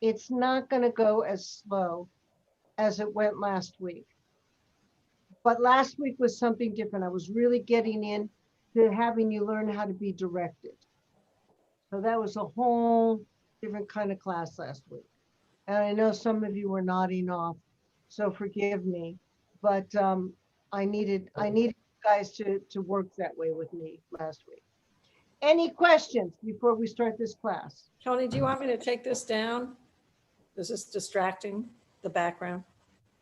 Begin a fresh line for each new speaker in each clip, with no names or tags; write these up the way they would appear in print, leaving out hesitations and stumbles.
It's not going to go as slow as it went last week. But last week was something different. I was really getting in to having you learn how to be directed. So that was a whole different kind of class last week. And I know some of you were nodding off, so forgive me. But I needed you guys to work that way with me last week. Any questions before we start this class?
Tony, do you want me to take this down? Is this distracting the background?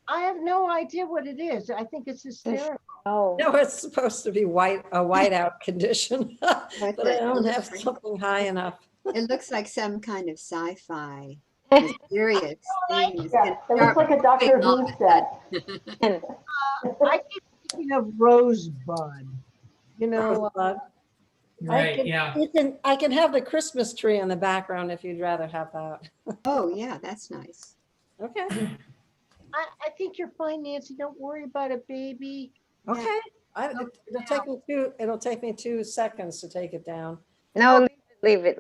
I have no idea what it is. I think it's hysterical.
Oh,
No, it's supposed to be a whiteout condition, but I don't have something high enough.
It looks like some kind of sci-fi mysterious thing.
yeah, it looks like a Doctor Who set.
And
I keep thinking of Rosebud. You know,
Rosebud.
Right, yeah.
I can have the Christmas tree in the background if you'd rather have that.
oh yeah, that's nice.
Okay,
I think you're fine, Nancy. Don't worry about it, baby.
okay. It'll take me 2 seconds to take it down.
No, leave it.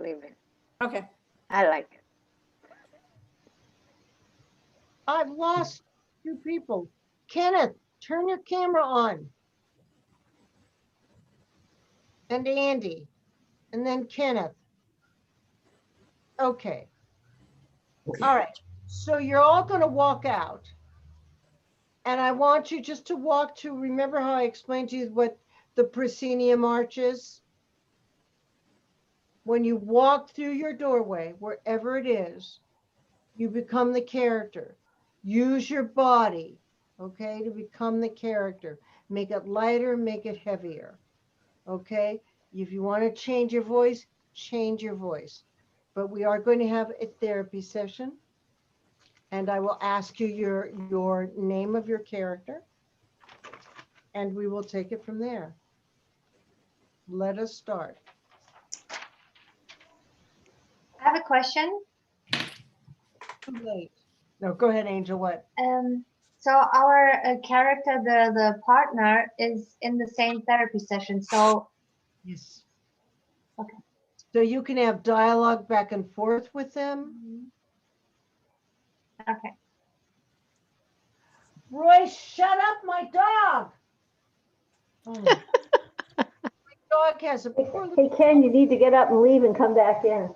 Okay.
I like it.
I've lost 2 people. Kenneth, turn your camera on. And Andy. And then Kenneth. Okay. All right. So you're all going to walk out. And I want you just to walk to, remember how I explained to you what the proscenium arch is? When you walk through your doorway, wherever it is, you become the character. Use your body, okay, to become the character. Make it lighter, make it heavier, okay? If you want to change your voice, change your voice. But we are going to have a therapy session. And I will ask you your name of your character. And we will take it from there. Let us start.
I have a question.
Too late. No, go ahead, Angel. What?
So our character, the partner, is in the same therapy session. So
Yes.
Okay.
So you can have dialogue back and forth with them.
okay.
Roy, shut up, my dog. Oh. My dog has a poor little.
Hey, Ken, you need to get up and leave and come back in.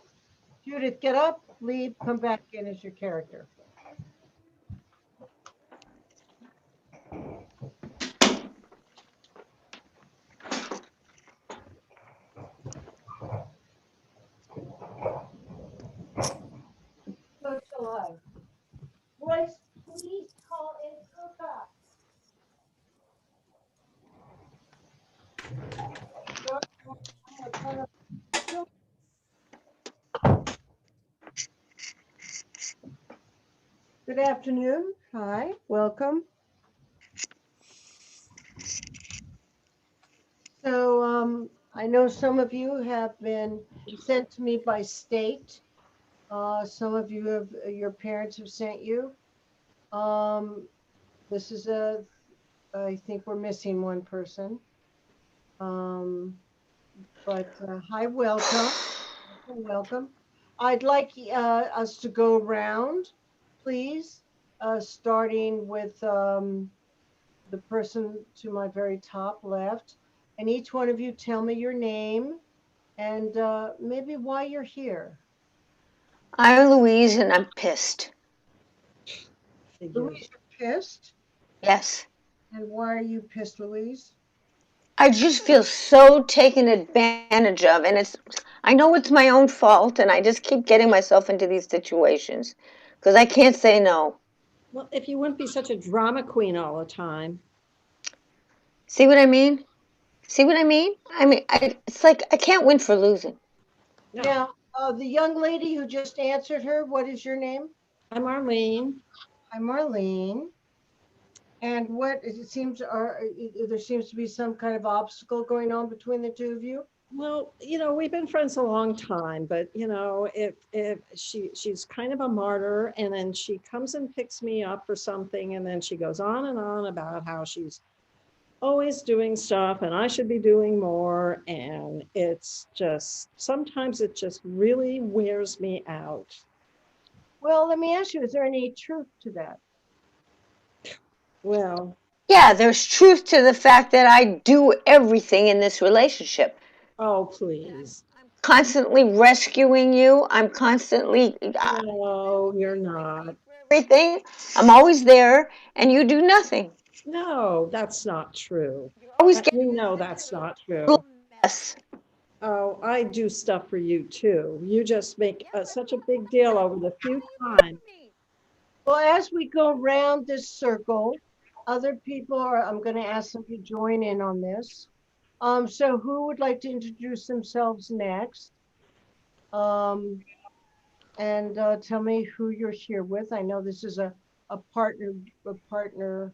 Judith, get up, leave, come back in as your character. So shall I. Royce, please call in Coca. Good afternoon. Hi, welcome. So I know some of you have been sent to me by state. Some of you have, your parents have sent you. This is I think we're missing one person. But hi, welcome. Welcome. I'd like us to go around, please, starting with the person to my very top left. And each one of you tell me your name and maybe why you're here.
I'm Louise and I'm pissed.
Louise, you're pissed?
Yes.
And why are you pissed, Louise?
I just feel so taken advantage of, and I know it's my own fault, and I just keep getting myself into these situations because I can't say no.
Well, if you wouldn't be such a drama queen all the time.
See what I mean? See what I mean? It's like I can't win for losing.
No.
Now, the young lady who just answered her, what is your name?
I'm Arlene.
I'm Marlene. And what it seems there seems to be some kind of obstacle going on between the two of you.
Well, we've been friends a long time, but if she's kind of a martyr, and then she comes and picks me up for something, and then she goes on and on about how she's always doing stuff and I should be doing more, and it's just sometimes it just really wears me out.
Well, let me ask you, is there any truth to that?
Well,
Yeah, there's truth to the fact that I do everything in this relationship.
oh, please.
Constantly rescuing you. I'm constantly
No, you're not.
everything. I'm always there, and you do nothing.
No, that's not true.
Always get
We know that's not
a
true.
little mess.
Oh, I do stuff for you too. You just make such a big deal over the few times.
Well, as we go around this circle, other people are, I'm going to ask them to join in on this. So who would like to introduce themselves next? Um, and tell me who you're here with. I know this is a partner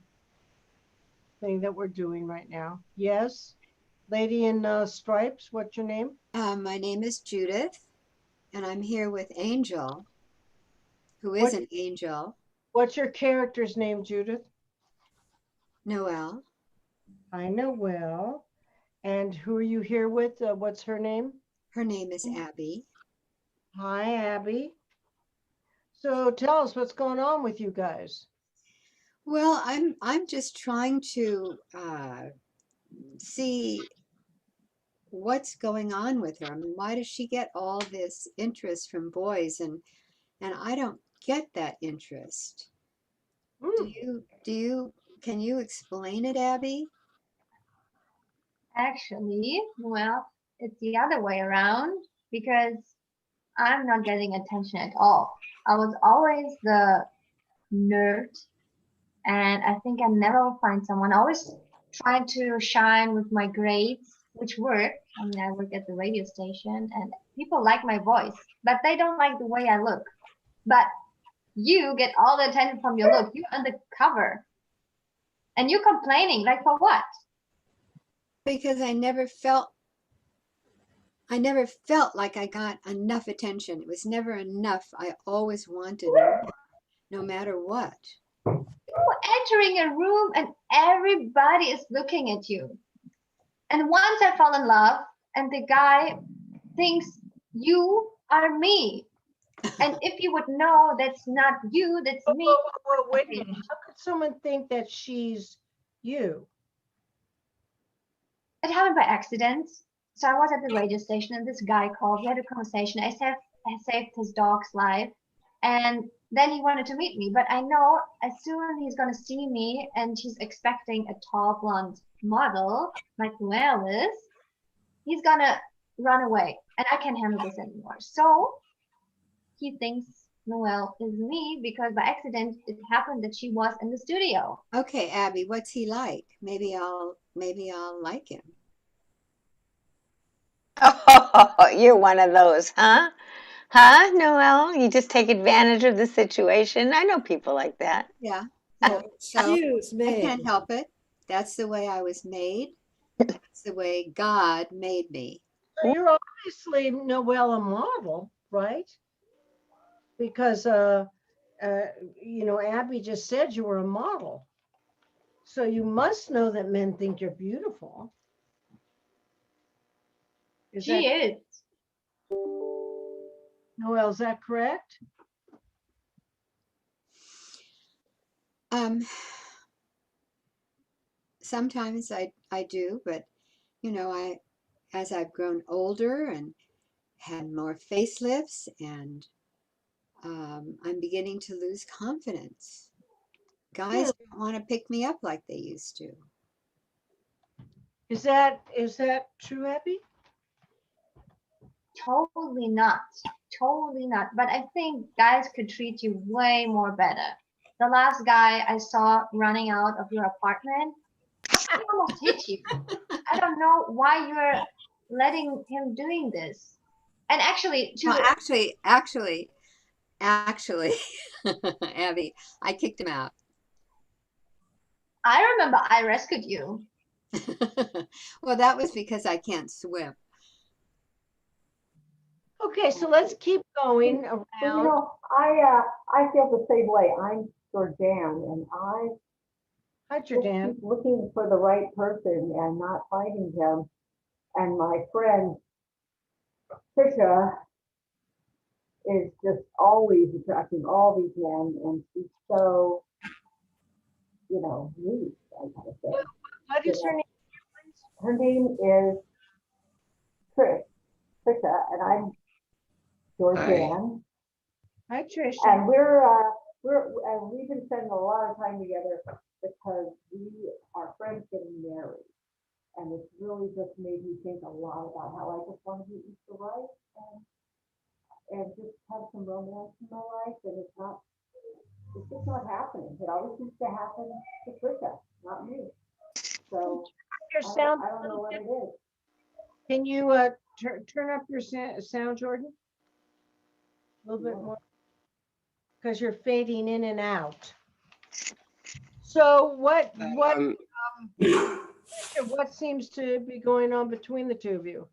thing that we're doing right now. Yes, lady in stripes. What's your name?
My name is Judith, and I'm here with Angel, who is
What
an angel,
What's your character's name, Judith?
Noelle.
I know well. And who are you here with? What's her name?
Her name is Abby.
Hi, Abby. So tell us what's going on with you guys.
Well, I'm just trying to see what's going on with her. I mean, why does she get all this interest from boys, and I don't get that interest. Do
Hmm.
you can you explain it, Abby?
Actually, well, it's the other way around because I'm not getting attention at all. I was always the nerd, and I think I never will find someone. I always trying to shine with my grades, which work. I mean, I work at the radio station, and people like my voice, but they don't like the way I look. But you get all the attention from your look. You're undercover, and you're complaining. Like for what?
Because I never felt like I got enough attention. It was never enough. I always wanted more, no matter what.
You're entering a room, and everybody is looking at you. And once I fall in love, and the guy thinks you are me. And if you would know that's not you, that's
Whoa,
me.
whoa, whoa, whoa, wait a minute. How could someone think that she's you?
It happened by accident. So I was at the radio station and this guy called. We had a conversation. I saved his dog's life. And then he wanted to meet me. But I know as soon he's going to see me and he's expecting a tall blonde model like Noelle is, he's going to run away. And I can't handle this anymore. So he thinks Noelle is me because by accident it happened that she was in the studio.
Okay, Abby, what's he like? Maybe I'll like him.
Oh, you're one of those, huh? Huh, Noelle? You just take advantage of the situation. I know people like that.
Yeah, yeah.
Oh,
So
excuse
I
me.
can't help it. That's the way I was made. That's the way God made me.
You're obviously Noelle a model, right? Because uh, Abby just said you were a model. So you must know that men think you're beautiful. Is
She
that
is.
Noelle? Is that correct?
Um, Sometimes I do, but I as I've grown older and had more facelifts, and I'm beginning to lose confidence.
Hmm.
Guys don't want to pick me up like they used to.
Is that true, Abby?
Totally not. Totally not. But I think guys could treat you way more better. The last guy I saw running out of your apartment, he almost hit you. I don't know why you're letting him doing this. And actually,
Well,
to
actually, Abby, I kicked him out.
I remember I rescued you.
Well, that was because I can't swim.
Okay, so let's keep going
Well,
around.
I feel the same way. I'm Georgian, and I
Hi,
just
Jordan.
keep looking for the right person and not finding him. And my friend Trisha is just always attracting all these men, and she's so, neat, I gotta say.
What is her name?
Her name is Trisha, and I'm Georgianne.
Hi, Trisha.
And we've been spending a lot of time together because we are friends getting married. And it's really just made me think a lot about how I just want to be Easter wife and just have some romance in my life. And it's just not happening. It always seems to happen to Trisha, not me. So I don't know what it is.
Can you turn up your sound, Jordan? A little bit more, because you're fading in and out. So what seems to be going on between the two of you?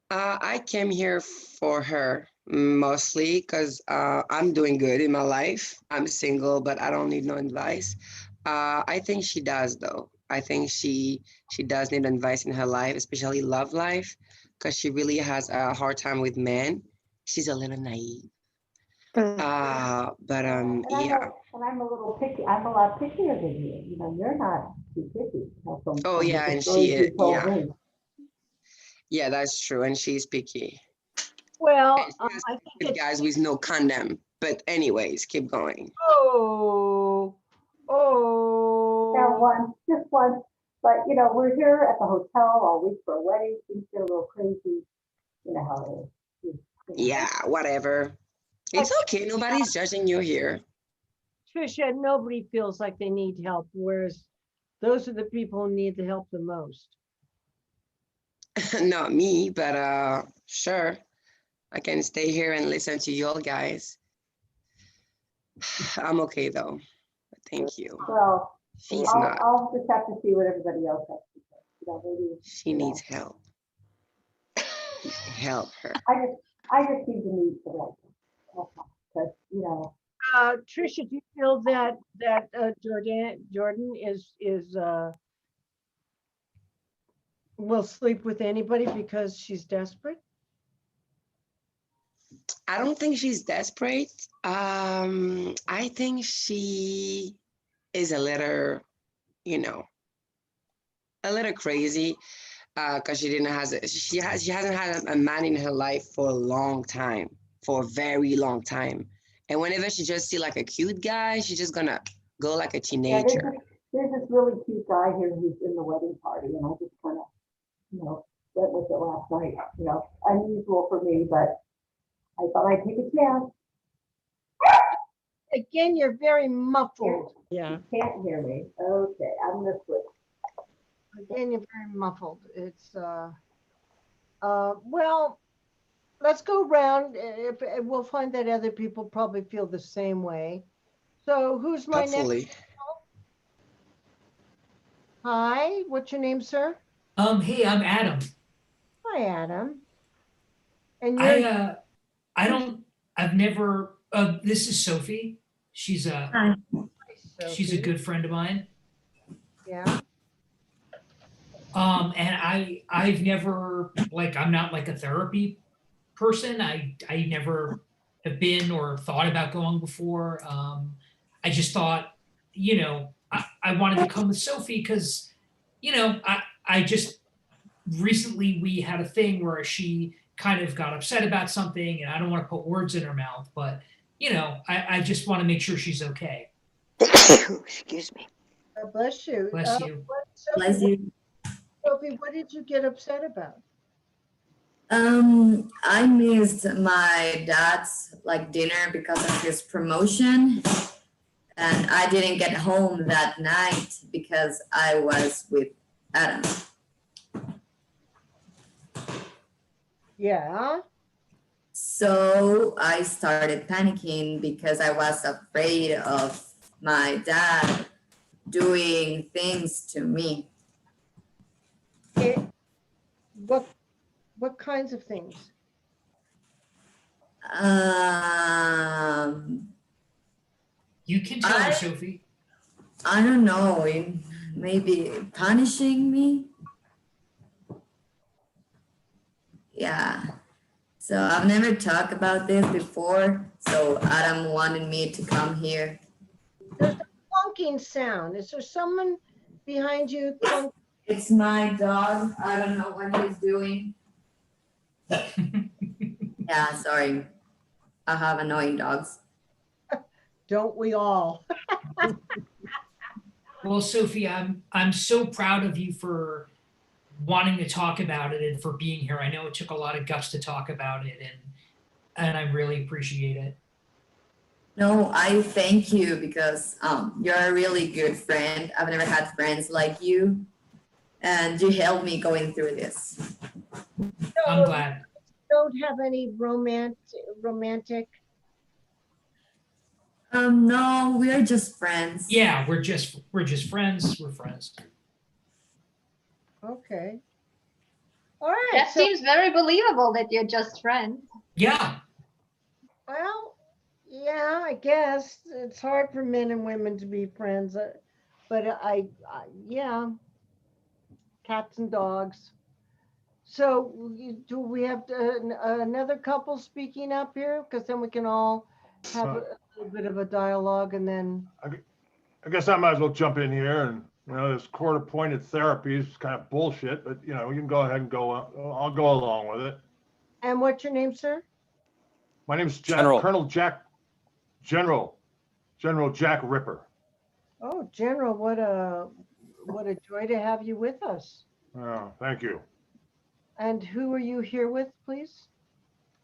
I came here for her mostly because I'm doing good in my life. I'm single, but I don't need no advice. I think she does though. I think she does need advice in her life, especially love life, because she really has a hard time with men. She's a little naive. But yeah.
And I'm a little picky. I'm a lot pickier than you. You're not too picky.
Oh yeah, and she is. Yeah. Yeah, that's true. And she's picky.
Well,
I think guys with no condom. But anyways, keep going.
Oh.
Yeah, just one. But we're here at the hotel all week for a wedding. Things get a little crazy. You know how it is.
Yeah, whatever. It's okay. Nobody's judging you here.
Trisha, nobody feels like they need help, whereas those are the people who need the help the most.
Not me, but sure. I can stay here and listen to you all guys. I'm okay though. Thank you.
Well,
she's not.
I'll just have to see what everybody else has to say. Maybe,
she needs help. Help her.
I just need to meet the right one. Because
Trisha, do you feel that Jordan is will sleep with anybody because she's desperate?
I don't think she's desperate. I think she is a little, a little crazy because she hasn't had a man in her life for a long time, for a very long time. And whenever she just see like a cute guy, she's just gonna go like a teenager.
There's this really cute guy here who's in the wedding party, and I just kind of, went with it last night. Unusual for me, but I thought I'd take a chance.
Again, you're very muffled.
Yeah.
You can't hear me. Okay, I'm gonna switch.
Again, you're very muffled. It's well, let's go around. We'll find that other people probably feel the same way. So who's my next? Hi, what's your name, sir?
Hey, I'm Adam.
Hi, Adam. And you're
I've never this is Sophie. She's a good friend of mine.
Yeah.
And I've never, I'm not like a therapy person. I never have been or thought about going before. I just thought, I wanted to come with Sophie because, I just recently we had a thing where she kind of got upset about something, and I don't want to put words in her mouth, but I just want to make sure she's okay.
Excuse me.
God bless you.
Bless you.
Bless you.
Sophie, what did you get upset about?
I missed my dad's dinner because of his promotion, and I didn't get home that night because I was with Adam.
Yeah.
So I started panicking because I was afraid of my dad doing things to me.
What kinds of things?
You can tell her, Sophie.
I don't know. Maybe punishing me. Yeah. So I've never talked about this before. So Adam wanted me to come here.
There's a clunking sound. Is there someone behind you clunk?
It's my dog. I don't know what he's doing. Yeah, sorry. I have annoying dogs.
Don't we all?
Well, Sophie, I'm so proud of you for wanting to talk about it and for being here. I know it took a lot of guts to talk about it, and I really appreciate it.
No, I thank you because you're a really good friend. I've never had friends like you, and you helped me going through this.
I'm glad.
Don't have any romantic.
No, we are just friends.
Yeah, we're just friends. We're friends.
Okay. All right.
That
So,
seems very believable that you're just friends.
Yeah.
well, yeah, I guess it's hard for men and women to be friends, but yeah, cats and dogs. So, do we have another couple speaking up here? Because then we can all have a little bit of a dialogue, and then.
I guess I might as well jump in here, and this court-appointed therapy is kind of bullshit, but you can go ahead and go. I'll go along with it.
And what's your name, sir?
My name is
General.
General Jack Ripper.
Oh, General, what a joy to have you with us.
Oh, thank you.
And who are you here with, please?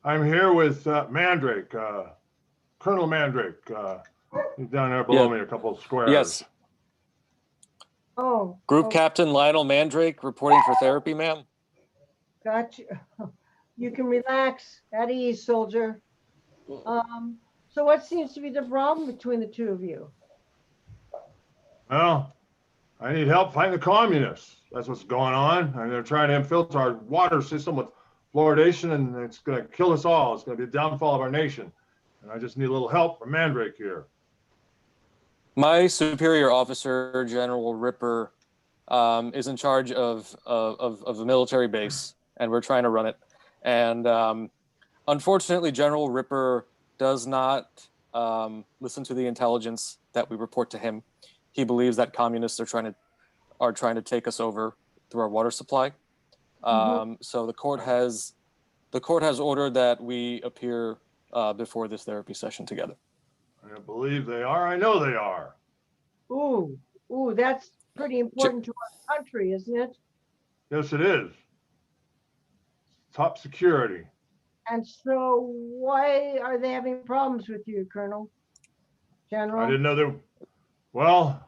I'm here with Mandrake, Colonel Mandrake. He's down there below me, a couple of squares.
Yes.
Oh.
Group
oh,
Captain Lionel Mandrake reporting for therapy, ma'am.
Got you. You can relax at ease, soldier. So what seems to be the problem between the two of you?
Well, I need help fighting the communists. That's what's going on. And they're trying to infiltrate our water system with fluoridation, and it's going to kill us all. It's going to be the downfall of our nation. And I just need a little help from Mandrake here.
My superior officer, General Ripper, is in charge of a military base, and we're trying to run it. And unfortunately, General Ripper does not listen to the intelligence that we report to him. He believes that communists are trying to take us over through our water supply. So the court has ordered that we appear before this therapy session together.
I believe they are. I know they are.
Ooh, that's pretty important to our country, isn't it?
Yes, it is. Top security.
And so why are they having problems with you, Colonel? General?
I didn't know they. Well,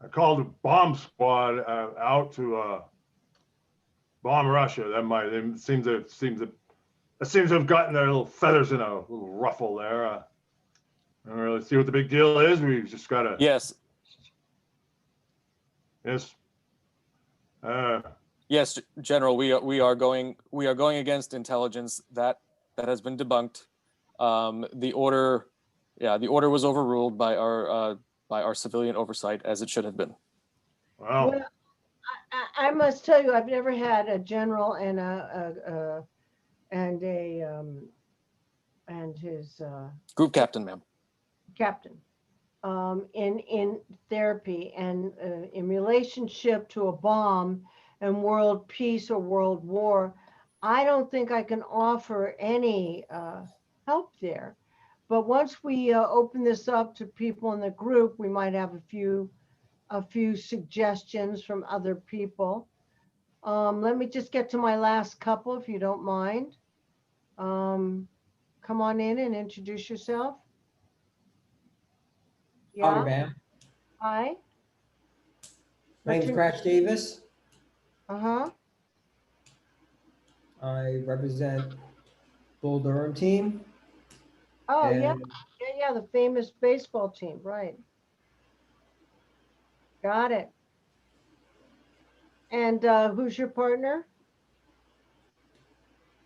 I called a bomb squad out to bomb Russia. They seems to have gotten their little feathers in a little ruffle there. I don't really see what the big deal is. We just gotta.
Yes.
Yes.
Yes, General. We are going against intelligence that has been debunked. The order was overruled by our civilian oversight, as it should have been.
Well,
I must tell you, I've never had a general and his
Group captain, ma'am.
captain in therapy and in relationship to a bomb and world peace or world war. I don't think I can offer any help there. But once we open this up to people in the group, we might have a few suggestions from other people. Let me just get to my last couple, if you don't mind. Come on in and introduce yourself.
Howdy,
Yeah.
ma'am.
Hi.
My name's
What's your-
Crash Davis.
Uh-huh.
I represent Bull Durham team.
Oh,
and
yeah, the famous baseball team, right. Got it. And who's your partner?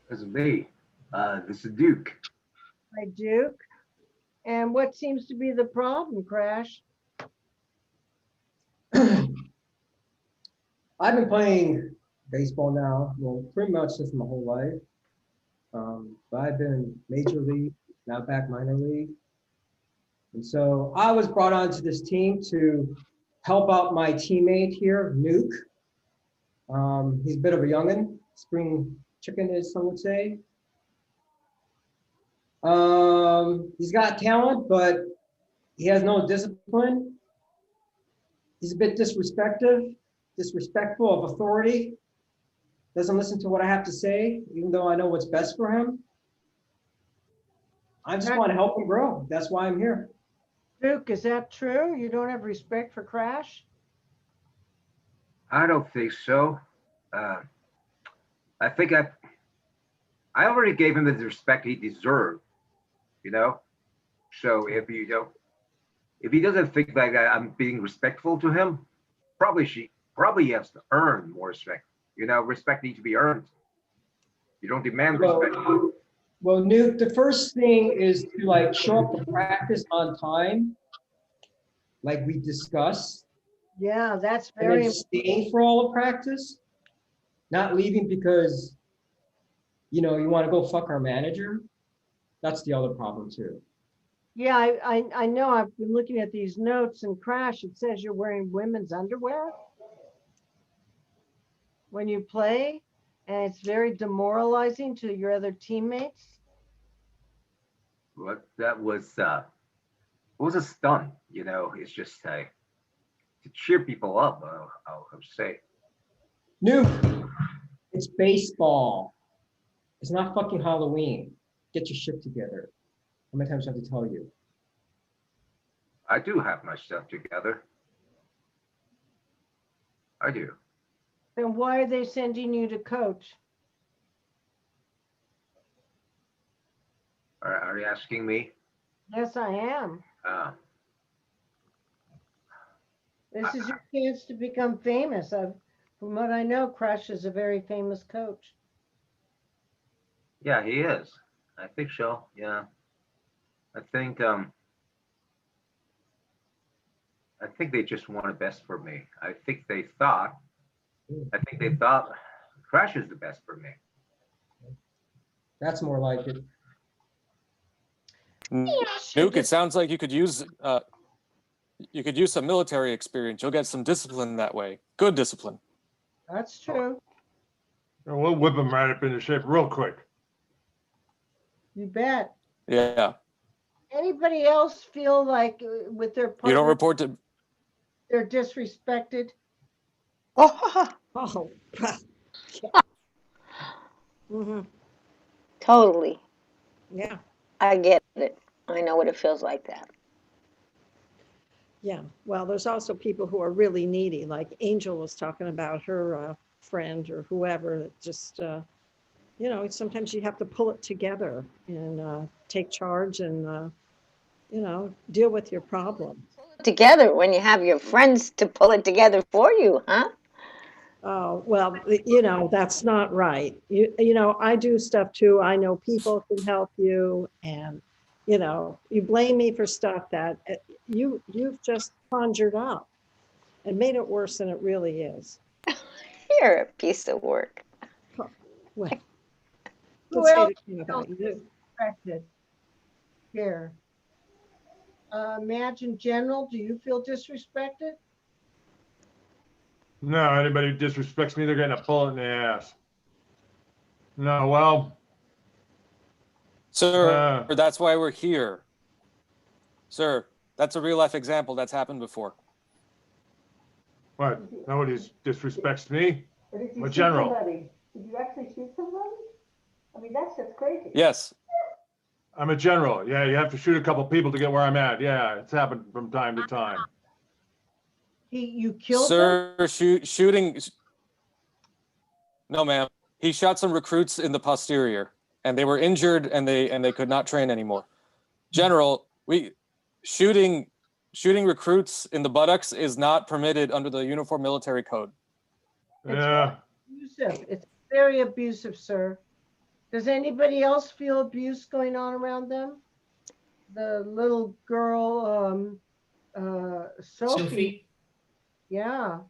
This is me. This is Duke.
Hi, Duke. And what seems to be the problem, Crash?
I've been playing baseball now, well, pretty much since my whole life. But I've been in major league, now back minor league. And so I was brought onto this team to help out my teammate here, Nuke. He's a bit of a youngin', spring chicken, as some would say. He's got talent, but he has no discipline. He's a bit disrespectful of authority. Doesn't listen to what I have to say, even though I know what's best for him. I just want to help him grow. That's why I'm here.
Duke, is that true? You don't have respect for Crash?
I don't think so. I think I already gave him the respect he deserved, you know? So if he doesn't think like I'm being respectful to him, probably he has to earn more respect. You know, respect needs to be earned. You don't demand respect.
Well, Nuke, the first thing is to like show up to practice on time, like we discussed.
Yeah, that's
And
very
then staying for all of practice, not leaving because, you know, you want to go fuck our manager. That's the other problem too.
Yeah, I know. I've been looking at these notes and Crash. It says you're wearing women's underwear when you play, and it's very demoralizing to your other teammates.
What that was it was a stunt, you know. It's just to cheer people up. I'll say.
Nuke, it's baseball. It's not fucking Halloween. Get your shit together. How many times do I have to tell you?
I do have my stuff together. I do.
Then why are they sending you to coach?
Are you asking me?
Yes, I am. This is your chance to become famous. From what I know, Crash is a very famous coach.
Yeah, he is. I think so. Yeah. I think they just wanted best for me. I think they thought Crash is the best for me.
That's more like it.
Nuke, it sounds like you could use some military experience. You'll get some discipline that way. Good discipline.
That's true.
We'll whip him right up into shape real quick.
You bet.
Yeah.
Anybody else feel like with their partner,
You don't report to.
they're disrespected?
Oh.
Mm-hmm. Totally.
Yeah.
I get it. I know what it feels like that.
Yeah. Well, there's also people who are really needy, like Angel was talking about her friend or whoever that just, you know, sometimes you have to pull it together and take charge and, you know, deal with your problem.
Together when you have your friends to pull it together for you, huh?
Oh, well, you know, that's not right. You know, I do stuff too. I know people can help you and, you know, you blame me for stuff that you've just conjured up and made it worse than it really is.
You're a piece of work.
Well,
Who else feels disrespected here? Imagine General, do you feel disrespected?
No, anybody who disrespects me, they're getting a bullet in the ass. No, well.
Sir, that's why we're here. Sir, that's a real life example that's happened before.
What? Nobody disrespects me?
Or did you
I'm a
shoot
general.
somebody? Did you actually shoot somebody? I mean, that's just crazy.
Yes.
I'm a general. Yeah, you have to shoot a couple people to get where I'm at. Yeah, it's happened from time to time.
You killed
them? Sir, shooting. No, ma'am. He shot some recruits in the posterior, and they were injured, and they could not train anymore. General, shooting recruits in the buttocks is not permitted under the Uniform Military Code.
Yeah.
Abusive. It's very abusive, sir. Does anybody else feel abuse going on around them? The little girl, Sophie. Yeah.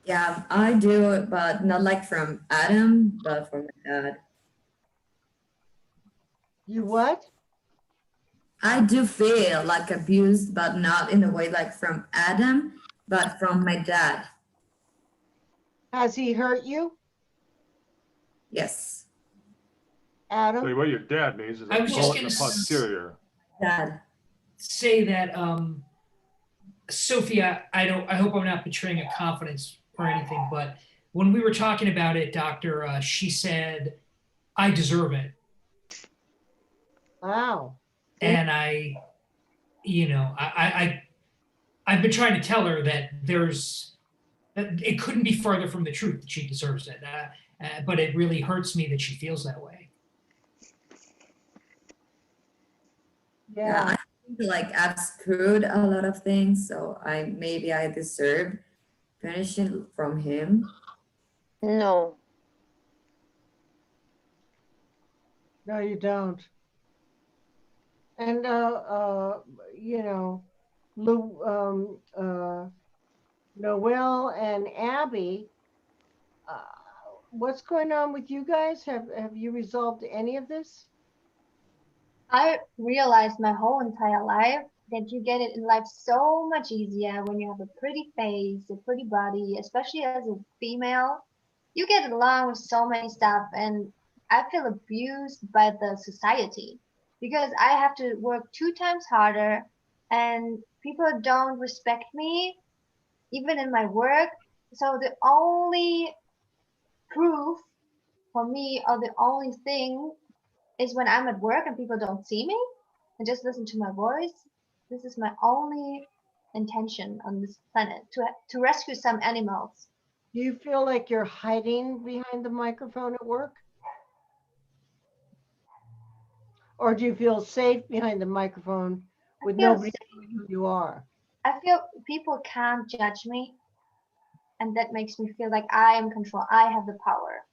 Yeah, I do, but not like from Adam, but from my dad.
You what?
I do feel like abused, but not in a way like from Adam, but from my dad.
Has he hurt you,
Yes,
So
Adam?
what your dad needs is
I
a
was just
bullet in
gonna
the posterior.
dad.
say that Sophia, I hope I'm not betraying a confidence or anything, but when we were talking about it, Doctor, she said, I deserve it.
Wow.
And I've been trying to tell her that it couldn't be further from the truth that she deserves it. But it really hurts me that she feels that way.
Yeah,
Yeah.
I think like I've screwed a lot of things, so maybe I deserve punishment from him.
No.
No, you don't. And you know, Lou, Noel and Abby, uh, what's going on with you guys? Have you resolved any of this?
I realized my whole entire life that you get it in life so much easier when you have a pretty face, a pretty body, especially as a female. You get along with so many stuff, and I feel abused by the society because I have to work 2 times harder, and people don't respect me even in my work. So the only proof for me, or the only thing, is when I'm at work and people don't see me and just listen to my voice. This is my only intention on this planet, to rescue some animals.
Do you feel like you're hiding behind the microphone at work? Or do you feel safe behind the microphone
I
with
feel
nobody knowing who you are?
I feel people can't judge me, and that makes me feel like I am control. I have the power.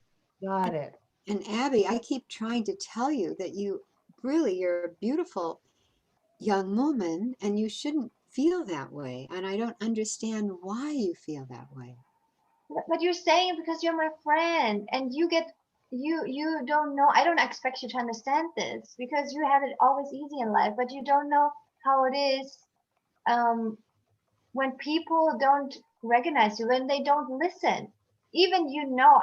Got it.
And Abby, I keep trying to tell you that you're a beautiful young woman and you shouldn't feel that way. And I don't understand why you feel that way.
But you're saying it because you're my friend, and you don't know. I don't expect you to understand this because you have it always easy in life, but you don't know how it is um, when people don't recognize you, when they don't listen. Even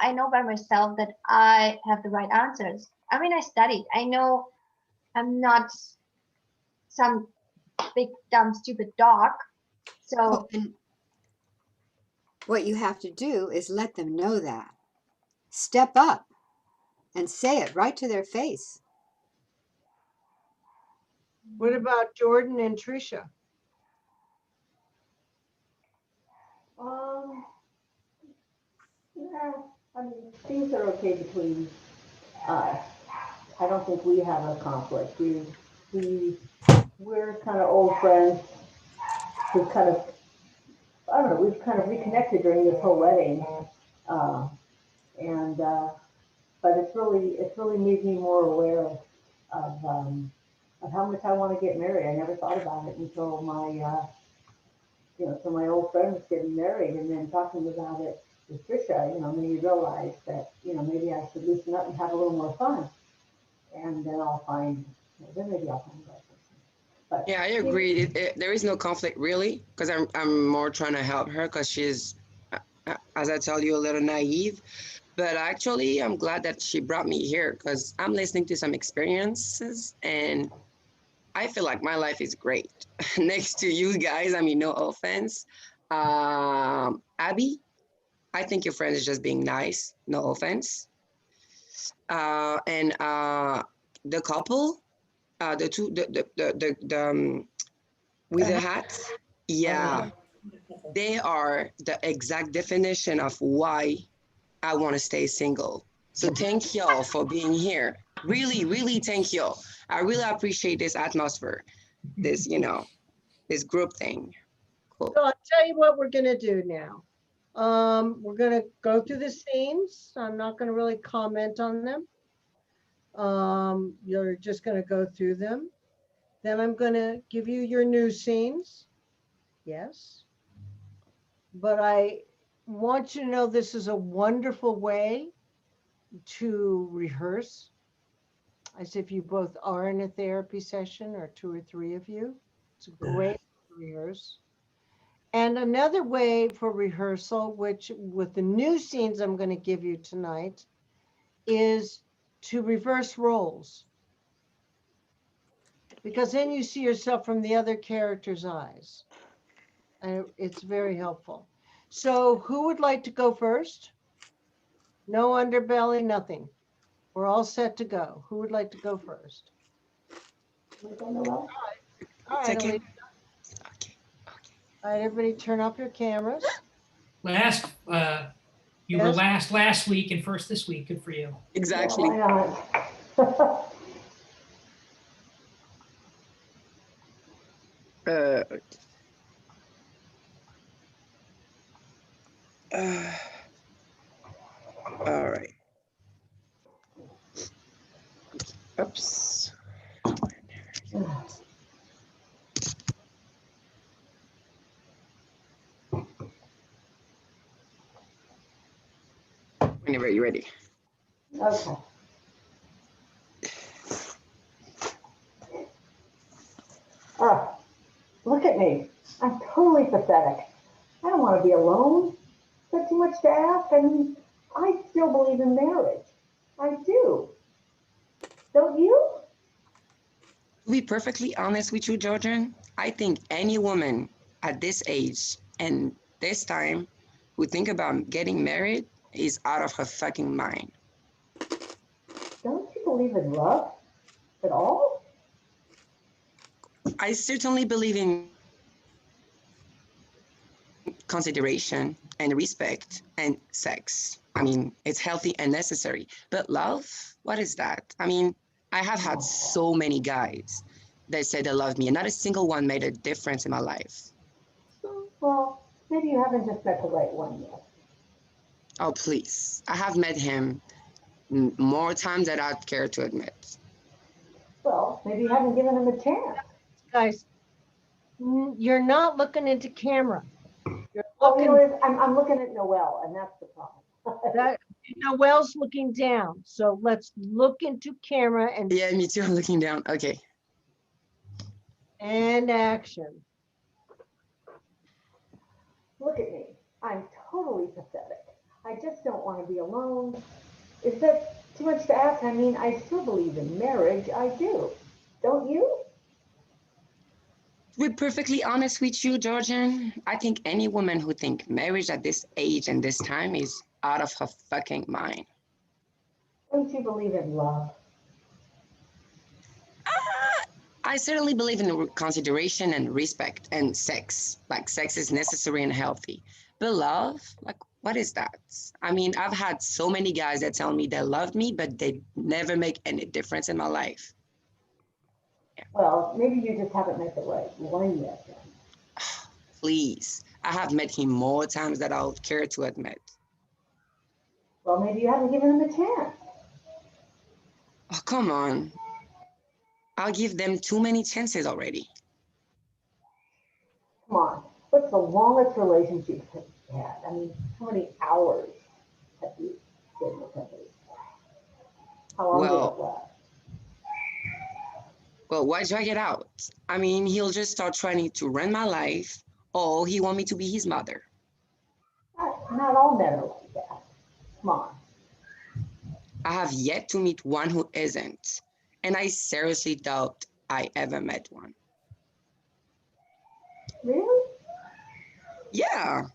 I know by myself that I have the right answers. I mean, I studied. I know I'm not some big dumb stupid dog.
Well,
So
and what you have to do is let them know that. Step up and say it right to their face.
What about Jordan and Trisha?
Um, yeah, I mean, things are okay between us. I don't think we have a conflict. We're kind of old friends. We've kind of, I don't know, we've kind of reconnected during this whole wedding. Uh, and, but it's really made me more aware of how much I want to get married. I never thought about it until so my old friend was getting married, and then talking about it with Trisha, made me realize that, maybe I should loosen up and have a little more fun. And then then maybe I'll find the right person. But
Yeah, I agree. There is no conflict really, because I'm more trying to help her because she's, as I tell you, a little naive. But actually, I'm glad that she brought me here because I'm listening to some experiences and I feel like my life is great next to you guys. I mean, no offense. Abby, I think your friend is just being nice. No offense. And the couple, the two, the with the hats, yeah, they are the exact definition of why I want to stay single. So thank y'all for being here. Really, really thank y'all. I really appreciate this atmosphere, this, this group thing. Cool.
So I'll tell you what we're going to do now. We're going to go through the scenes. I'm not going to really comment on them. You're just going to go through them. Then I'm going to give you your new scenes. Yes. But I want you to know this is a wonderful way to rehearse. I say if you both are in a therapy session or two or three of you, it's a great rehearse. And another way for rehearsal, which with the new scenes I'm going to give you tonight, is to reverse roles. Because then you see yourself from the other character's eyes. And it's very helpful. So who would like to go first? No underbelly, nothing. We're all set to go. Who would like to go first? All right,
Second.
Elise. All right, everybody turn off your cameras.
Last, you were
Yes?
last week and first this week. Good for you.
Exactly.
Why not?
Uh, all right. Oops. Whenever you're ready.
Okay. Look at me. I'm totally pathetic. I don't want to be alone. Is that too much to ask? I mean, I still believe in marriage. I do. Don't you?
To be perfectly honest with you, Jordan, I think any woman at this age and this time who think about getting married is out of her fucking mind.
Don't you believe in love at all?
I certainly believe in consideration and respect and sex. I mean, it's healthy and necessary. But love, what is that? I mean, I have had so many guys that said they love me, and not a single one made a difference in my life.
Well, maybe you haven't just met the right one yet.
Oh, please. I have met him more times than I'd care to admit.
Well, maybe you haven't given him a chance.
Guys, you're not looking into camera. You're
Oh, you
looking,
know, I'm looking at Noelle, and that's the problem.
that, Noelle's looking down. So let's look into camera
Yeah, me too. I'm looking down. Okay.
and action.
Look at me. I'm totally pathetic. I just don't want to be alone. Is that too much to ask? I mean, I still believe in marriage. I do. Don't you?
To be perfectly honest with you, Georgian, I think any woman who think marriage at this age and this time is out of her fucking mind.
Don't you believe in love?
I certainly believe in consideration and respect and sex. Like, sex is necessary and healthy. But love, like, what is that? I mean, I've had so many guys that tell me they loved me, but they never make any difference in my life.
Well, maybe you just haven't met the right one yet. Then.
Please. I have met him more times than I would care to admit.
Well, maybe you haven't given him a chance.
Oh, come on. I'll give them too many chances already.
Come on. What's the longest relationship you've had? I mean, how many hours have you been with somebody? How long did it last?
Well, why drag it out? I mean, he'll just start trying to run my life, or he want me to be his mother.
Not all men are like that. Come on.
I have yet to meet one who isn't, and I seriously doubt I ever met one.
Really?
Yeah.
How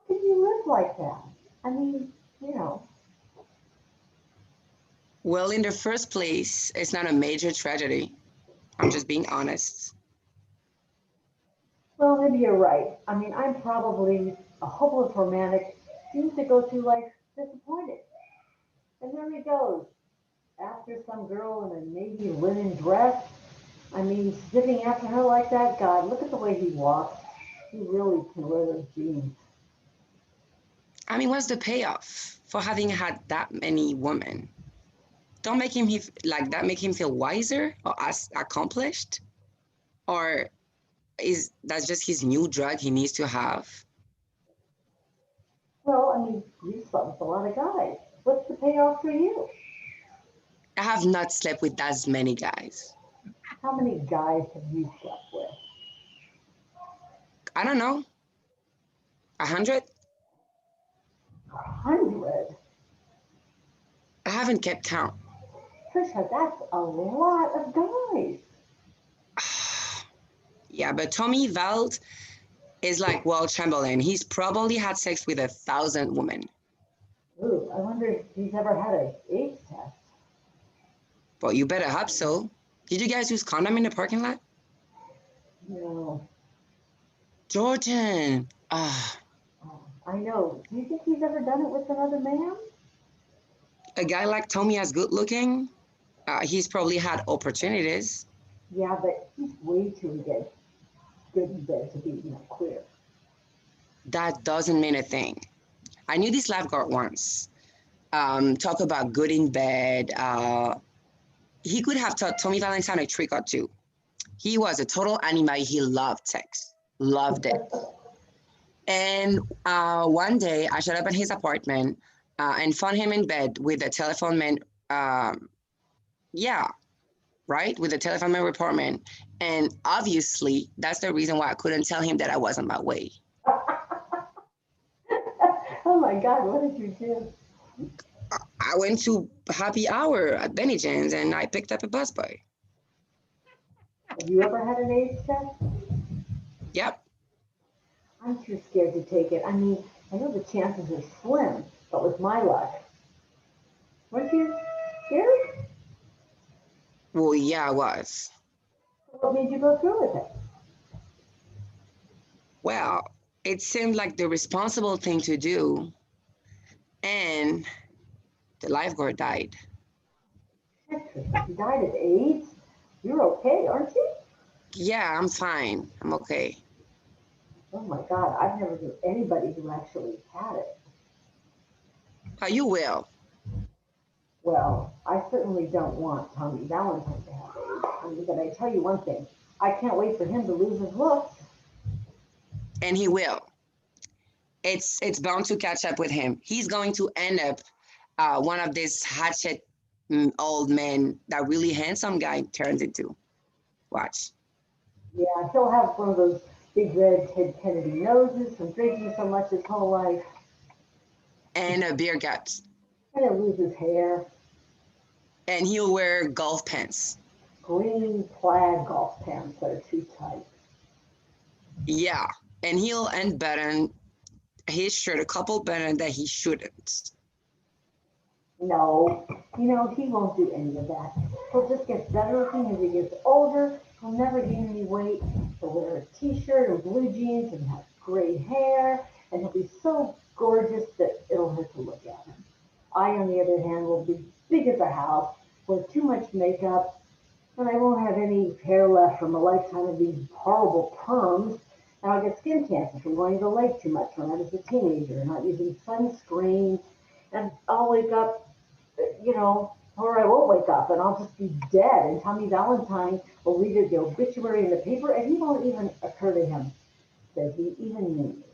could you live like that? I mean, you know.
Well, in the first place, it's not a major tragedy. I'm just being honest.
Well, maybe you're right. I mean, I'm probably a hopeless romantic, seems to go through life disappointed. And there he goes, after some girl in a navy linen dress. I mean, zipping after her like that. God, look at the way he walks. He really can wear those jeans.
I mean, what's the payoff for having had that many women? Don't make him like that. Make him feel wiser or as accomplished, or is that just his new drug he needs to have?
Well, I mean, you slept with a lot of guys. What's the payoff for you?
I have not slept with as many guys.
How many guys have you slept with?
I don't know, 100?
100?
I haven't kept count.
Trisha, that's a lot of guys.
Yeah, but Tommy Veld is like Will Chamberlain. He's probably had sex with 1,000 women.
Ooh, I wonder if he's ever had a AIDS test.
Well, you better hope so. Did you guys use condom in the parking lot?
No.
Jordan.
I know. Do you think he's ever done it with another man?
A guy like Tommy as good looking, he's probably had opportunities.
Yeah, but he's way too good in bed to be, clear.
That doesn't mean a thing. I knew this lifeguard once. Talk about good in bed. He could have taught Tommy Valentine a trick or two. He was a total animal. He loved sex, loved it. And one day I showed up at his apartment and found him in bed with the telephone man. Yeah, right, with the telephone man apartment. And obviously, that's the reason why I couldn't tell him that I was on my way.
Oh my God, what did you do?
I went to happy hour at Benny James and I picked up a busboy.
Have you ever had an AIDS test?
Yep.
I'm too scared to take it. I mean, I know the chances are slim, but with my luck. Weren't you scared?
Well, yeah, I was.
What made you go through with it?
Well, it seemed like the responsible thing to do. And the lifeguard died.
You died of AIDS? You're okay, aren't you?
Yeah, I'm fine. I'm okay.
Oh my God, I've never knew anybody who actually had it.
You will.
Well, I certainly don't want Tommy Valentine to have AIDS. I mean, but I tell you one thing, I can't wait for him to lose his looks.
And he will. It's bound to catch up with him. He's going to end up one of these hatchet old men that really handsome guy turns into. Watch.
Yeah, he'll have one of those big red Ted Kennedy noses from drinking so much his whole life.
And a beer gut.
And he'll lose his hair.
And he'll wear golf pants.
Green plaid golf pants that are too tight.
Yeah, and he'll unbutton his shirt a couple better that he shouldn't.
No, he won't do any of that. He'll just get better looking as he gets older. He'll never gain any weight. He'll wear a t-shirt or blue jeans and have gray hair. And he'll be so gorgeous that it'll hurt to look at him. I, on the other hand, will be big as a house, wear too much makeup, and I won't have any hair left from a lifetime of these horrible perms. And I'll get skin cancer from going to the lake too much when I was a teenager and not using sunscreen. And I'll wake up, or I won't wake up and I'll just be dead. And Tommy Valentine will read the obituary in the paper and he won't even occur to him that he even knew me,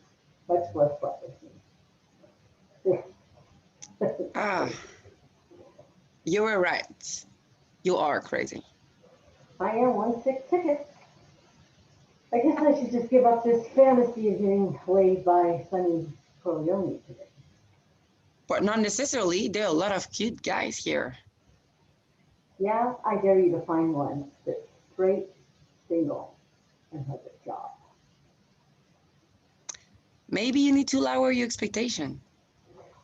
much less slept with me.
You were right. You are crazy.
I am one sick ticket. I guess I should just give up this fantasy of getting laid by Sonny Corleone today.
But not necessarily. There are a lot of cute guys here.
Yeah, I dare you to find one that's straight, single, and has a job.
Maybe you need to lower your expectation.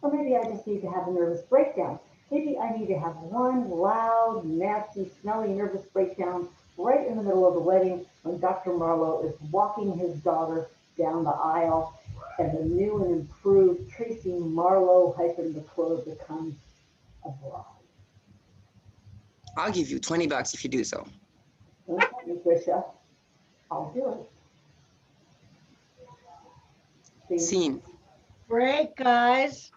Or maybe I just need to have a nervous breakdown. Maybe I need to have one loud, nasty, smelly nervous breakdown right in the middle of the wedding when Dr. Marlowe is walking his daughter down the aisle and the new and improved Tracy Marlowe _the becomes a bride.
I'll give you $20 if you do so.
Okay, Trisha, I'll do it.
Scene.
Great, guys.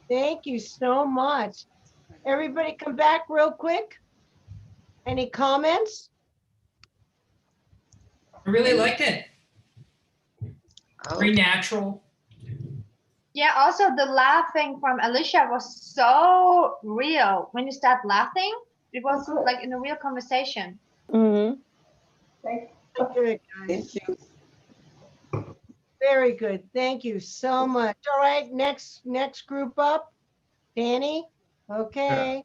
Thank you so much. Everybody come back real quick. Any comments?
I really liked it. Very natural.
Yeah, also the laughing from Alicia was so real. When you start laughing, It was like in a real conversation.
Mm-hmm.
Good, guys.
Thank you.
Very good. Thank you so much. All right, next group up. Danny? Okay.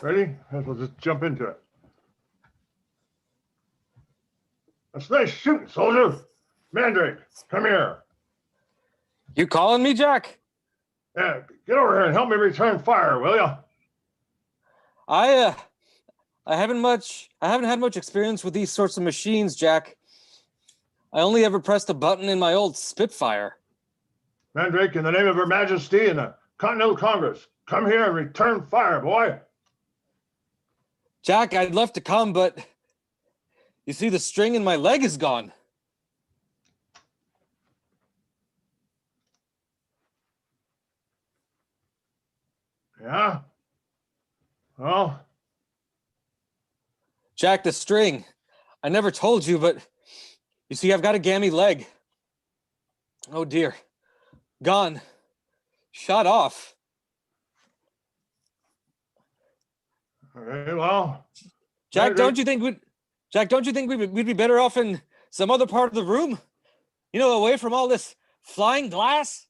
Ready? We'll just jump into it. That's nice shooting, soldier. Mandrake, come here.
You calling me, Jack?
Yeah, get over here and help me return fire, will you?
I haven't had much experience with these sorts of machines, Jack. I only ever pressed a button in my old Spitfire.
Mandrake, in the name of Her Majesty and the Continental Congress, come here and return fire, boy.
Jack, I'd love to come, but you see, the string in my leg is gone.
Yeah? Well,
Jack, the string. I never told you, but you see, I've got a gammy leg. Oh dear. Gone. Shot off.
okay, well.
Jack,
Mandrake,
don't you think we'd be better off in some other part of the room? You know, away from all this flying glass?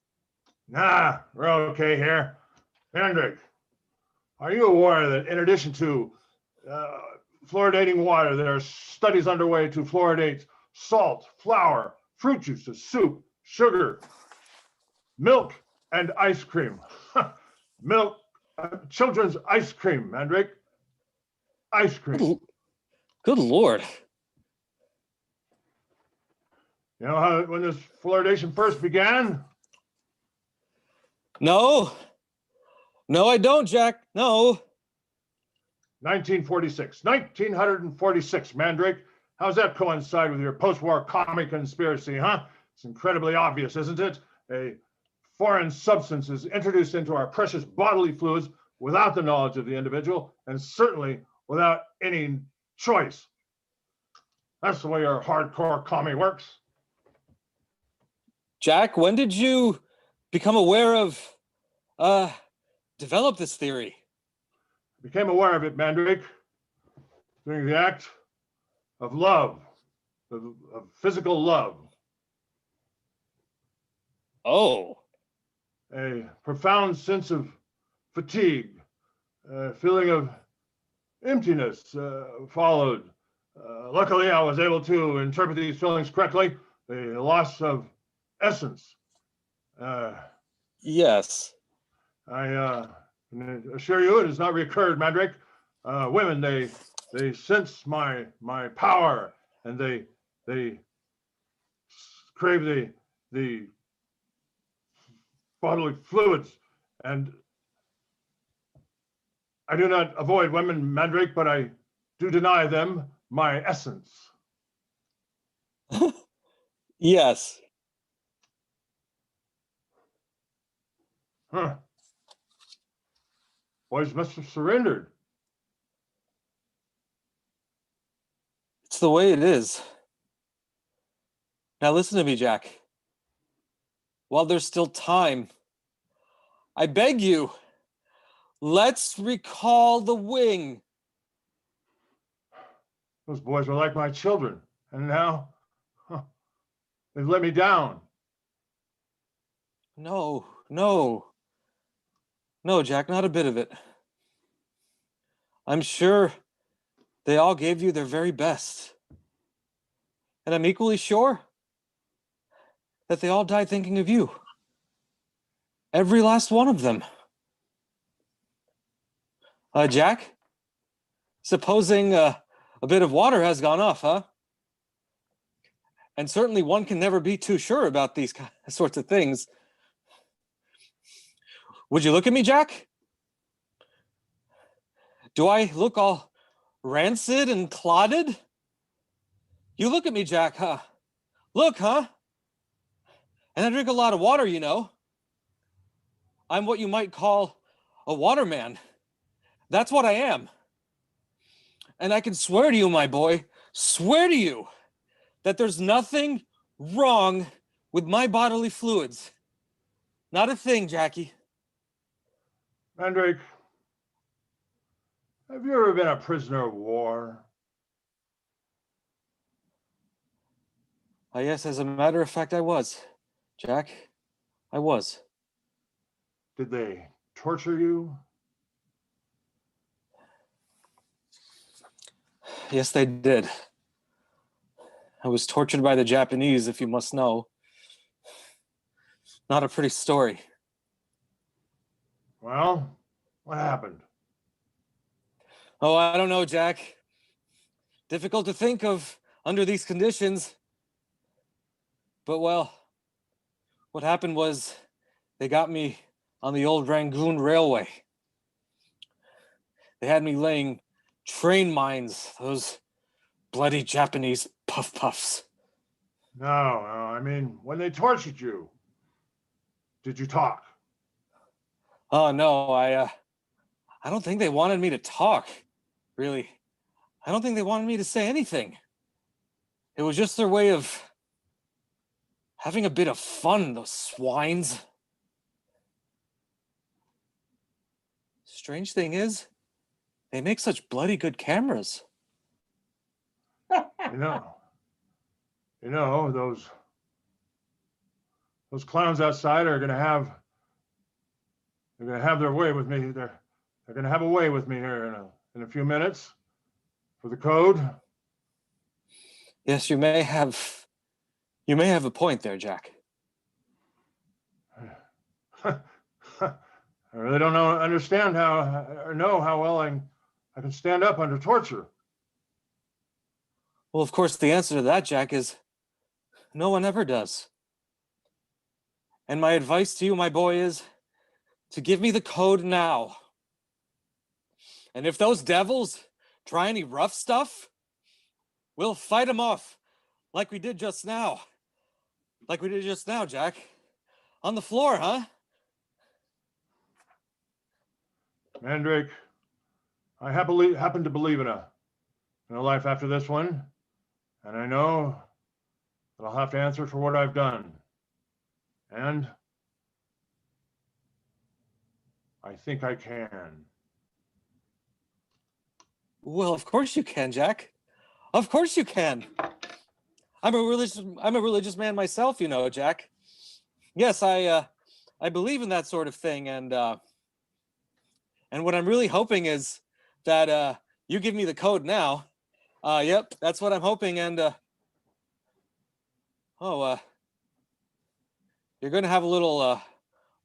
nah, we're okay here. Mandrake, are you aware that in addition to fluoridating water, there are studies underway to fluoridate salt, flour, fruit juices, soup, sugar, milk, and ice cream? Milk, children's ice cream, Mandrake. Ice cream.
Good Lord.
You know how when this fluoridation first began?
No. No, I don't, Jack. No.
1946, Mandrake. How's that coincide with your post-war commie conspiracy, huh? It's incredibly obvious, isn't it? A foreign substance is introduced into our precious bodily fluids without the knowledge of the individual, and certainly without any choice. That's the way your hardcore commie works.
Jack, when did you become aware of, develop this theory?
Became aware of it, Mandrake, during the act of love, of physical love.
Oh.
A profound sense of fatigue, a feeling of emptiness followed. Luckily, I was able to interpret these feelings correctly. The loss of essence.
Yes.
I can assure you it has not reoccurred, Mandrake. Women, they sense my power, and they crave the bodily fluids. And I do not avoid women, Mandrake, but I do deny them my essence.
Yes.
Huh. Boys must have surrendered.
It's the way it is. Now listen to me, Jack. While there's still time, I beg you, let's recall the wing.
Those boys were like my children, and now they've let me down.
No, Jack, not a bit of it. I'm sure they all gave you their very best. And I'm equally sure that they all died thinking of you. Every last one of them. Jack, supposing a bit of water has gone off, huh? And certainly one can never be too sure about these sorts of things. Would you look at me, Jack? Do I look all rancid and clotted? You look at me, Jack, huh? Look, huh? And I drink a lot of water, you know. I'm what you might call a waterman. That's what I am. And I can swear to you, my boy, swear to you, that there's nothing wrong with my bodily fluids. Not a thing, Jackie.
Mandrake, have you ever been a prisoner of war?
Yes, as a matter of fact, I was. Jack, I was.
Did they torture you?
Yes, they did. I was tortured by the Japanese, if you must know. Not a pretty story.
Well, what happened?
Oh, I don't know, Jack. Difficult to think of under these conditions. But well, what happened was they got me on the old Rangoon Railway. They had me laying train mines, those bloody Japanese puffs.
No, I mean, when they tortured you, did you talk?
Oh no, I don't think they wanted me to talk, really. I don't think they wanted me to say anything. It was just their way of having a bit of fun, those swines. Strange thing is, they make such bloody good cameras.
You know, those clowns outside are they're gonna have their way with me. They're gonna have a way with me here in a few minutes for the code.
Yes, you may have a point there, Jack.
I really don't understand how or know how well I can stand up under torture.
Well, of course, the answer to that, Jack, is no one ever does. And my advice to you, my boy, is to give me the code now. And if those devils try any rough stuff, we'll fight them off like we did just now. Like we did just now, Jack. On the floor, huh?
Mandrake, I happen to believe in a life after this one, and I know that I'll have to answer for what I've done. And I think I can.
Well, of course you can, Jack. Of course you can. I'm a religious man myself, you know, Jack. Yes, I believe in that sort of thing, and what I'm really hoping is that you give me the code now. Yep, that's what I'm hoping, and you're gonna have a little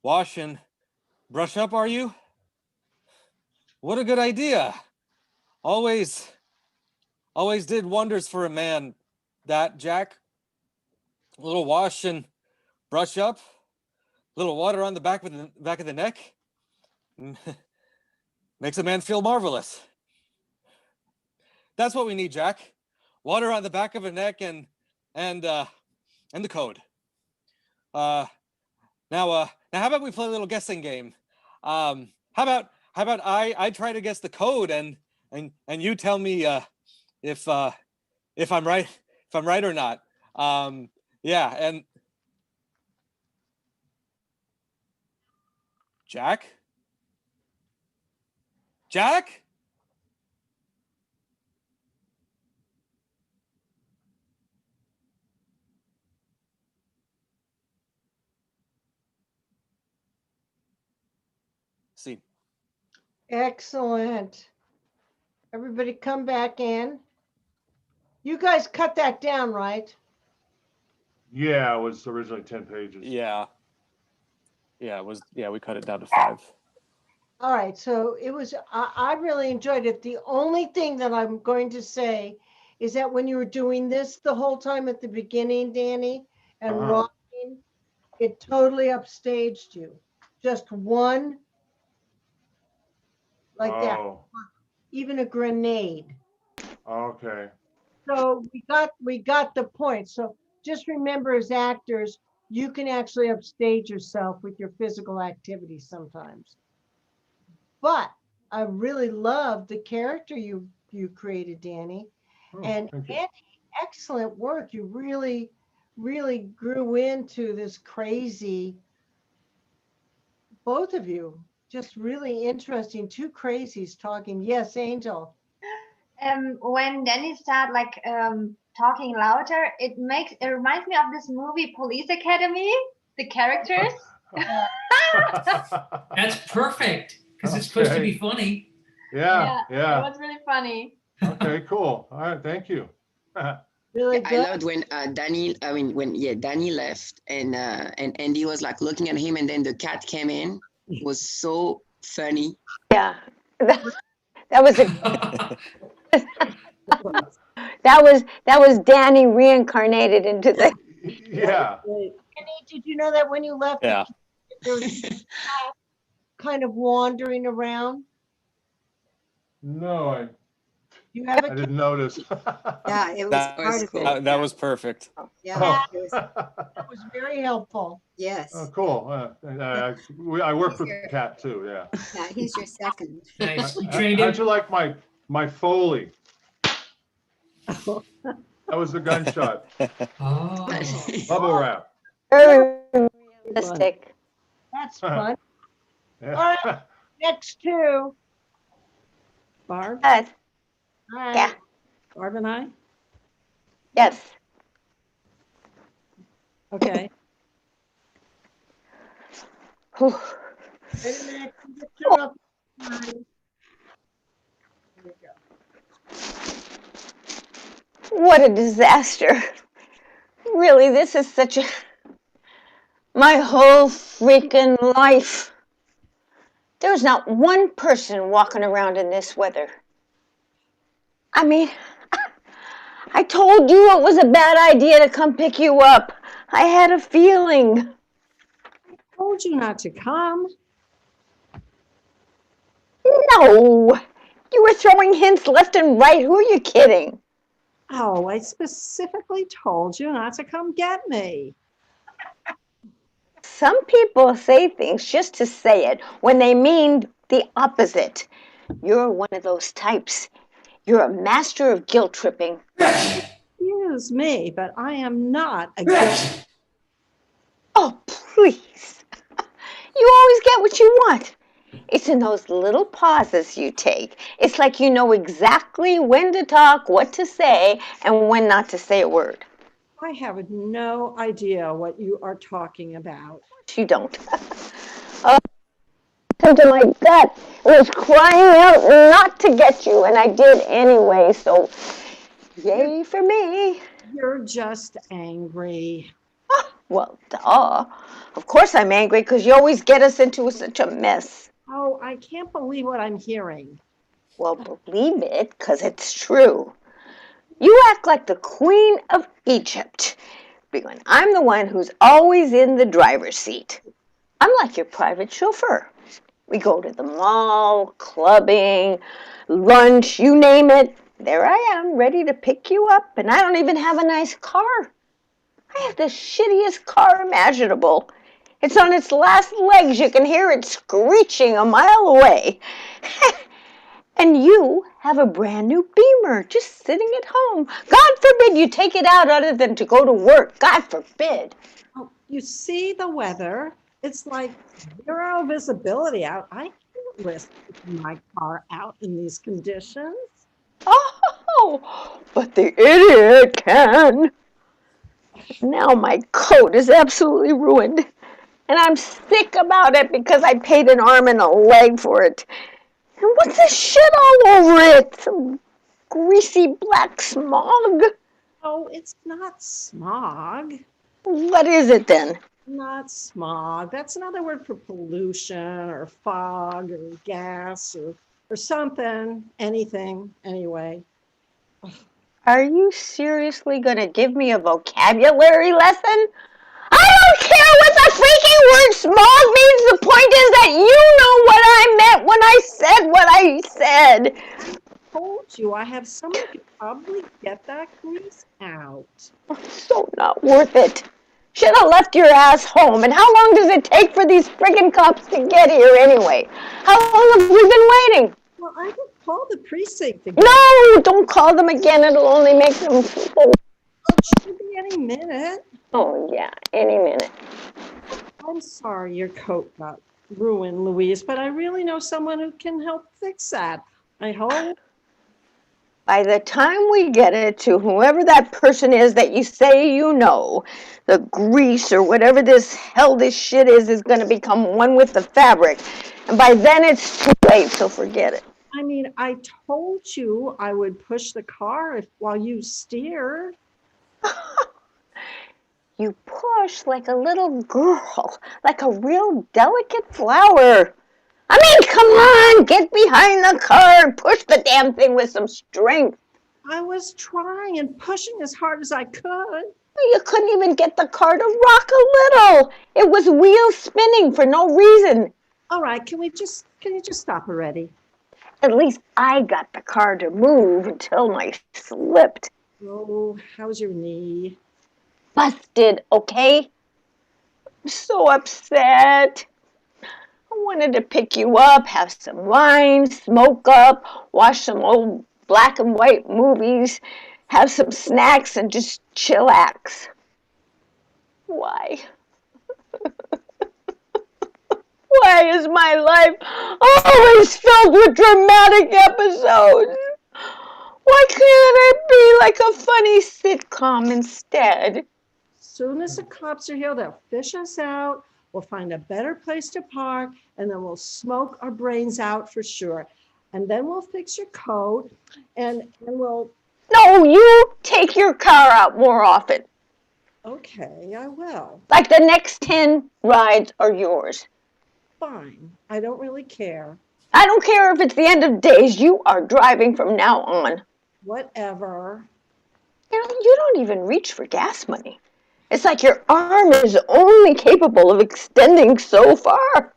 wash and brush up, are you? What a good idea. Always did wonders for a man, that, Jack. A little wash and brush up, a little water on the back of the neck. Makes a man feel marvelous. That's what we need, Jack. Water on the back of a neck and the code. Now how about we play a little guessing game? How about I try to guess the code and you tell me if I'm right or not. Yeah, and Jack? Jack? See.
Excellent. Everybody come back in. You guys cut that down, right?
Yeah, it was originally 10 pages.
Yeah. Yeah, it was. Yeah, we cut it down to 5.
All right, so it was, I really enjoyed it. The only thing that I'm going to say is that when you were doing this the whole time at the beginning, Danny, and rocking, it totally upstaged you. Just one, like that, even a grenade.
Okay.
So we got the point. So just remember, as actors, you can actually upstage yourself with your physical activity sometimes. But I really loved the character you created, Danny. And excellent work. You really, really grew into this crazy, both of you, just really interesting. Two crazies talking. Yes, Angel.
When Danny start like talking louder, it reminds me of this movie Police Academy, the characters.
That's perfect because it's supposed to be funny.
Yeah,
It
yeah.
was really funny.
Okay, cool. All right, thank you.
Really
I
good.
loved when Danny left and Andy was like looking at him and then the cat came in. It was so funny.
Yeah. That was a that was Danny reincarnated into the.
Yeah.
Penny, did you know that when you left,
Yeah.
there was a cat kind of wandering around?
No,
You have
I
a cat?
didn't notice.
Yeah, it was
That
part of
cool.
it.
That was perfect.
Yeah, it was,
That was very helpful.
yes.
Oh, cool. I worked with the cat too, yeah.
Yeah, he's your second.
Nice. You trained
How'd
him.
you like my Foley? That was the gunshot.
Oh.
Bubble wrap.
Very realistic.
That's fun.
Yeah.
Next two.
Barb,
Yes.
All right.
Yeah.
Barb and I?
Yes.
Okay.
Whew.
Wait a minute. Turn off the time. There we go.
What a disaster. Really, this is such a. My whole freaking life. There's not one person walking around in this weather. I mean, I told you it was a bad idea to come pick you up. I had a feeling.
Told you not to come.
No. You were throwing hints left and right. Who are you kidding?
Oh, I specifically told you not to come get me.
Some people say things just to say it when they mean the opposite. You're one of those types. You're a master of guilt tripping.
Excuse me, but I am not a guilty.
Oh, please. You always get what you want. It's in those little pauses you take. It's like you know exactly when to talk, what to say, and when not to say a word.
I have no idea what you are talking about.
You don't. Something like that. It was crying out not to get you, and I did anyway, so yay for me.
You're just angry.
Well, duh. Of course I'm angry because you always get us into such a mess.
Oh, I can't believe what I'm hearing.
Well, believe it because it's true. You act like the Queen of Egypt. Because I'm the one who's always in the driver's seat. I'm like your private chauffeur. We go to the mall, clubbing, lunch, you name it. There I am, ready to pick you up, and I don't even have a nice car. I have the shittiest car imaginable. It's on its last legs. You can hear it screeching a mile away. And you have a brand new Beamer just sitting at home. God forbid you take it out other than to go to work. God forbid.
Oh, you see the weather? It's like zero visibility out. I can't risk taking my car out in these conditions.
Oh, but the idiot can. Now my coat is absolutely ruined. And I'm sick about it because I paid an arm and a leg for it. And what's this shit all over it? Some greasy black smog.
Oh, it's not smog.
What is it then?
Not smog. That's another word for pollution or fog or gas or something, anything, anyway.
Are you seriously going to give me a vocabulary lesson? I don't care what the freaking word smog means. The point is that you know what I meant when I said what I said.
I told you I have someone who could probably get that grease out.
So not worth it. Should have left your ass home. And how long does it take for these friggin' cops to get here anyway? How long have we been waiting?
Well, I just call the precinct again.
No, don't call them again. It'll only make them.
Oh, it should be any minute.
Oh, yeah, any minute.
I'm sorry your coat got ruined, Louise, but I really know someone who can help fix that. I hope.
By the time we get it to whoever that person is that you say you know, the grease or whatever this shit is going to become one with the fabric. And by then it's too late, so forget it.
I mean, I told you I would push the car while you steer.
You push like a little girl, like a real delicate flower. I mean, come on, get behind the car and push the damn thing with some strength.
I was trying and pushing as hard as I could.
You couldn't even get the car to rock a little. It was wheel spinning for no reason.
All right, can you just stop already?
At least I got the car to move until I slipped.
Oh, how's your knee?
Busted, okay? I'm so upset. I wanted to pick you up, have some wine, smoke up, watch some old black and white movies, have some snacks, and just chillax. Why? Why is my life always filled with dramatic episodes? Why can't I be like a funny sitcom instead?
Soon as the cops are here, they'll fish us out. We'll find a better place to park, and then we'll smoke our brains out for sure. And then we'll fix your coat, and we'll...
No, you take your car out more often.
Okay, I will.
Like the next 10 rides are yours.
Fine. I don't really care.
I don't care if it's the end of days. You are driving from now on.
Whatever.
You don't even reach for gas money. It's like your arm is only capable of extending so far.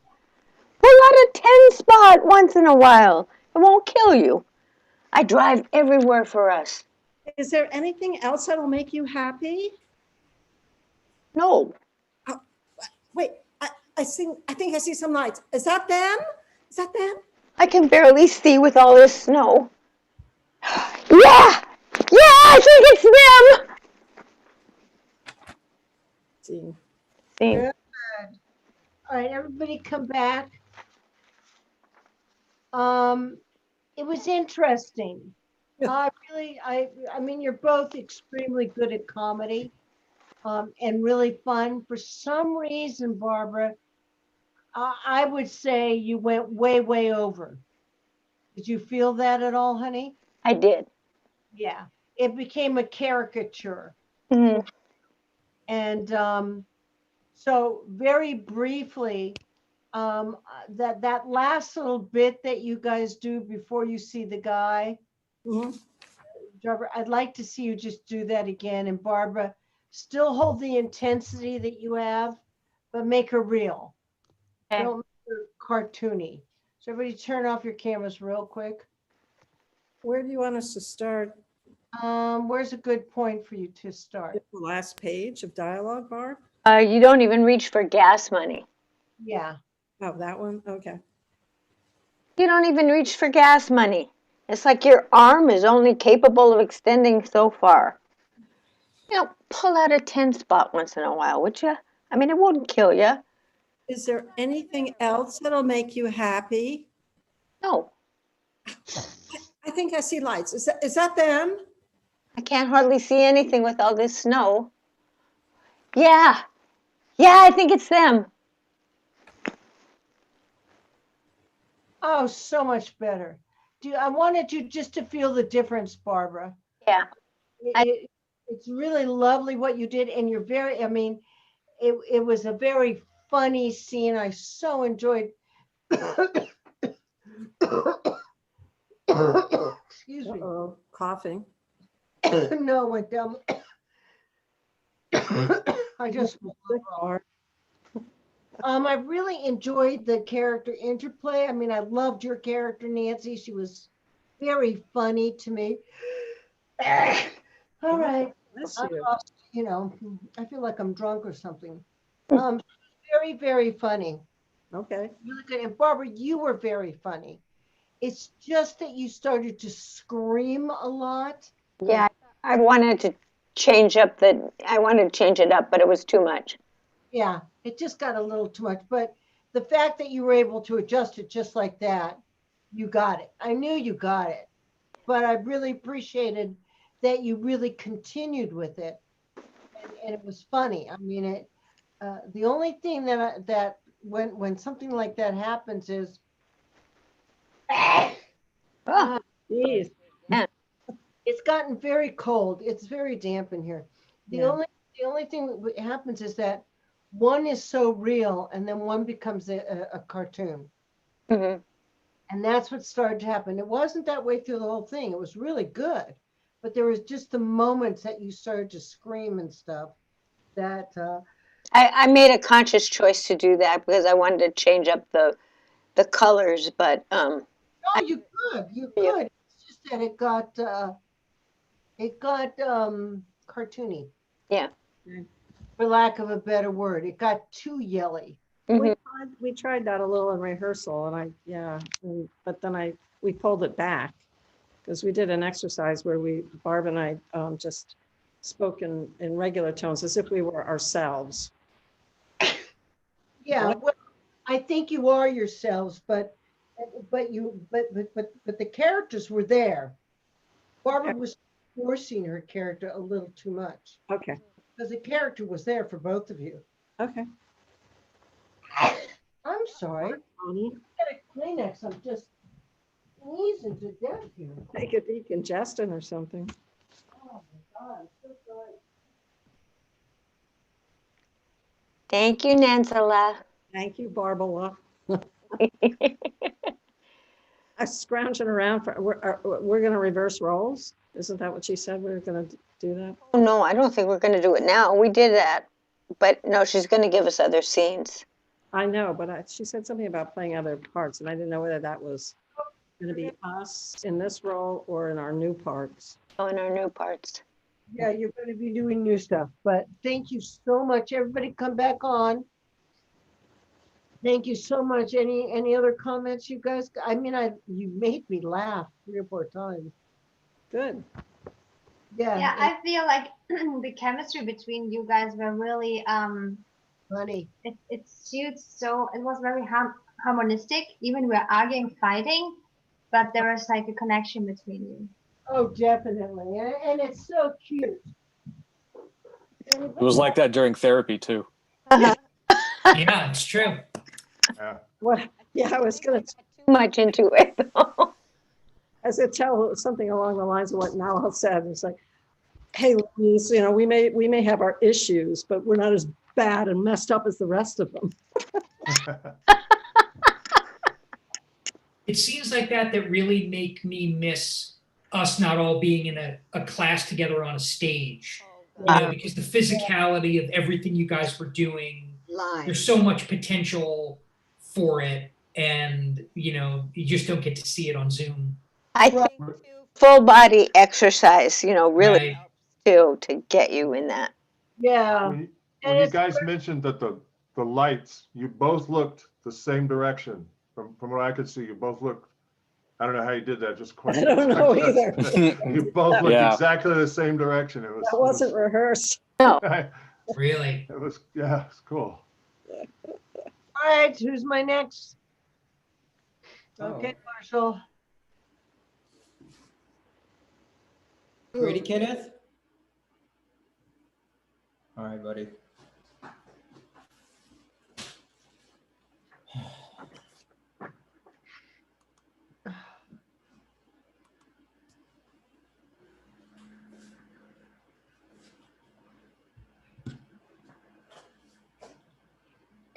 Pull out a 10 spot once in a while. It won't kill you. I drive everywhere for us.
Is there anything else that'll make you happy?
No.
Wait, I think I see some lights. Is that them? Is that them?
I can barely see with all this snow. Yeah! Yeah, I think it's them!
See.
Good. All right, everybody come back. It was interesting. I mean, you're both extremely good at comedy, and really fun. For some reason, Barbara, I would say you went way, way over. Did you feel that at all, honey?
I did.
Yeah, it became a caricature.
Mm-hmm.
And so very briefly, that last little bit that you guys do before you see the guy, Barbara, I'd like to see you just do that again. And Barbara, still hold the intensity that you have, but make her real.
Okay.
Don't make her cartoony. So everybody turn off your cameras real quick.
Where do you want us to start?
Where's a good point for you to start?
The last page of dialogue, Barb?
You don't even reach for gas money.
Yeah.
Oh, that one? Okay.
You don't even reach for gas money. It's like your arm is only capable of extending so far. Pull out a 10 spot once in a while, would you? I mean, it wouldn't kill you.
Is there anything else that'll make you happy?
No.
I think I see lights. Is that them?
I can't hardly see anything with all this snow. Yeah. Yeah, I think it's them.
Oh, so much better. I wanted you just to feel the difference, Barbara.
Yeah.
It's really lovely what you did. And you're I mean, it was a very funny scene. I so enjoyed. Excuse me.
Uh-oh, coughing.
No, went down. I just. I really enjoyed the character interplay. I mean, I loved your character, Nancy. She was very funny to me. All right. I feel like I'm drunk or something. Very, very funny.
Okay.
Really good. And Barbara, you were very funny. It's just that you started to scream a lot.
Yeah, I wanted to I wanted to change it up, but it was too much.
Yeah, it just got a little too much. But the fact that you were able to adjust it just like that, you got it. I knew you got it, but I really appreciated that you really continued with it, and it was funny. I mean, it. The only thing that when something like that happens is,
Oh,
Jeez.
yeah.
it's gotten very cold. It's very damp in here. The
Yeah.
only the only thing that happens is that one is so real, and then one becomes a cartoon.
Hmm.
And that's what started to happen. It wasn't that way through the whole thing. It was really good. But there was just the moments that you started to scream and stuff that,
I made a conscious choice to do that because I wanted to change up the colors, but I
oh, you
yeah.
could. It's just that it got cartoony,
Yeah.
for lack of a better word. It got too yelly.
Hmm.
We tried that a little in rehearsal and but then we pulled it back because we did an exercise where Barb and I just spoke in regular tones as if we were ourselves.
Yeah,
What?
well, I think you are yourselves, but the characters were there. Barbara was forcing her character a little too much
Okay.
because the character was there for both of you.
Okay.
I'm sorry.
Toni,
Get a Kleenex. I'm just sneezing to death here.
take a decongestant or something.
Oh my God, I'm so sorry.
Thank you, Nansala.
Thank you, Barbara. I'm scrounging around we're going to reverse roles. Isn't that what she said? We were going to do that.
Oh, no, I don't think we're going to do it now. We did that, but no, she's going to give us other scenes.
I know, but she said something about playing other parts, and I didn't know whether that was going to be us in this role or in our new parts.
Oh, in our new parts.
Yeah, you're going to be doing new stuff, but thank you so much. Everybody come back on. Thank you so much. Any other comments you guys? I mean, you made me laugh 3 or 4 times.
Good.
Yeah,
Yeah, I feel like the chemistry between you guys were really
funny.
it suits so it was very harmonistic. Even we're arguing, fighting, but there was like a connection between you.
Oh, definitely, and it's so cute.
It was like that during therapy too.
Uh-huh.
Yeah, it's true.
Yeah.
What? Yeah, I was going to,
Too much into it.
as I tell something along the lines of what Nala said. It's like, hey, Louise, we may have our issues, but we're not as bad and messed up as the rest of them.
It's scenes like that really make me miss us not all being in a class together on a stage. Because the physicality of everything you guys were doing,
Live.
there's so much potential for it, and you just don't get to see it on Zoom.
I think full body exercise, really
Right.
helps too to get you in that.
Yeah,
When
and
you
it's
guys mentioned that the lights, you both looked the same direction. From what I could see, you both looked. I don't know how you did that. Just
I don't know either.
You both looked
Yeah.
exactly the same direction.
That wasn't rehearsed.
No.
Really.
It was, yeah, it's cool.
all right. Who's my next?
Oh.
Okay, Marshall.
Ready, Kenneth? All right, buddy.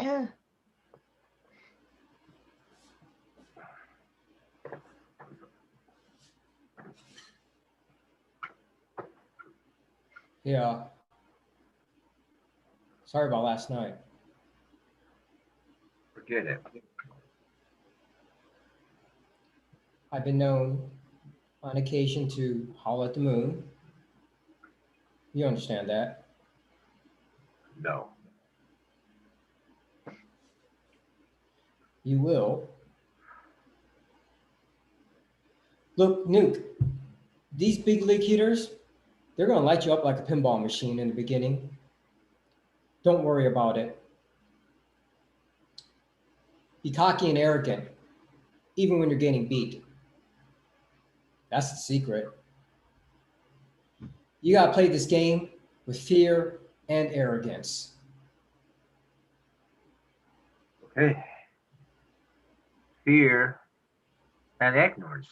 Yeah.
Yeah. Sorry about last night.
Forget it.
I've been known on occasion to howl at the moon. You understand that?
No.
You will. Look, Nuke, these big league hitters, they're going to light you up like a pinball machine in the beginning. Don't worry about it. Be cocky and arrogant, even when you're getting beat. That's the secret. You got to play this game with fear and arrogance.
Okay. Fear and ignorance.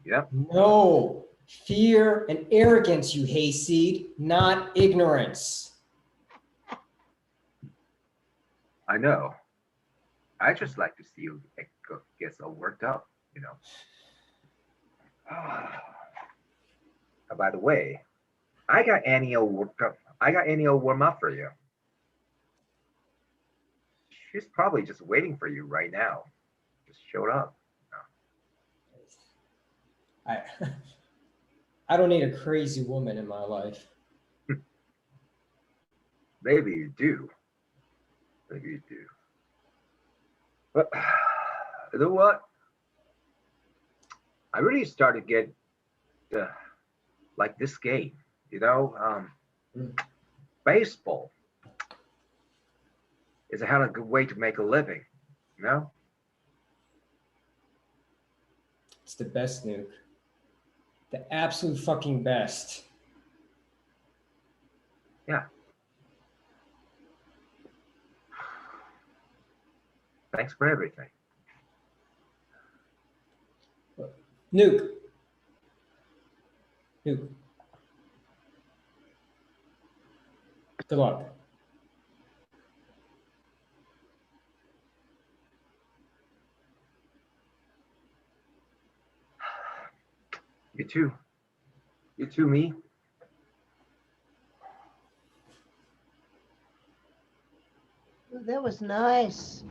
Yep.
No, fear and arrogance, you hayseed, not ignorance.
I know. I just like to see you get so worked up, you know. By the way, I got Annie all worked up. I got Annie all warm up for you. She's probably just waiting for you right now. Just showed up.
I don't need a crazy woman in my life.
Maybe you do. Maybe you do. But you know what? I really started to get like this game, you know, baseball is a hell of a good way to make a living, you know?
It's the best, Nuke. The absolute fucking best.
Yeah. Thanks for everything.
Nuke. Nuke. Good luck.
You too. You too, me.
That was nice.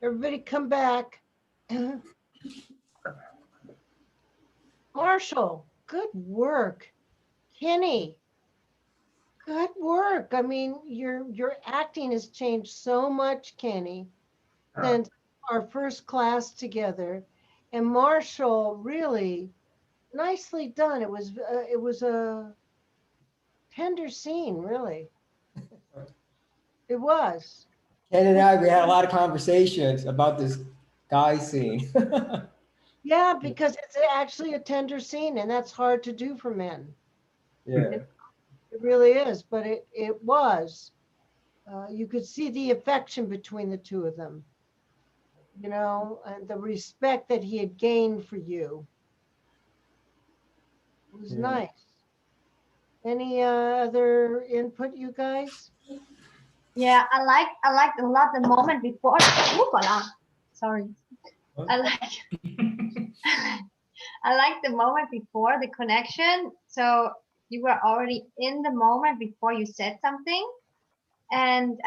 Everybody come back. Marshall, good work. Kenny, good work. I mean, your acting has changed so much, Kenny, since our first class together. And Marshall, really nicely done. It was a tender scene, really. It was.
Ken and I, we had a lot of conversations about this guy scene.
Yeah, because it's actually a tender scene, and that's hard to do for men.
Yeah.
It really is, but it was. You could see the affection between the two of them, you know, and the respect that he had gained for you. It was nice. Any other input, you guys?
Yeah, I liked a lot the moment before. Sorry. I like the moment before the connection. So you were already in the moment before you said something, and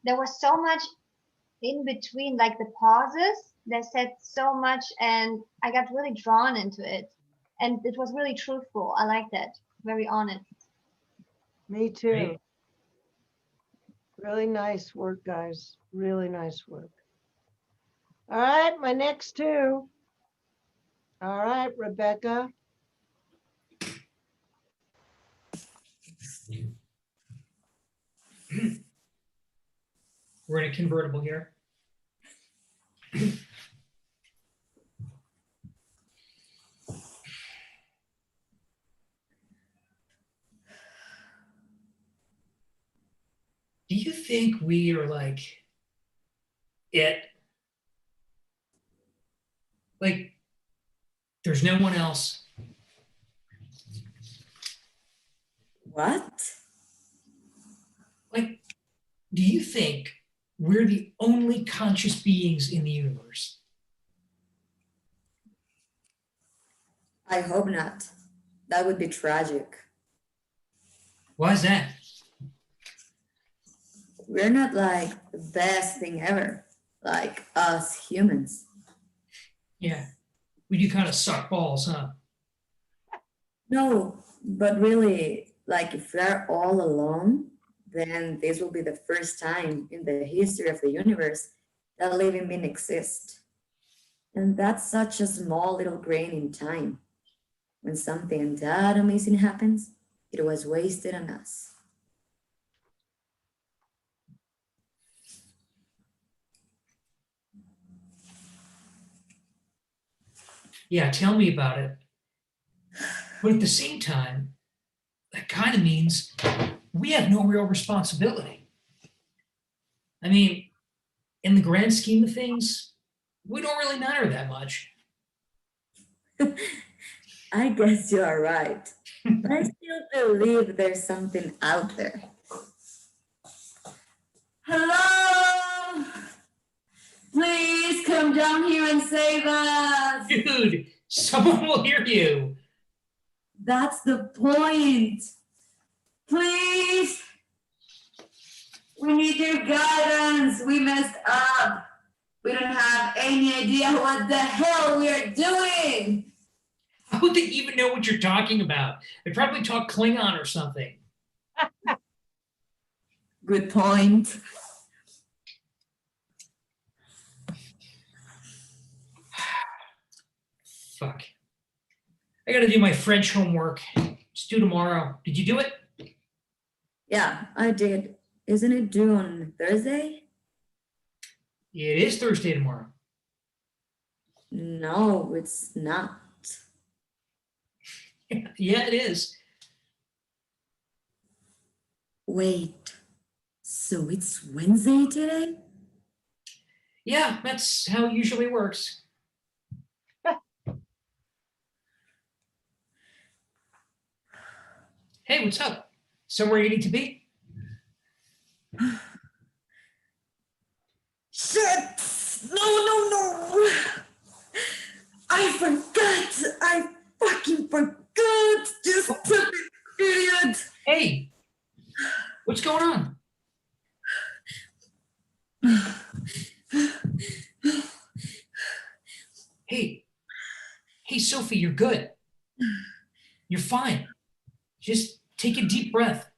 there was so much in between, like the pauses that said so much, and I got really drawn into it, and it was really truthful. I like that. Very honest.
Me too. Really nice work, guys. Really nice work. All right, my next two. All right, Rebecca.
We're in a convertible here. Do you think we are like it? Like, there's no one else.
What?
Like, do you think we're the only conscious beings in the universe?
I hope not. That would be tragic.
Why is that?
We're not like the best thing ever, like us humans.
Yeah, we do kind of suck balls, huh?
No, but really, like if we're all alone, then this will be the first time in the history of the universe that living beings exist. And that's such a small little grain in time. When something that amazing happens, it was wasted on us.
Yeah, tell me about it. But at the same time, that kind of means we have no real responsibility. I mean, in the grand scheme of things, we don't really matter that much.
I guess you are right. But I still believe there's something out there. Hello? Please come down here and save us.
Dude, someone will hear you.
That's the point. Please. We need your guidance. We messed up. We don't have any idea what the hell we are doing.
How would they even know what you're talking about? They probably talk Klingon or something.
Good point.
Fuck. I gotta do my French homework. It's due tomorrow. Did you do it?
Yeah, I did. Isn't it due on Thursday?
It is Thursday tomorrow.
No, it's not.
Yeah, it is.
Wait, so it's Wednesday today?
Yeah, that's how it usually works. Hey, what's up? Somewhere you need to be?
Shit! No! I forgot! I fucking forgot! You stupid idiot!
Hey, what's going on? Hey, Sophie, you're good. You're fine. Just take a deep breath.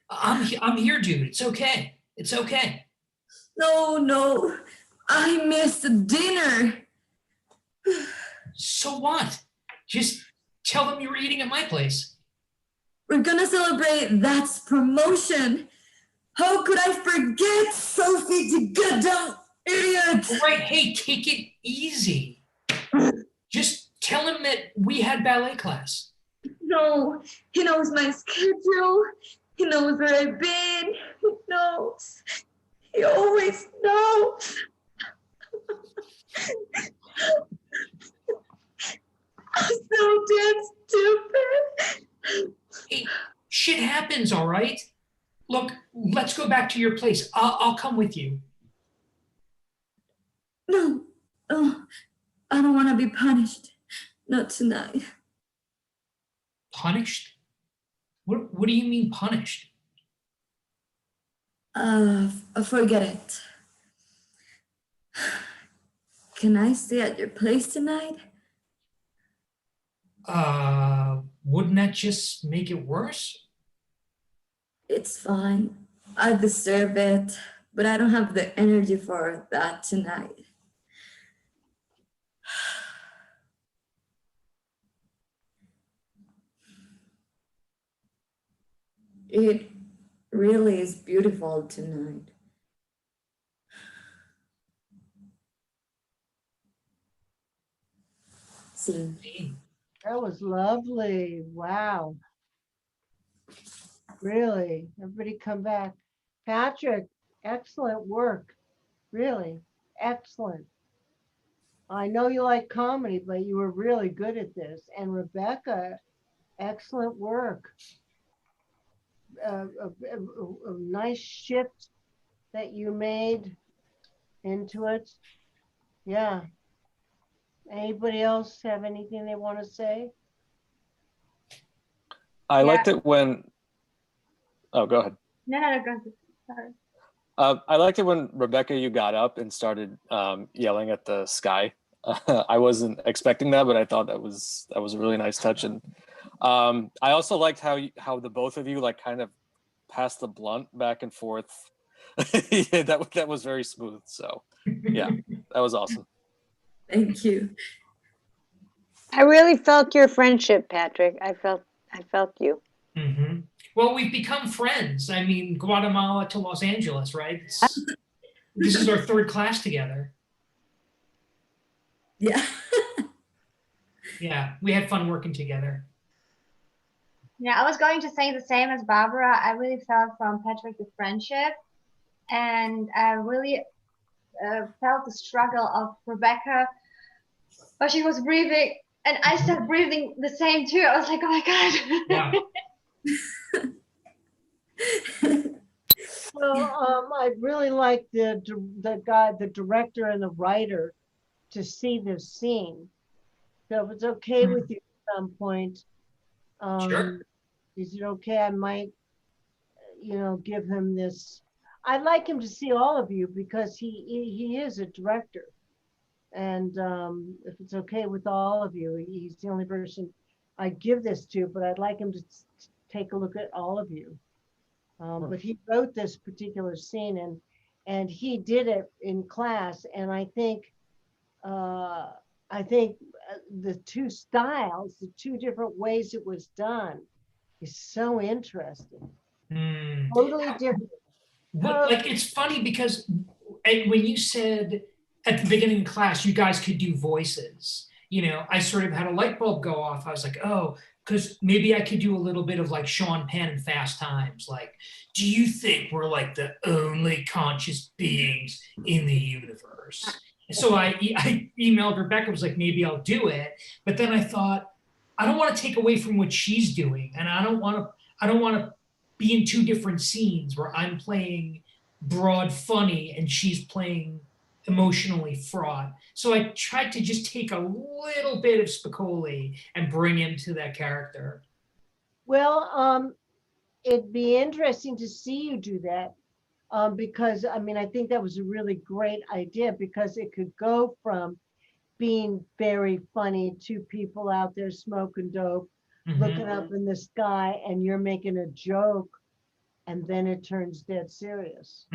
I'm here, dude. It's okay. It's okay.
No, I missed dinner.
So what? Just tell them you were eating at my place.
We're gonna celebrate that's promotion. How could I forget Sophie, the goddamn idiot?
All right, hey, take it easy. Just tell him that we had ballet class.
No, he knows my schedule. He knows where I've been. He knows. He always knows. I'm so damn stupid.
Hey, shit happens, all right? Look, let's go back to your place. I'll come with you.
No, I don't want to be punished. Not tonight.
Punished? What do you mean punished?
Forget it. Can I stay at your place tonight?
Wouldn't that just make it worse?
It's fine. I deserve it, but I don't have the energy for that tonight. It really is beautiful tonight. See.
That was lovely. Wow. Really. Everybody come back. Patrick, excellent work. Really. Excellent. I know you like comedy, but you were really good at this. And Rebecca, excellent work. A nice shift that you made into it. Yeah. Anybody else have anything they want to say?
I liked it when. Oh, go ahead.
No, go ahead. Sorry.
I liked it when Rebecca, you got up and started yelling at the sky. I wasn't expecting that, but I thought that was a really nice touch. And I also liked how the both of you like kind of passed the blunt back and forth. Yeah, that was very smooth. So yeah, that was awesome.
Thank you.
I really felt your friendship, Patrick. I felt you.
Hmm. Well, we've become friends. I mean, Guatemala to Los Angeles, right? This is our third class together.
Yeah.
Yeah, we had fun working together.
Yeah, I was going to say the same as Barbara. I really felt from Patrick the friendship, and I really felt the struggle of Rebecca, but she was breathing, and I started breathing the same too. I was like, oh my god.
Yeah.
Well, I really like the director and the writer to see this scene. So if it's okay with you at some point,
Sure.
is it okay? I might, give him this. I'd like him to see all of you because he is a director. And if it's okay with all of you, he's the only person I give this to, but I'd like him to take a look at all of you. But he wrote this particular scene and he did it in class. And I think the two styles, the two different ways it was done is so interesting.
Mm.
Totally different.
Like, it's funny because when you said at the beginning of class, you guys could do voices, I sort of had a light bulb go off. I was like, oh, because maybe I could do a little bit of like Sean Penn in Fast Times. Like, do you think we're like the only conscious beings in the universe? So I emailed Rebecca, was like, maybe I'll do it. But then I thought, I don't want to take away from what she's doing. And I don't want to be in two different scenes where I'm playing broad funny and she's playing emotionally fraught. So I tried to just take a little bit of Spicoli and bring him to that character.
Well, it'd be interesting to see you do that. Because I mean, I think that was a really great idea because it could go from being very funny to people out there smoking dope, looking up in the sky, and you're making a joke, and then it turns dead serious.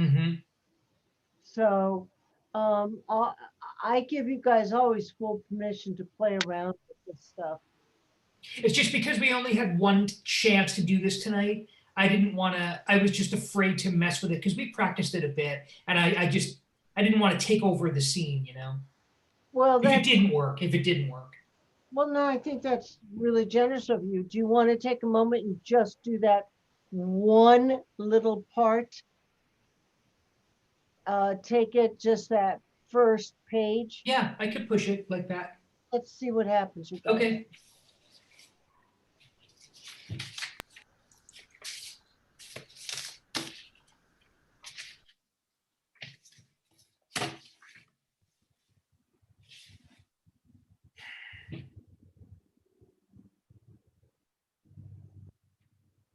So I give you guys always full permission to play around with this stuff.
It's just because we only had one chance to do this tonight. I was just afraid to mess with it because we practiced it a bit and I didn't want to take over the scene,
Well,
if it didn't work.
Well, no, I think that's really generous of you. Do you want to take a moment and just do that one little part? Take it just that first page.
Yeah, I could push it like that.
Let's see what happens. You guys.
Okay.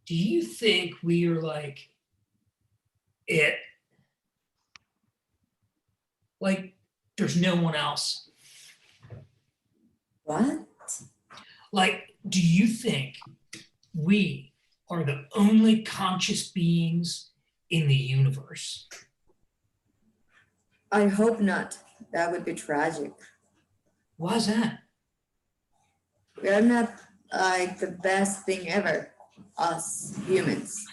Do you think we are like it? Like there's no one else?
What?
Like, do you think we are the only conscious beings in the universe?
I hope not. That would be tragic.
Why's that?
We are not like the best thing ever, us humans.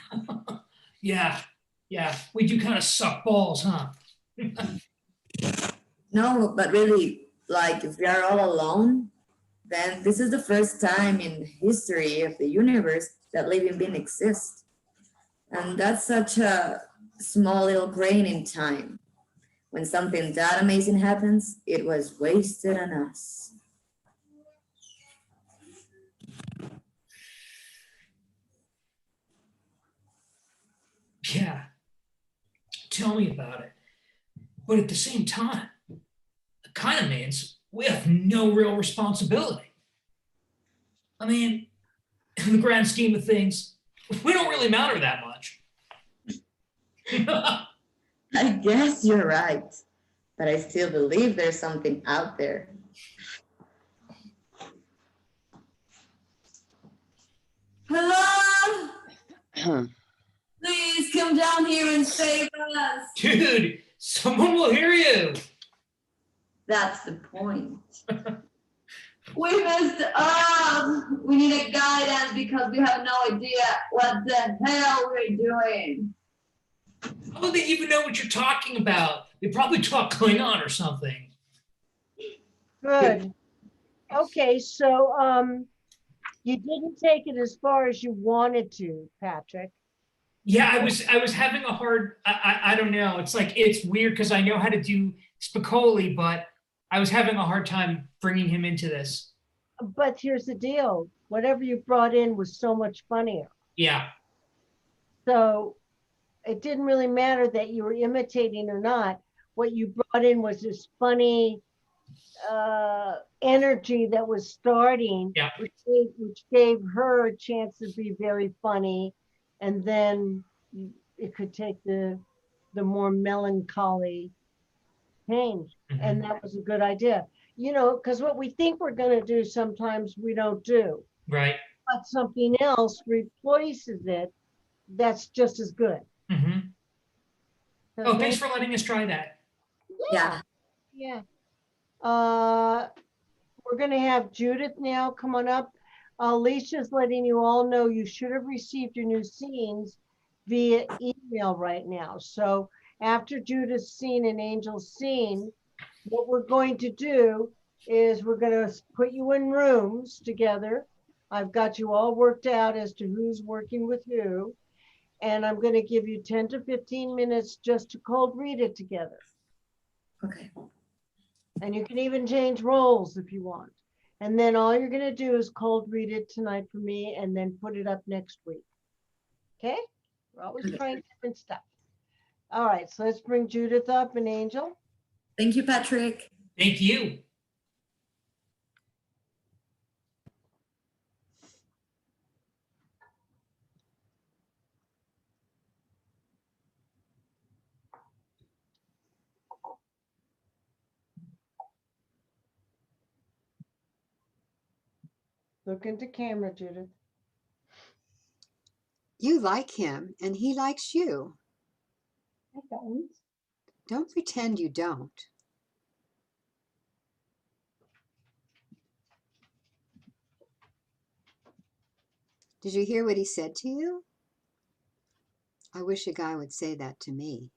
Yeah, we do kind of suck balls, huh?
No, but really, like if we are all alone, then this is the first time in history of the universe that living beings exist. And that's such a small little grain in time. When something that amazing happens, it was wasted on us.
Yeah, tell me about it. But at the same time, it kind of means we have no real responsibility. I mean, in the grand scheme of things, we don't really matter that much.
I guess you're right, but I still believe there's something out there. Hello? Please come down here and save Yes.
Dude, someone will hear you.
That's the point. We messed up. We need a guidance because we have no idea what the hell we're doing.
How will they even know what you're talking about? They probably talk Klingon or something.
Good. Okay, so you didn't take it as far as you wanted to, Patrick.
Yeah, I was having a hard. I don't know. It's like it's weird because I know how to do Spicoli, but I was having a hard time bringing him into this.
But here's the deal: whatever you brought in was so much funnier.
Yeah.
So it didn't really matter that you were imitating or not. What you brought in was this funny energy that was starting,
Yeah.
which gave her a chance to be very funny, and then it could take the more melancholy change, and that was a good idea. You know, because what we think we're going to do sometimes we don't do.
Right.
But something else replaces it. That's just as good.
Mm-hmm.
Okay?
Oh, thanks for letting us try that.
Yeah.
Yeah. We're going to have Judith now. Come on up. Alicia's letting you all know you should have received your new scenes via email right now. So after Judith's scene and Angel's scene, what we're going to do is we're going to put you in rooms together. I've got you all worked out as to who's working with who. And I'm going to give you 10 to 15 minutes just to cold read it together.
Okay.
And you can even change roles if you want. And then all you're going to do is cold read it tonight for me and then put it up next week. Okay? We're always trying different stuff. All right, so let's bring Judith up and Angel.
Thank you, Patrick.
Thank you.
Look into camera, Judith.
You like him and he likes you.
I don't.
Don't pretend you don't. Did you hear what he said to you? I wish a guy would say that to me.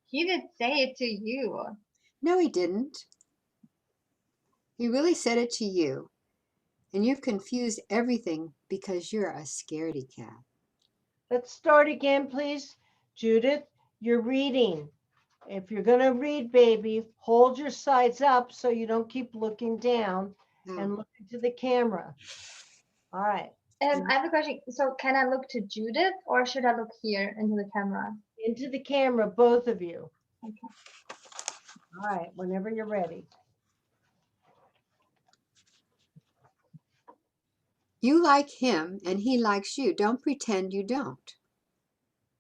He did say it to you.
No, he didn't. He really said it to you. And you've confused everything because you're a scaredy cat.
Let's start again, please. Judith, you're reading. If you're going to read, baby, hold your sides up so you don't keep looking down and look into the camera. All right.
I have a question. So can I look to Judith or should I look here into the camera?
Into the camera, both of you.
Okay.
All right, whenever you're ready.
You like him and he likes you. Don't pretend you don't.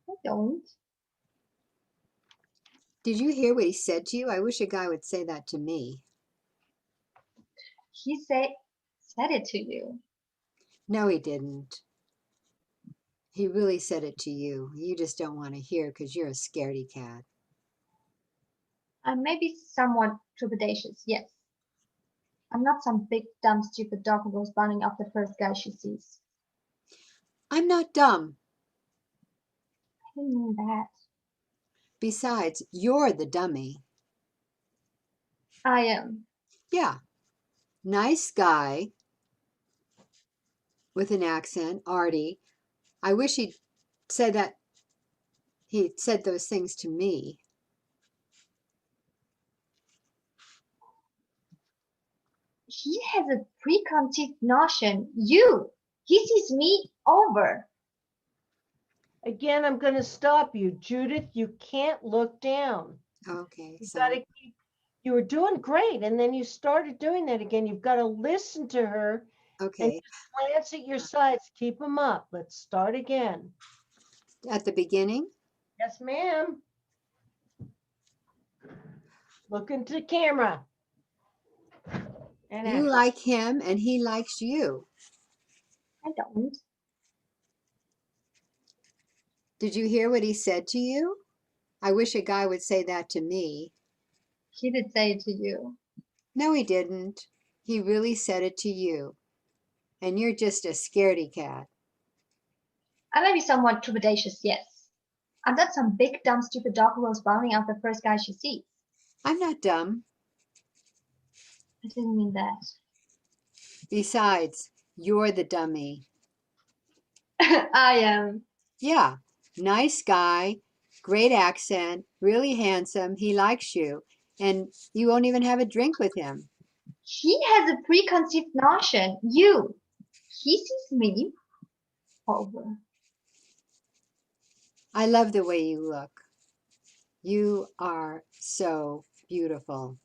I don't.
Did you hear what he said to you? I wish a guy would say that to me.
He said it to you.
No, he didn't. He really said it to you. You just don't want to hear because you're a scaredy cat.
I may be somewhat trepidatious, yes. I'm not some big, dumb, stupid dog who goes running after the first guy she sees.
I'm not dumb.
I didn't mean that.
Besides, you're the dummy.
I am.
Yeah. Nice guy with an accent, Artie. I wish he'd said that. He said those things to me.
He has a preconceived notion. He sees me over.
Again, I'm going to stop you. Judith, you can't look down.
Okay.
You got to keep, you were doing great. And then you started doing that again. You've got to listen to her.
Okay.
And glance at your sides. Keep them up. Let's start again.
At the beginning?
Yes, ma'am. Look into the camera. And
You like him and he likes you.
I don't.
Did you hear what he said to you? I wish a guy would say that to me.
He did say it to you.
No, he didn't. He really said it to you. And you're just a scaredy cat.
I may be somewhat trepidatious, yes. I'm not some big, dumb, stupid dog who goes bounding out the first guy she sees.
I'm not dumb.
I didn't mean that.
Besides, you're the dummy.
I am.
Yeah, nice guy, great accent, really handsome. He likes you. And you won't even have a drink with him.
He has a preconceived notion. You. He sees me. Over.
I love the way you look. You are so beautiful.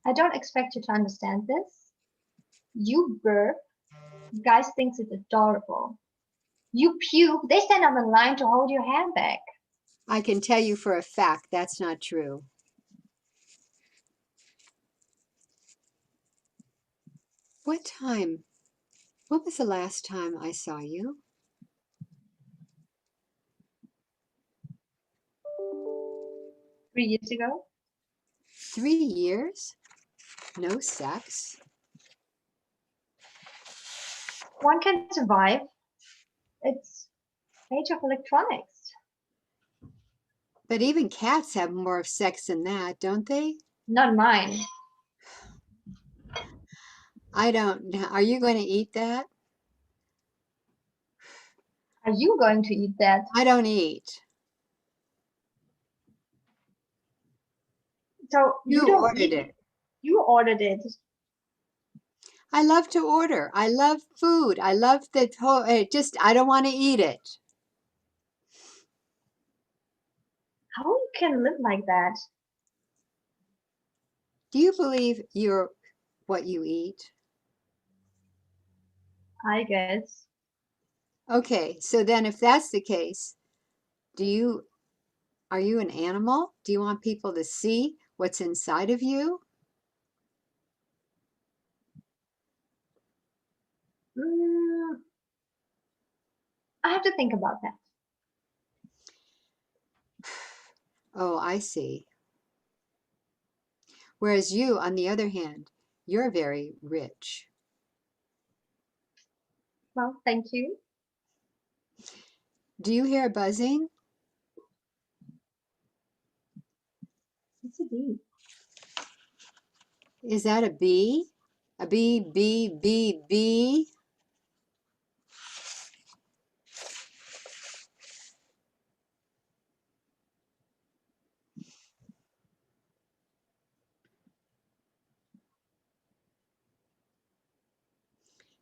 I don't expect you to understand this. You burp. Guys thinks it's adorable. You puke. They stand on the line to hold your hand back.
I can tell you for a fact that's not true. What was the last time I saw you?
Three years ago.
3 years? No sex?
One can survive. It's age of electronics.
But even cats have more of sex than that, don't they?
Not mine.
I don't know. Are you going to eat that?
Are you going to eat that?
I don't eat.
So
You
don't
ordered
eat
it.
You ordered it.
I love to order. I love food. I love the whole, I don't want to eat it.
How you can live like that?
Do you believe you're what you eat?
I guess.
Okay, so then if that's the case, are you an animal? Do you want people to see what's inside of you?
I have to think about that.
Oh, I see. Whereas you, on the other hand, you're very rich.
Well, thank you.
Do you hear a buzzing?
It's a bee.
Is that a bee? A bee, bee, bee, bee?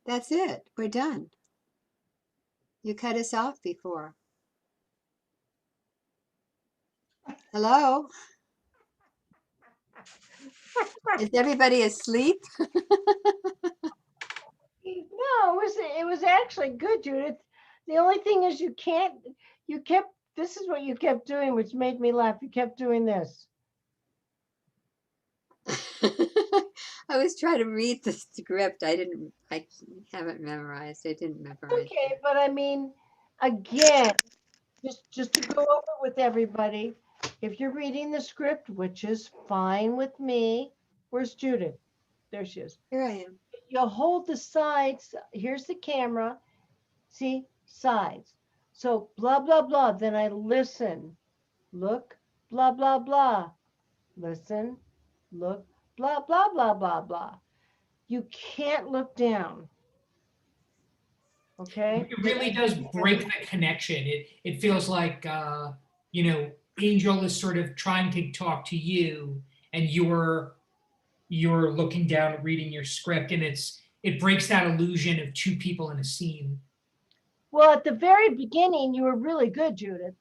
That's it. We're done. You cut us off before. Hello? Is everybody asleep?
No, it was actually good, Judith. The only thing is this is what you kept doing, which made me laugh. You kept doing this.
I was trying to read the script. I haven't memorized. I didn't memorize.
Okay, but I mean, again, just to go over with everybody, if you're reading the script, which is fine with me, where's Judith? There she is.
Here I am.
You hold the sides. Here's the camera. See, sides. So blah, blah, blah. Then I listen, look, blah, blah, blah. Listen, look, blah, blah, blah, blah, blah. You can't look down. Okay?
It really does break the connection. It feels like Angel is sort of trying to talk to you, and you're looking down reading your script, and it breaks that illusion of two people in a scene.
Well, at the very beginning, you were really good, Judith.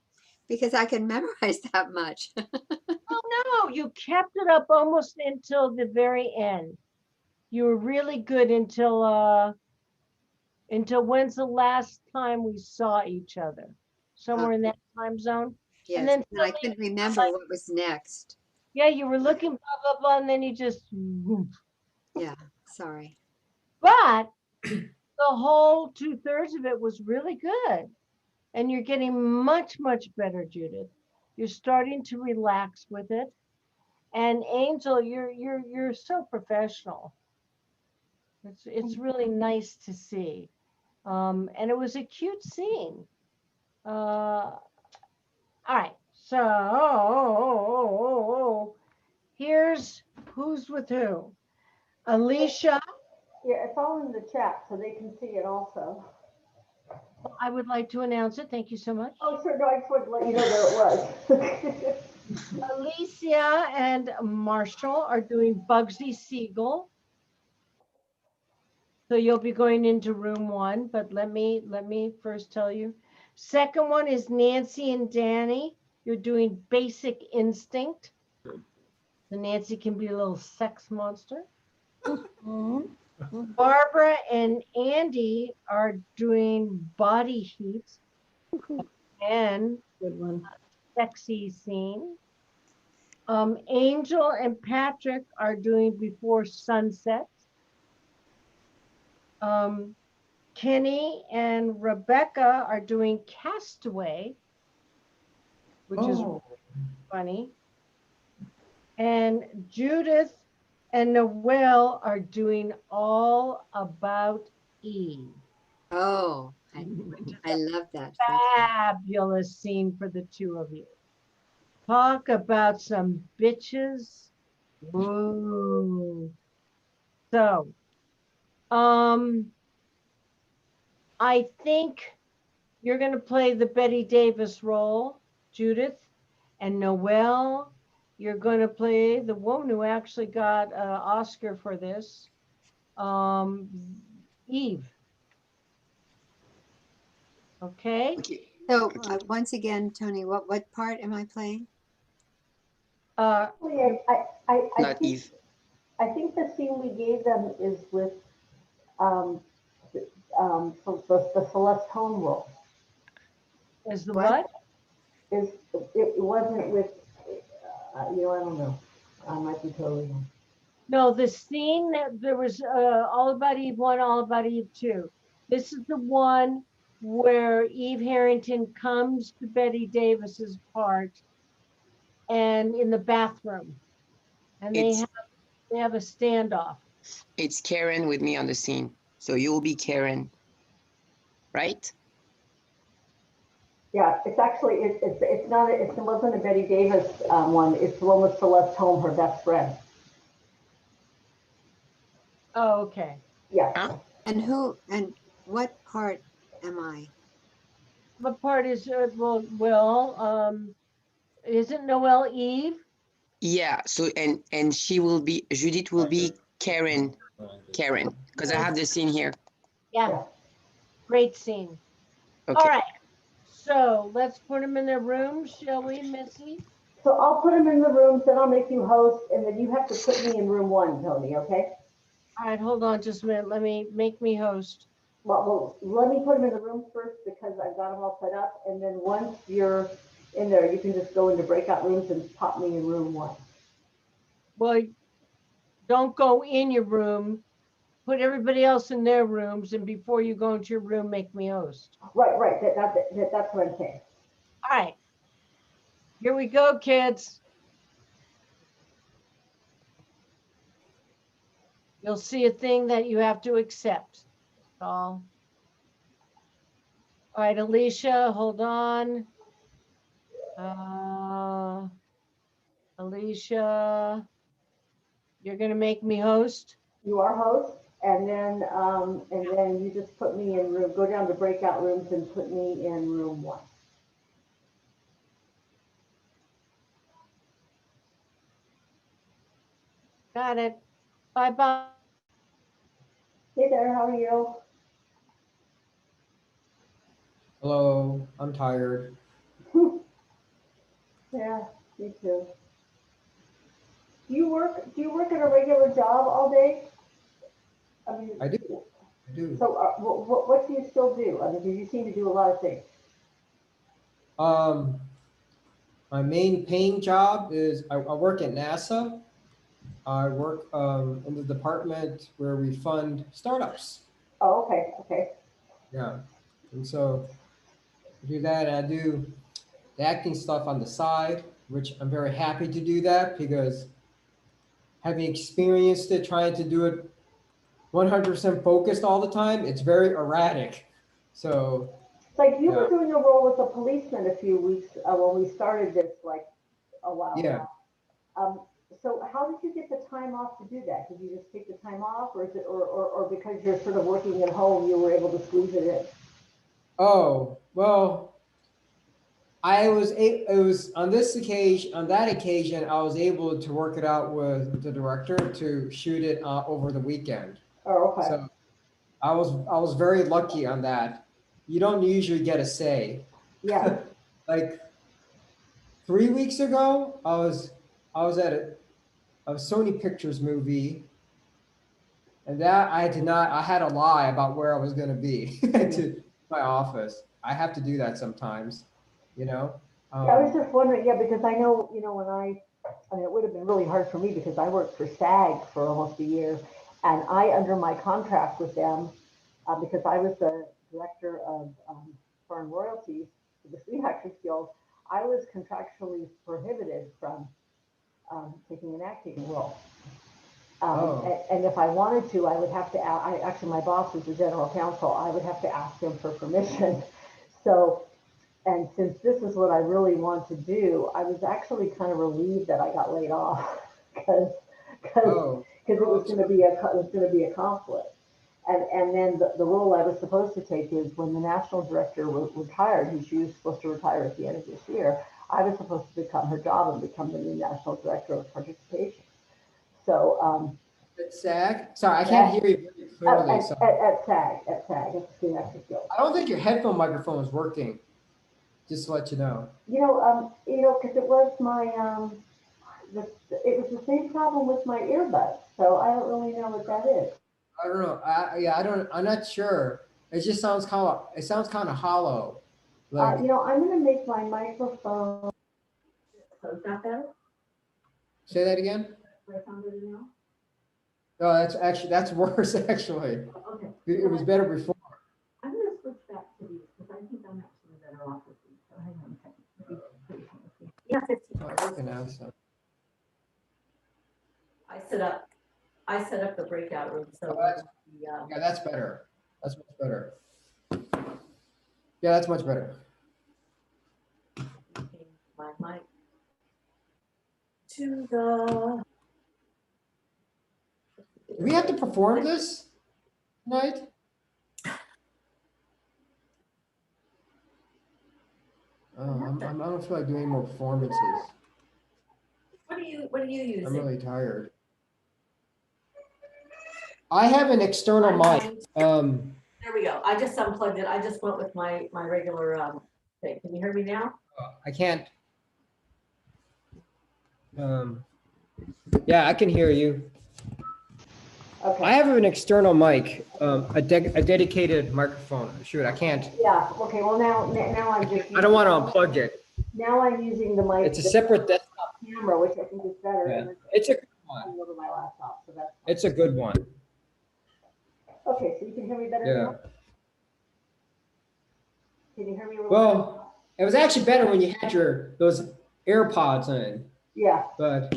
Because I can memorize that much.
Oh no, you kept it up almost until the very end. You were really good until when's the last time we saw each other? Somewhere in that time zone.
Yes,
And then
I couldn't remember what was next.
Yeah, you were looking blah blah blah, and then you just.
Yeah, sorry.
But the whole 2/3 of it was really good. And you're getting much, much better, Judith. You're starting to relax with it. And Angel, you're so professional. It's really nice to see. And it was a cute scene. All right. So here's who's with who. Alicia,
Yeah, it's all in the chat, so they can see it also.
I would like to announce it. Thank you so much.
Oh, sure, no, I just wanted to let you know there it was.
Alicia and Marshall are doing Bugsy Siegel. So you'll be going into room 1, but let me first tell you. Second one is Nancy and Danny. You're doing Basic Instinct. So Nancy can be a little sex monster. Barbara and Andy are doing Body Heat and
Good one.
Sexy Scene. Angel and Patrick are doing Before Sunset. Kenny and Rebecca are doing Castaway, which is funny. And Judith and Noelle are doing All About Eve.
Oh, I love that.
Fabulous scene for the two of you. Talk about some bitches. Whoa. So, I think you're going to play the Betty Davis role, Judith, and Noelle, you're going to play the woman who actually got an Oscar for this, Eve. Okay.
So once again, Toni, what part am I playing?
I
Not
think,
Eve.
I think the scene we gave them is with the Celeste Home role.
Is the what?
It wasn't with, I don't know. I might be totally wrong.
No, the scene that there was All About Eve 1, All About Eve 2. This is the one where Eve Harrington comes to Betty Davis's part and in the bathroom. And they have a standoff.
It's Karen with me on the scene. So you'll be Karen, right?
Yeah, it's actually, it's not, it wasn't a Betty Davis one. It's the one with Celeste Home, her best friend.
Oh, okay.
Yeah.
Huh?
And what part am I?
What part is, isn't Noelle Eve?
Yeah. So and she will be Judith will be Karen, because I have the scene here.
Yeah. Great scene.
Okay.
All right. So let's put them in their rooms, shall we, Missy?
So I'll put them in the rooms, then I'll make you host, and then you have to put me in room 1, Toni, okay?
All right, hold on just a minute. Let me make me host.
Well, let me put them in the rooms first because I've got them all set up, and then once you're in there, you can just go into breakout rooms and pop me in room 1.
Well, don't go in your room. Put everybody else in their rooms, and before you go into your room, make me host.
Right. That's what I'm saying.
All right. Here we go, kids. You'll see a thing that you have to accept. All right, Alicia, hold on. Alicia, you're going to make me host?
You are host, and then you just put me in room, go down to breakout rooms and put me in room 1.
Got it. Bye-bye.
Hey there, how are you?
Hello, I'm tired.
Yeah, me too. Do you work at a regular job all day? I mean,
I do.
So what do you still do? I mean, you seem to do a lot of things.
My main paying job is I work at NASA. I work in the department where we fund startups.
Oh, okay.
Yeah, and so do that, and I do the acting stuff on the side, which I'm very happy to do that because having experienced it, trying to do it 100% focused all the time, it's very erratic. So
Like you
yeah,
were doing a role with a policeman a few weeks when we started this, like a while
yeah.
back. So how did you get the time off to do that? Did you just take the time off, or is it, or because you're sort of working at home, you were able to squeeze it in?
Oh well, it was on this occasion, on that occasion, I was able to work it out with the director to shoot it over the weekend.
Oh, okay.
So I was very lucky on that. You don't usually get a say.
Yeah.
Like 3 weeks ago, I was at a Sony Pictures movie, and that I did not. I had to lie about where I was going to be to my office. I have to do that sometimes, you know.
Yeah, I was just wondering, yeah, because I know, when I mean, it would have been really hard for me because I worked for SAG for almost a year, and I, under my contract with them, because I was the director of foreign royalties for the Screen Actors Guild, I was contractually prohibited from taking an acting role. And if I wanted to, I would have to, actually, my boss was the general counsel, I would have to ask him for permission. So, and since this is what I really want to do, I was actually kind of relieved that I got laid off because it was going to be a conflict. And then the role I was supposed to take is when the national director retired, who she was supposed to retire at the end of this year, I was supposed to become her job and become the new national director of participation. So
at SAG. Sorry, I can't hear you very clearly.
at SAG, at the Screen Actors Guild.
I don't think your headphone microphone is working. Just to let you know.
Because it was my it was the same problem with my earbuds, so I don't really know what that is.
I don't know. I'm not sure. It just sounds kind of hollow. Like,
I'm gonna make my microphone. So is that better?
say that again.
Do I sound better now?
No, that's worse actually.
Okay.
It was better before.
I'm gonna switch back to these because I think I'm actually better off with these. So hang on a second. Yeah, 15.
Oh, it's working now. So.
I set up the breakout room. So
yeah, that's better. That's much better. Yeah, that's much better.
My mic to the.
Do we have to perform this tonight? I don't feel like doing any more performances.
What are you using?
I'm really tired. I have an external mic.
There we go. I just unplugged it. I just went with my regular thing. Can you hear me now?
I can't. Yeah, I can hear you.
Okay.
I have an external mic, a dedicated microphone. Shoot, I can't.
Yeah. Okay. Well, now I'm just.
I don't want to unplug it.
Now I'm using the mic.
It's a separate desktop
camera, which I think is better.
Yeah. It's a good one.
Over my laptop, so that's.
It's a good one.
Okay, so you can hear me better
Yeah.
now? Can you hear me a little
Well, it was actually better when you had those AirPods in.
Yeah.
But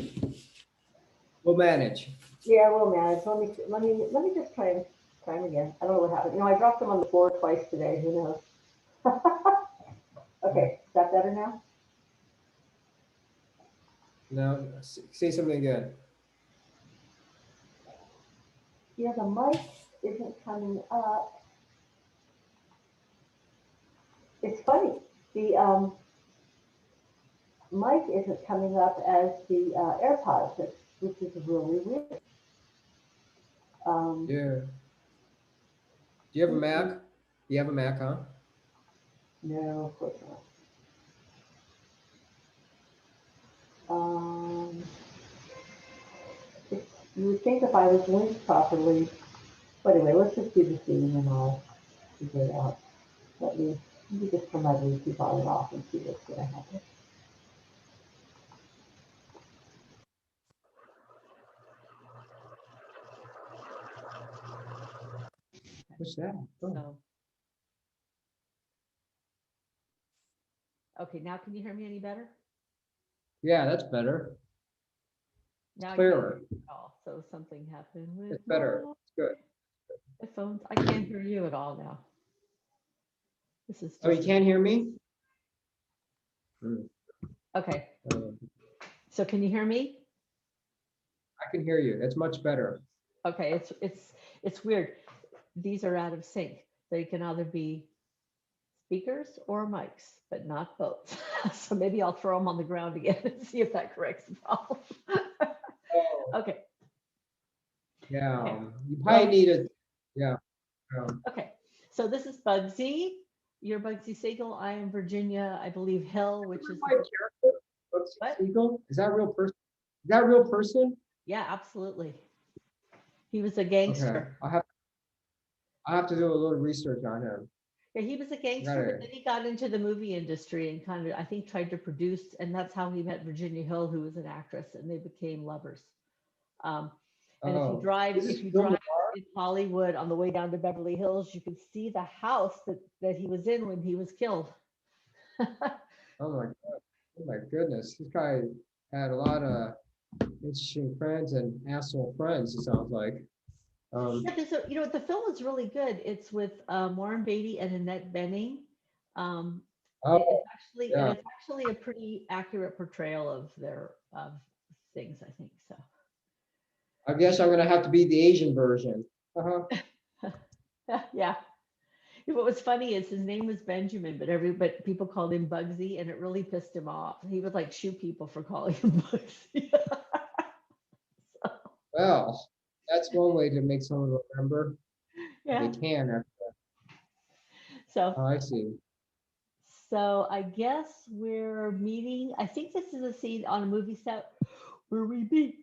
we'll manage.
Yeah, we'll manage. Let me just try them again. I don't know what happened. I dropped them on the floor twice today. Who knows? Okay, is that better now?
No, say something again.
Yeah, the mic isn't coming up. It's funny. The mic isn't coming up as the AirPods, which is really weird.
Yeah. Do you have a Mac? You have a Mac, huh?
No, of course not. You would think if I was linked properly, but anyway, let's just do the scene and I'll figure it out. Let me just turn my Bluetooth on and off and see what's going to happen.
What's that? Oh.
Okay, now can you hear me any better?
Yeah, that's better.
Now I can't
Clearer.
hear you at all. So something happened with
It's better. It's good.
my phones. I can't hear you at all now. This is
Oh, you
just
can't hear me? Hmm.
okay.
Um,
So can you hear me?
I can hear you. It's much better.
Okay, it's weird. These are out of sync. They can either be speakers or mics, but not both. So maybe I'll throw them on the ground again and see if that corrects the problem. Okay.
Yeah,
Okay.
you probably
Well,
need a, yeah.
okay. So this is Bugsy. You're Bugsy Siegel. I am Virginia, I believe Hill, which is
My character, Bugsy
what?
Siegel, is that a real person? Is that a real person?
Yeah, absolutely. He was a
Okay,
gangster.
I have to do a little research on him.
Yeah, he was a gangster, but then he got into the movie industry and kind of, I think, tried to produce, and that's how he met Virginia Hill, who was an actress, and they became lovers. Um, and
Oh,
if you drive in Hollywood on the way down to Beverly Hills, you can see the house that he was in when he was killed.
Oh my God. Oh my goodness. This guy had a lot of interesting friends and asshole friends, it sounds like.
Yeah, the film is really good. It's with Warren Beatty and Annette Bening. Um,
Oh,
and
yeah.
it's actually a pretty accurate portrayal of their of things, I think so.
I guess I'm gonna have to be the Asian version. Uh-huh.
Yeah. What was funny is his name was Benjamin, but people called him Bugsy, and it really pissed him off. He would like shoot people for calling him Bugsy.
Well, that's one way to make someone remember.
Yeah.
They can after
So
that. Oh, I see.
So I guess we're meeting. I think this is a scene on a movie set where we meet.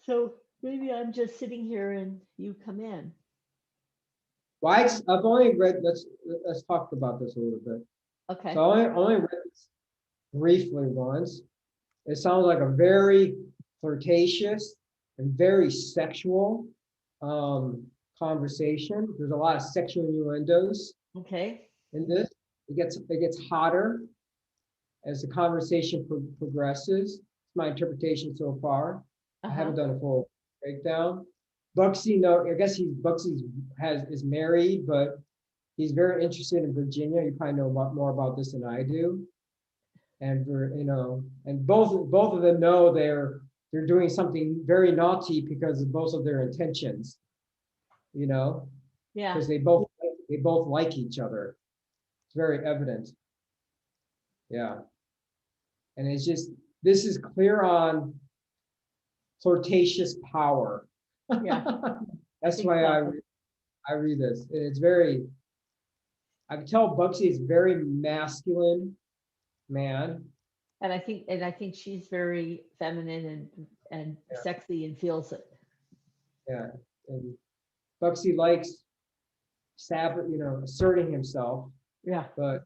So maybe I'm just sitting here and you come in.
Well, I've only read, let's talk about this a little bit.
Okay.
So I only read this briefly once. It sounds like a very flirtatious and very sexual conversation. There's a lot of sexual innuendos
Okay.
in this. It gets hotter as the conversation progresses. It's my interpretation so far. I haven't done a full breakdown. Bugsy, no, I guess Bugsy is married, but he's very interested in Virginia. You probably know more about this than I do. And and both of them know they're doing something very naughty because of both of their intentions.
Yeah.
Because they both like each other. It's very evident. Yeah. And it's just, this is clear on flirtatious power.
Yeah.
That's why I read this. It's very, I can tell Bugsy is very masculine man.
And I think she's very feminine and sexy and feels it.
Yeah. And Bugsy likes asserting himself.
Yeah.
But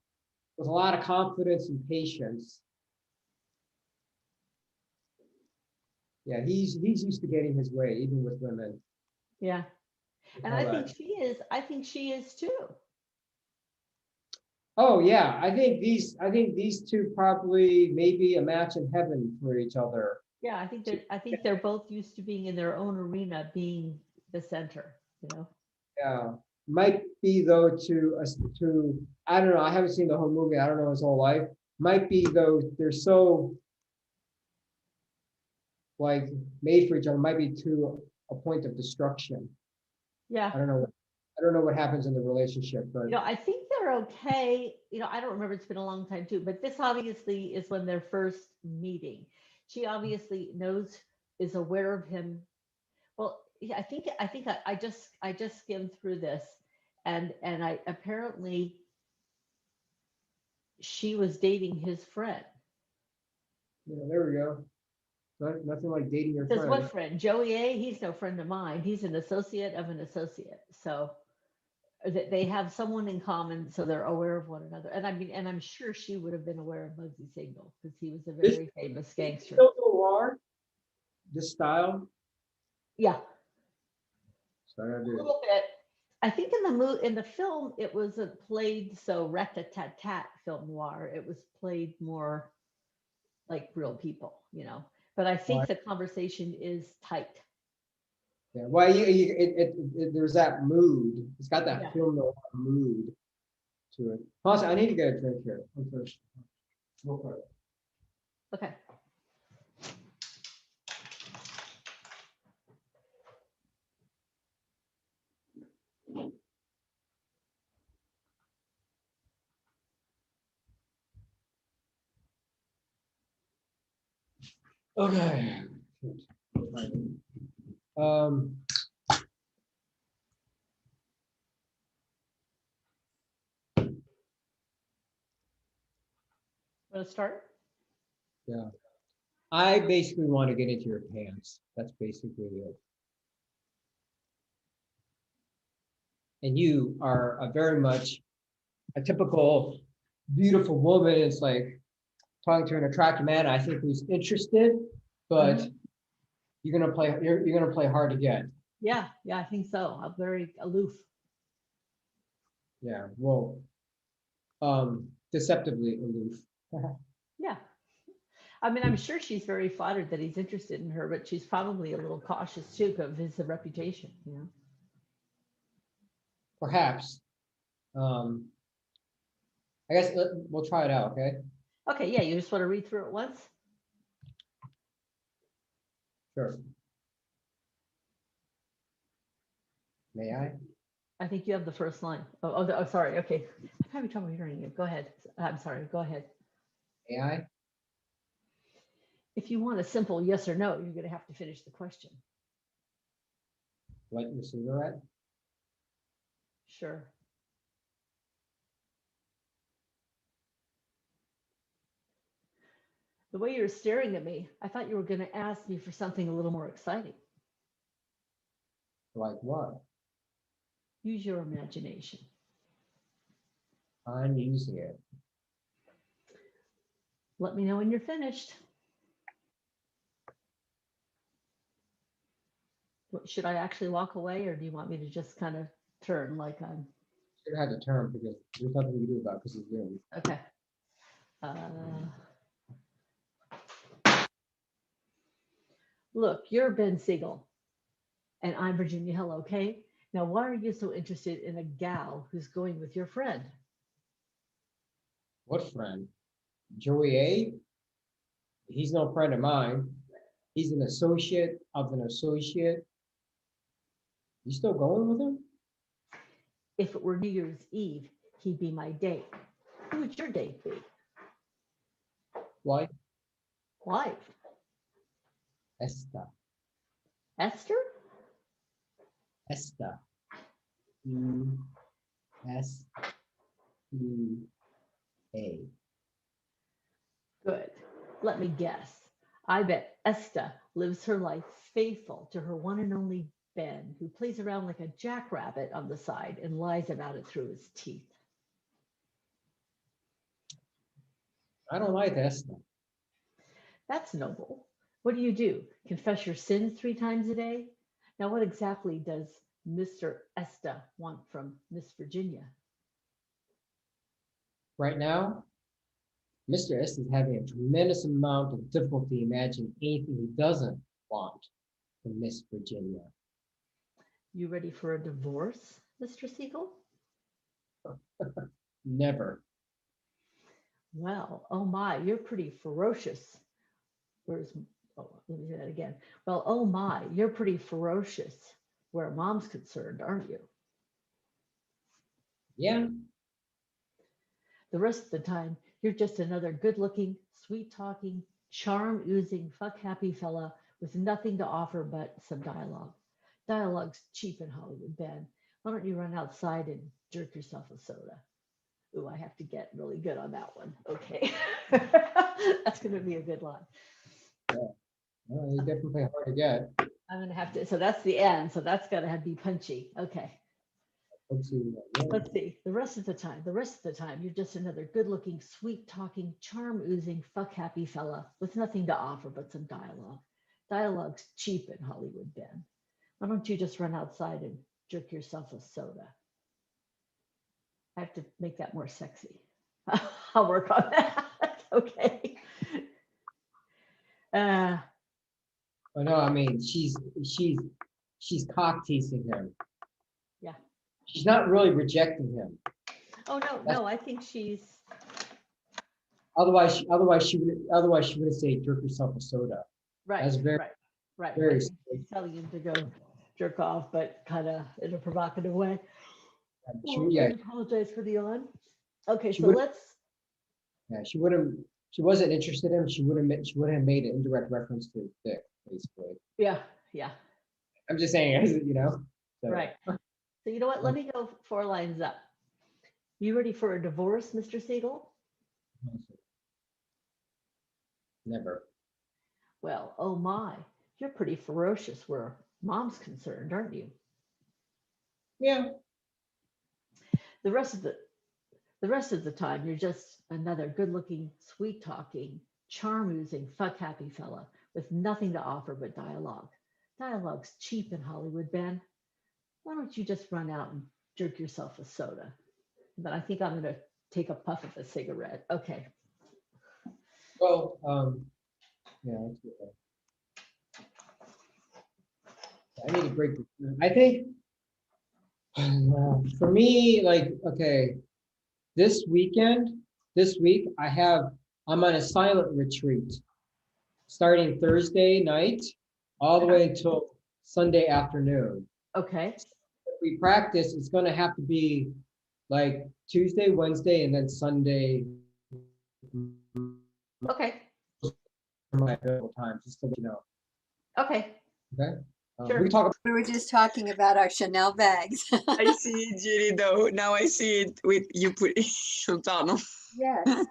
with a lot of confidence and patience. Yeah, he's used to getting his way, even with women.
Yeah. And I think she is too.
Oh yeah, I think these two probably maybe a match in heaven for each other.
Yeah, I think they're both used to being in their own arena, being the center,
Yeah, might be though to I don't know. I haven't seen the whole movie. I don't know his whole life. Might be though they're so like made for each other. Might be to a point of destruction.
Yeah.
I don't know. I don't know what happens in the relationship, but
I think they're okay. I don't remember. It's been a long time too, but this obviously is when they're first meeting. She obviously is aware of him. Well, yeah, I think I just skimmed through this, and I apparently she was dating his friend.
there we go. Nothing like dating your
Says
friend.
what friend? Joey A. He's no friend of mine. He's an associate of an associate. So they have someone in common, so they're aware of one another. And I'm sure she would have been aware of Bugsy Siegel because he was a very famous gangster.
Noir, this style.
Yeah.
So I
A
do.
little bit. I think in the film, it wasn't played so rat-a-tat-tat film noir. It was played more like real people, you know. But I think
Right.
the conversation is tight.
Yeah. Well, there's that mood. It's got that
Yeah.
film noir mood to it. Also, I need to get a drink here. I'm thirsty. Real quick.
Okay.
Okay. Um,
Want to start?
yeah. I basically want to get into your pants. That's basically it. And you are a very much a typical beautiful woman. It's like talking to an attractive man, I think, who's interested, but you're gonna play hard to get.
Yeah, I think so. I'm very aloof.
Yeah, well, deceptively aloof.
Yeah. I mean, I'm sure she's very flattered that he's interested in her, but she's probably a little cautious too of his reputation, you know.
Perhaps. I guess we'll try it out, okay?
Okay, yeah, you just want to read through it once?
Sure. May I?
I think you have the first line. Oh, sorry. Okay. I'm having trouble hearing you. Go ahead. I'm sorry. Go ahead.
May I?
If you want a simple yes or no, you're going to have to finish the question.
Light your cigarette?
Sure. The way you're staring at me, I thought you were going to ask me for something a little more exciting.
Like what?
Use your imagination.
I'm using it.
Let me know when you're finished. Should I actually walk away, or do you want me to just kind of turn like I'm?
Should have had to turn because there's nothing we can do about it because he's doing.
Okay. Look, you're Ben Siegel, and I'm Virginia Hill, okay? Now, why are you so interested in a gal who's going with your friend?
What friend? Joey A? He's no friend of mine. He's an associate of an associate. You still going with him?
If it were New Year's Eve, he'd be my date. Who would your date be?
Why?
Wife.
Esther.
Esther?
Esther. E-S-E-A.
Good. Let me guess. I bet Esther lives her life faithful to her one and only Ben, who plays around like a jackrabbit on the side and lies about it through his teeth.
I don't like Esther.
That's noble. What do? Confess your sins 3 times a day? Now, what exactly does Mr. Esther want from Miss Virginia?
Right now, Mr. S is having a tremendous amount of difficulty imagining anything he doesn't want from Miss Virginia.
You ready for a divorce, Mr. Siegel?
Never.
Well, oh my, you're pretty ferocious. Let me say that again. Well, oh my, you're pretty ferocious where mom's concerned, aren't you?
Yeah.
The rest of the time, you're just another good-looking, sweet-talking, charm-oozing, fuck-happy fella with nothing to offer but some dialogue. Dialogue's cheap in Hollywood, Ben. Why don't you run outside and jerk yourself a soda? Ooh, I have to get really good on that one. Okay. That's going to be a good line.
Yeah. Well, he's definitely hard to get.
I'm going to have to, so that's the end. So that's got to be punchy. Okay.
Let's see.
Let's see. The rest of the time, you're just another good-looking, sweet-talking, charm-oozing, fuck-happy fella with nothing to offer but some dialogue. Dialogue's cheap in Hollywood, Ben. Why don't you just run outside and jerk yourself a soda. I have to make that more sexy. I'll work on that. Okay. Uh,
Oh no, I mean she's cock teasing him.
yeah.
She's not really rejecting him.
Oh, no,
That's-
no, I think she's,
Otherwise she wouldn't say jerk yourself a soda.
right,
That's very
right, right. I
very
think she's telling him to go jerk off, but kind of in a provocative way.
she,
Well,
yeah,
I apologize for the yawn. Okay,
She
so
would-
let's,
yeah, she wasn't interested in him. She wouldn't have made an indirect reference to his dick, basically.
yeah, yeah,
I'm just saying, you know. So,
right. So you know what? Let me go 4 lines up. You ready for a divorce, Mr. Siegel?
Never.
Well, oh my, you're pretty ferocious where mom's concerned, aren't you?
Yeah.
The rest of the time, you're just another good-looking, sweet-talking, charm-oozing, fuck-happy fella with nothing to offer but dialogue. Dialogue's cheap in Hollywood, Ben. Why don't you just run out and jerk yourself a soda? But I think I'm going to take a puff of a cigarette. Okay.
Well, yeah, that's okay. I need a break. I think for me, like, okay, this week, I'm on a silent retreat starting Thursday night all the way until Sunday afternoon.
Okay.
If we practice, it's going to have to be like Tuesday, Wednesday, and then Sunday.
Okay.
My available time, just to let you know.
Okay.
Okay.
Sure.
We can talk
We were just talking about our Chanel bags.
I see it, Judy, though. Now I see it with you put Sultano.
Yes.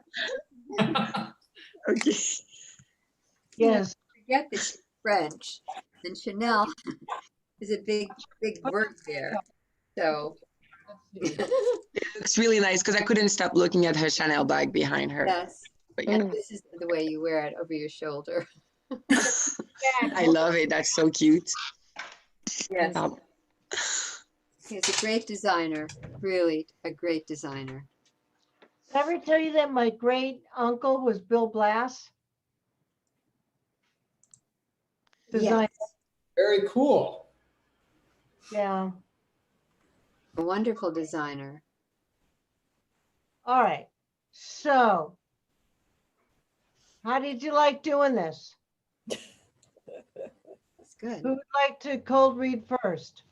Okay.
Yes.
Forget that she's French, and Chanel is a big word there. So
It's really nice because I couldn't stop looking at her Chanel bag behind her.
yes,
But
and
yeah,
this is the way you wear it over your shoulder.
I love it. That's so cute.
Yes,
Um,
he's a great designer. Really, a great designer.
Did I ever tell you that my great uncle was Bill Blass? Design.
Yes,
very cool.
Yeah.
a wonderful designer.
All right. So, how did you like doing this?
It's good.
Who would like to cold read first?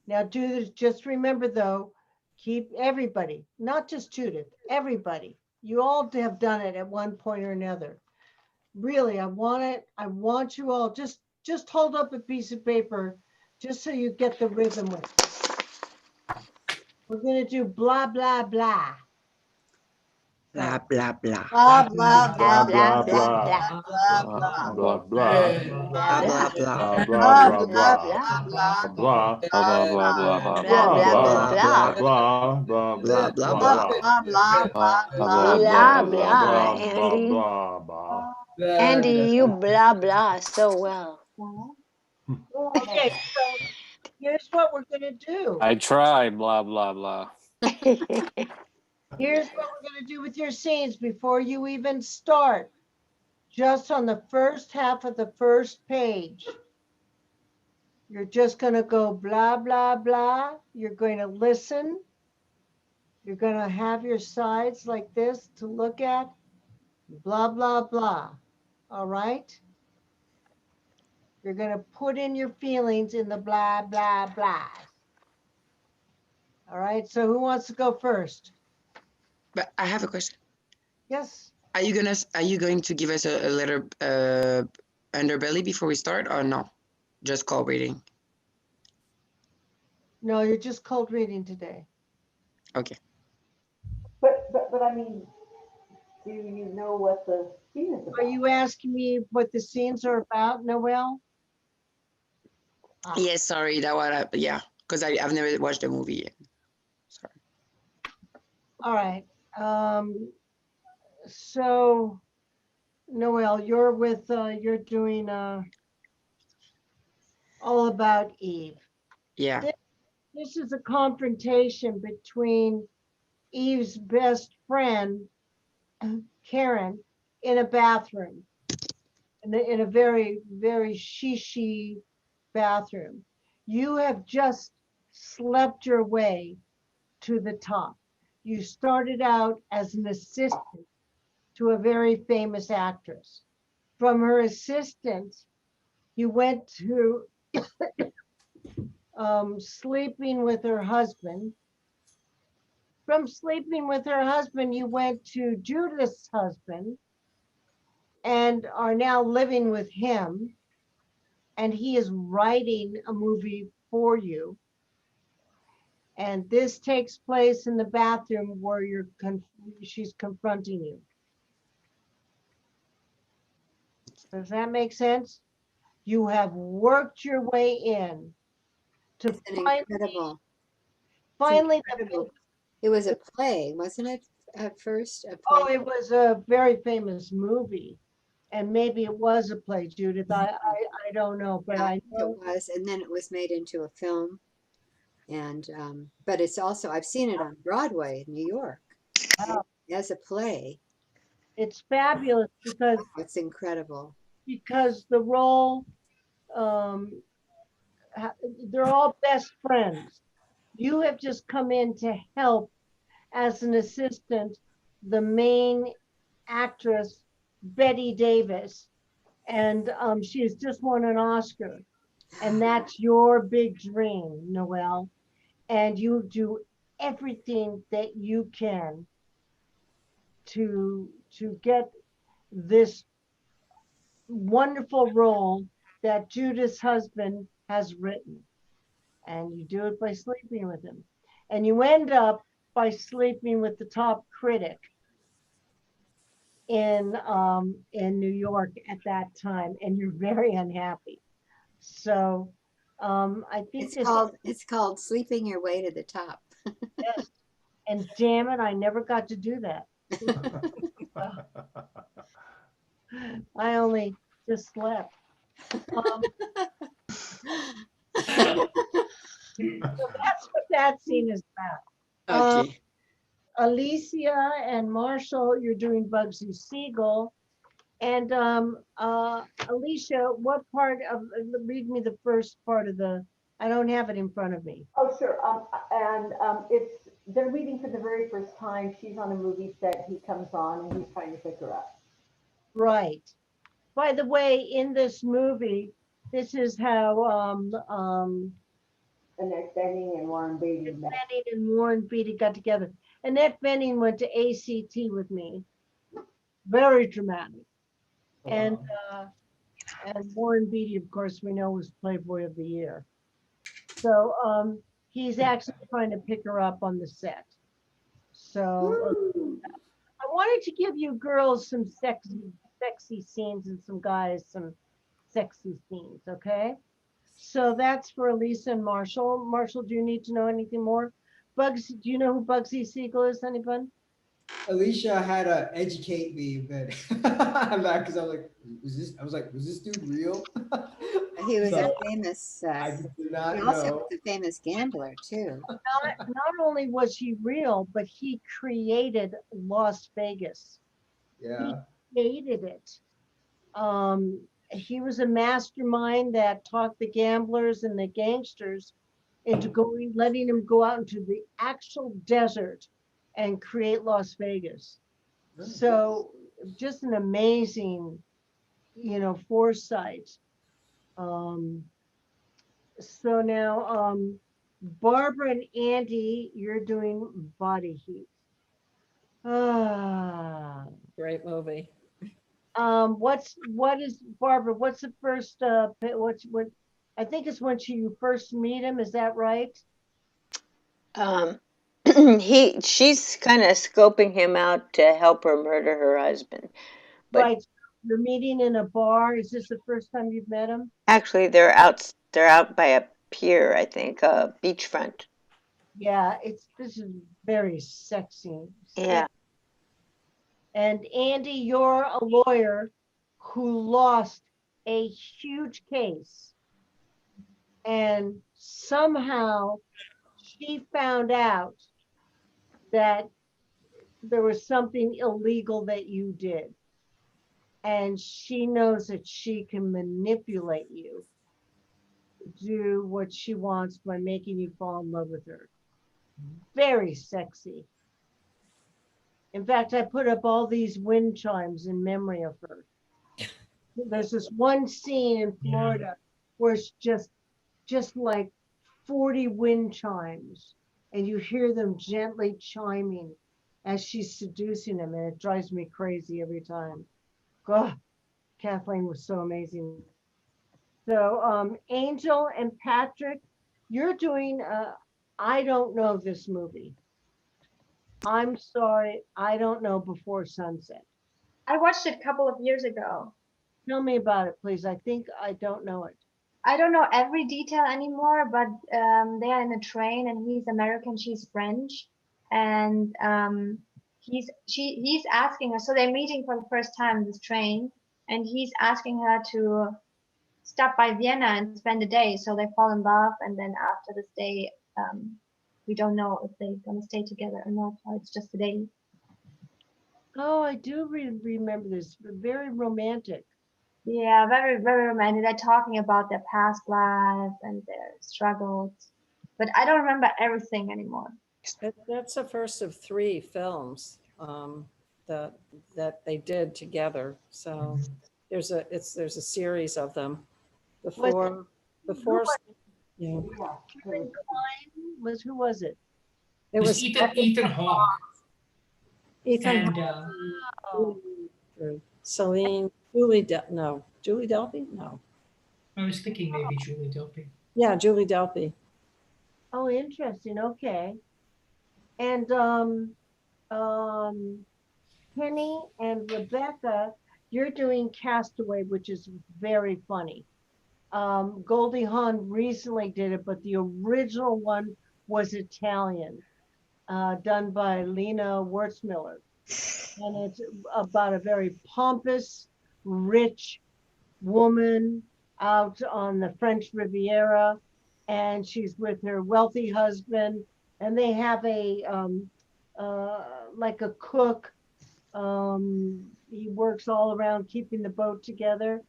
Now do this, just remember though, keep everybody, not just Judith, everybody. You all have done it at one point or another. Really, I want you all, just hold up a piece of paper, just so you get the rhythm with it. We're gonna do blah, blah, blah.
blah, blah, blah.
Blah blah
Blah,
blah
blah,
blah
blah,
blah
blah.
blah
Blah, blah,
Blah, blah, blah.
blah,
Blah,
blah,
blah,
blah,
blah.
blah,
Blah, blah, blah,
blah,
blah, blah.
blah, blah,
Blah, blah,
blah,
blah.
blah blah blah
Blah,
blah.
blah, Andy.
blah, blah.
Andy, you blah, blah so well.
Okay, so here's what we're gonna do.
I tried, blah, blah, blah.
Here's what we're gonna do with your scenes before you even start. Just on the first half of the first page, you're just gonna go blah, blah, blah. You're going to listen. You're gonna have your sides like this to look at. Blah, blah, blah. All right? You're gonna put in your feelings in the blah, blah, blah. All right, so who wants to go first?
But I have a question.
Yes.
Are you going to give us a little underbelly before we start, or no? Just call reading.
No, you're just cold reading today.
Okay.
But I mean, do you know what the scene is
Are
about?
you asking me what the scenes are about, Noelle?
Yes, sorry, yeah, because I've never watched the movie yet. Sorry.
All right. So, Noelle, you're with, you're doing, all about Eve.
Yeah.
This is a confrontation between Eve's best friend, Karen, in a bathroom, in a very, very she bathroom. You have just slept your way to the top. You started out as an assistant to a very famous actress. From her assistant, you went to sleeping with her husband. From sleeping with her husband, you went to Judith's husband and are now living with him. And he is writing a movie for you. And this takes place in the bathroom where she's confronting you. Does that make sense? You have worked your way in to
It's an incredible.
finally
It was a play, wasn't it? At first, a
Oh,
play.
it was a very famous movie, and maybe it was a play, Judith. I don't know, but
Yeah,
I
think
know
it was, and then it was made into a film. And but it's also I've seen it on Broadway in New York as a play.
it's fabulous because
It's incredible.
the role, um, they're all best friends. You have just come in to help as an assistant the main actress, Betty Davis, and she has just won an Oscar. And that's your big dream, Noelle. And you do everything that you can to get this wonderful role that Judith's husband has written. And you do it by sleeping with him. And you end up by sleeping with the top critic in New York at that time, and you're very unhappy. So I think
it's called Sleeping Your Way to the Top.
Yes, and damn it, I never got to do that. I only just slept. So that's what that scene is about.
Okay.
Alicia and Marshall, you're doing Bugsy Siegel. And Alicia, what part of, read me the first part of I don't have it in front of me.
Oh, sure. They're reading for the very first time. She's on a movie set. He comes on and he's trying to pick her up.
Right. By the way, in this movie, this is how
Annette Bening and Warren Beatty met.
Bening and Warren Beatty got together. Annette Bening went to ACT with me. Very dramatic. And Warren Beatty, of course, we know was Playboy of the Year. So he's actually trying to pick her up on the set. So I wanted to give you girls some sexy scenes and some guys some sexy scenes, okay? So that's for Elisa and Marshall. Marshall, do you need to know anything more? Bugsy, do you know who Bugsy Siegel is, anyone?
Alicia had to educate me, but I'm not because I was like, was this dude real?
He was
So,
a famous.
I did not
he also
know.
was a famous gambler too.
Not only was he real, but he created Las Vegas.
Yeah.
He created it. He was a mastermind that talked the gamblers and the gangsters into letting them go out into the actual desert and create Las Vegas. So just an amazing, foresight. So now, Barbara and Andy, you're doing Body Heat.
Great movie.
What is Barbara? What's the first? What? I think it's when you first meet him. Is that right?
She's kind of scoping him out to help her murder her husband. But
right. You're meeting in a bar. Is this the first time you've met him?
actually, they're out by a pier, I think, beachfront.
Yeah, this is very sexy.
Yeah.
And Andy, you're a lawyer who lost a huge case And somehow she found out that there was something illegal that you did. And she knows that she can manipulate you to do what she wants by making you fall in love with her. Very sexy. In fact, I put up all these wind chimes in memory of her. There's this one scene in Florida where it's just like 40 wind chimes, and you hear them gently chiming as she's seducing him, and it drives me crazy every time. God, Kathleen was so amazing. So, Angel and Patrick, you're doing. I don't know this movie. I'm sorry, I don't know Before Sunset.
I watched it a couple of years ago.
Tell me about it, please. I think I don't know it.
I don't know every detail anymore, but they are in a train, and he's American, she's French, and he's asking her. So they're meeting for the first time this train, and he's asking her to stop by Vienna and spend a day. So they fall in love, and then after this day, we don't know if they're gonna stay together or not. Or it's just a day.
Oh, I do remember this. Very romantic.
Yeah, very, very romantic. They're talking about their past lives and their struggles, but I don't remember everything anymore.
That's the first of 3 films that they did together. So there's a series of them. Before, yeah.
Who was it?
It was Ethan Hawke.
Ethan
And
Celine, Julie Delpy? No.
I was thinking maybe Julie Delpy.
Yeah, Julie Delpy.
Oh, interesting. Okay. And Penny and Rebecca, you're doing Castaway, which is very funny. Goldie Hawn recently did it, but the original one was Italian, done by Lena Wertzmiller. And it's about a very pompous, rich woman out on the French Riviera, and she's with her wealthy husband, and they have a like a cook. He works all around keeping the boat together,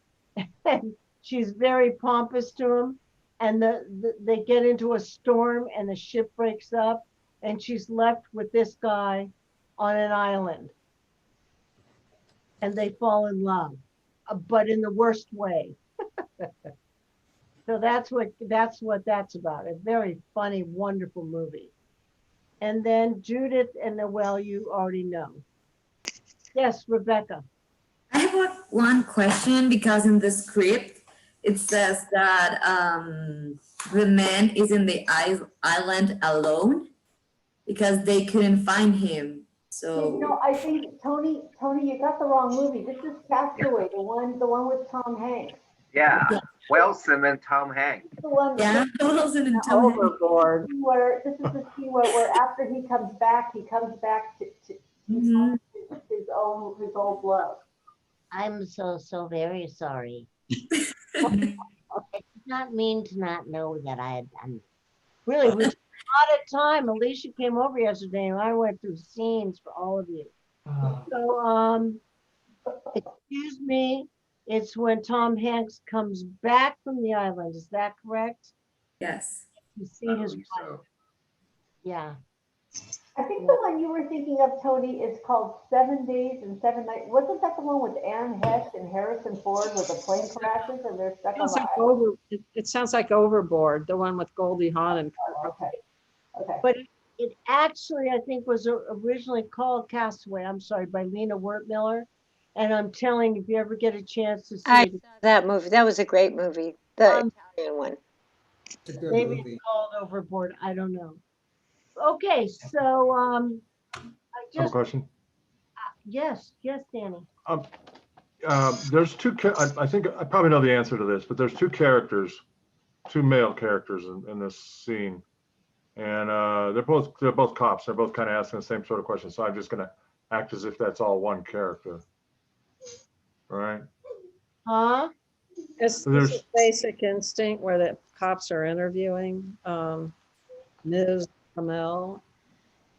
and she's very pompous to him. And they get into a storm, and the ship breaks up, and she's left with this guy on an island, and they fall in love, but in the worst way. So that's what that's about. A very funny, wonderful movie. And then Judith and Noelle, you already know. Yes, Rebecca.
I have one question because in the script it says that the man is in the island alone because they couldn't find him. So
No, I think Tony, you got the wrong movie. This is Castaway, the one with Tom Hanks.
Yeah, Wilson and Tom Hanks.
The one
yeah, Wilson and Tom Hanks.
Overboard.
Where this is the scene where after he comes back to
Mhm.
his old love.
I'm so very sorry. I did not mean to not know that I had done.
Really, we took a lot of time. Alicia came over yesterday, and I went through scenes for all of you. So, excuse me. It's when Tom Hanks comes back from the island. Is that correct?
Yes.
You see his wife. Yeah.
I think the one you were thinking of, Tony, is called 7 Days and 7 Nights. Wasn't that the one with Anne Heche and Harrison Ford where the plane crashes and they're stuck on the island?
It sounds like Overboard, the one with Goldie Hawn and
Okay.
But it actually, I think, was originally called Castaway. I'm sorry, by Lena Wertmiller. And I'm telling you, if you ever get a chance to see
I
it,
saw that movie. That was a great movie. The Italian one.
It's a good
maybe
movie.
it's called Overboard. I don't know. Okay, so I
I have a
just
question.
yes, Danny.
There's I think I probably know the answer to this, but there's 2 characters, 2 male characters in this scene, and they're both cops. They're both kind of asking the same sort of question. So I'm just gonna act as if that's all one character. All right.
Huh?
This
There's-
is Basic Instinct where the cops are interviewing Ms. Hamel.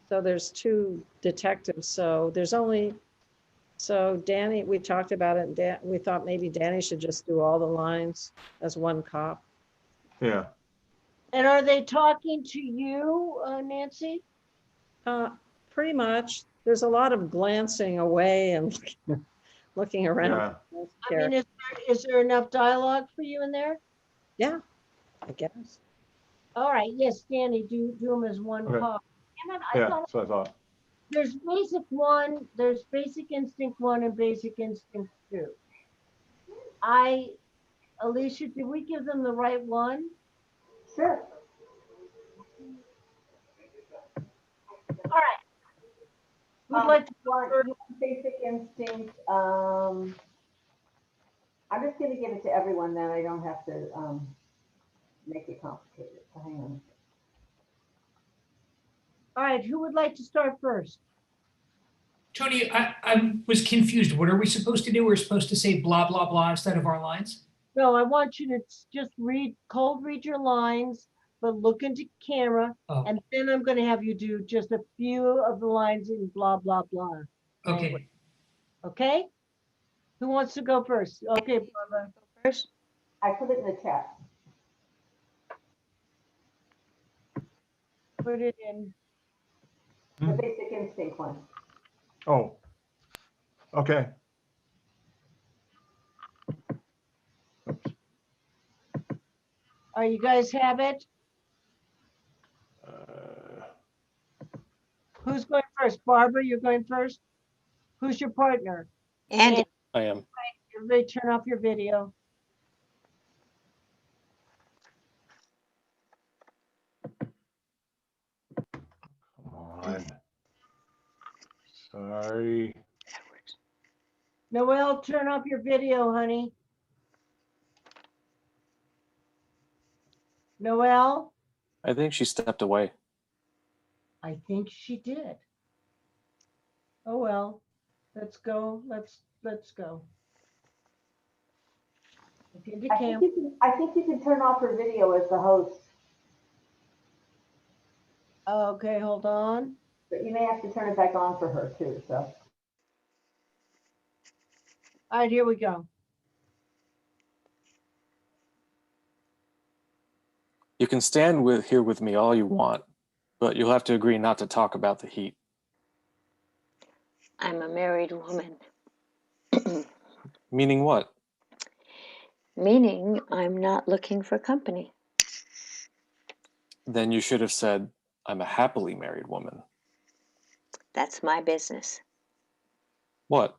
So there's two detectives. So there's only, so Danny, we talked about it. And we thought maybe Danny should just do all the lines as one cop.
Yeah.
And are they talking to you, Nancy?
Pretty much. There's a lot of glancing away and looking around.
Yeah.
I mean, is there enough dialogue for you in there?
Yeah, I guess.
All right, yes, Danny, do them as one
Okay.
cop. And then I
Yeah.
thought
So I thought.
there's basic one, there's basic instinct 1 and basic instinct 2. Alicia, did we give them the right one?
Sure.
All right. Who'd like to
you want basic instinct? I'm just gonna give it to everyone, then I don't have to make it complicated. So hang on.
All right, who would like to start first?
Tony, I was confused. What are we supposed to do? We're supposed to say blah, blah, blah instead of our lines?
No, I want you to just cold read your lines, but look into camera.
Oh.
And then I'm going to have you do just a few of the lines in blah, blah, blah.
Okay.
Okay? Who wants to go first? Okay, Barbara.
First?
I put it in the chat.
Put it in.
The basic instinct one.
Oh. Okay.
All right, you guys have it? Who's going first? Barbara, you're going first? Who's your partner?
Andy.
I am.
Everybody turn off your video.
Come on. Sorry.
Noelle, turn off your video, honey. Noelle?
I think she stepped away.
I think she did. Oh, well, let's go. Let's go. Into cam.
I think you can turn off her video as the host,
Okay, hold on.
but you may have to turn it back on for her too, so.
All right, here we go.
You can stand here with me all you want, but you'll have to agree not to talk about the heat.
I'm a married woman.
Meaning what?
Meaning I'm not looking for company.
Then you should have said, I'm a happily married woman.
That's my business.
What?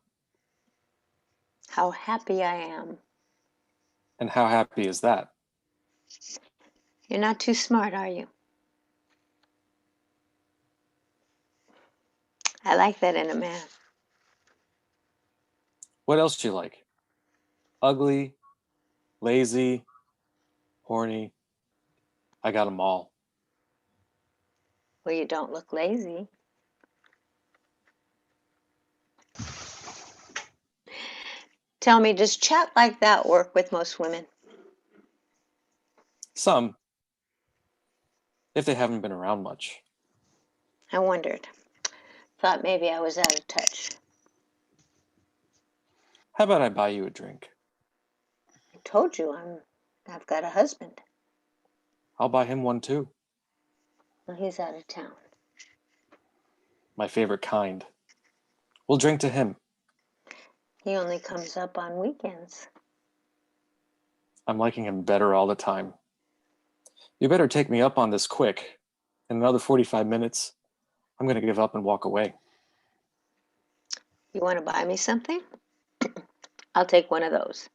How happy I am.
And how happy is that?
You're not too smart, are you? I like that in a man.
What else do you like? Ugly, lazy, horny. I got them all.
Well, you don't look lazy. Tell me, does chat like that work with most women?
Some, if they haven't been around much.
I wondered. Thought maybe I was out of touch.
How about I buy you a drink?
I told you I've got a husband.
I'll buy him one too.
Well, he's out of town.
My favorite kind. We'll drink to him.
He only comes up on weekends.
I'm liking him better all the time. You better take me up on this quick. In another 45 minutes, I'm going to give up and walk away.
You want to buy me something? I'll take one of those.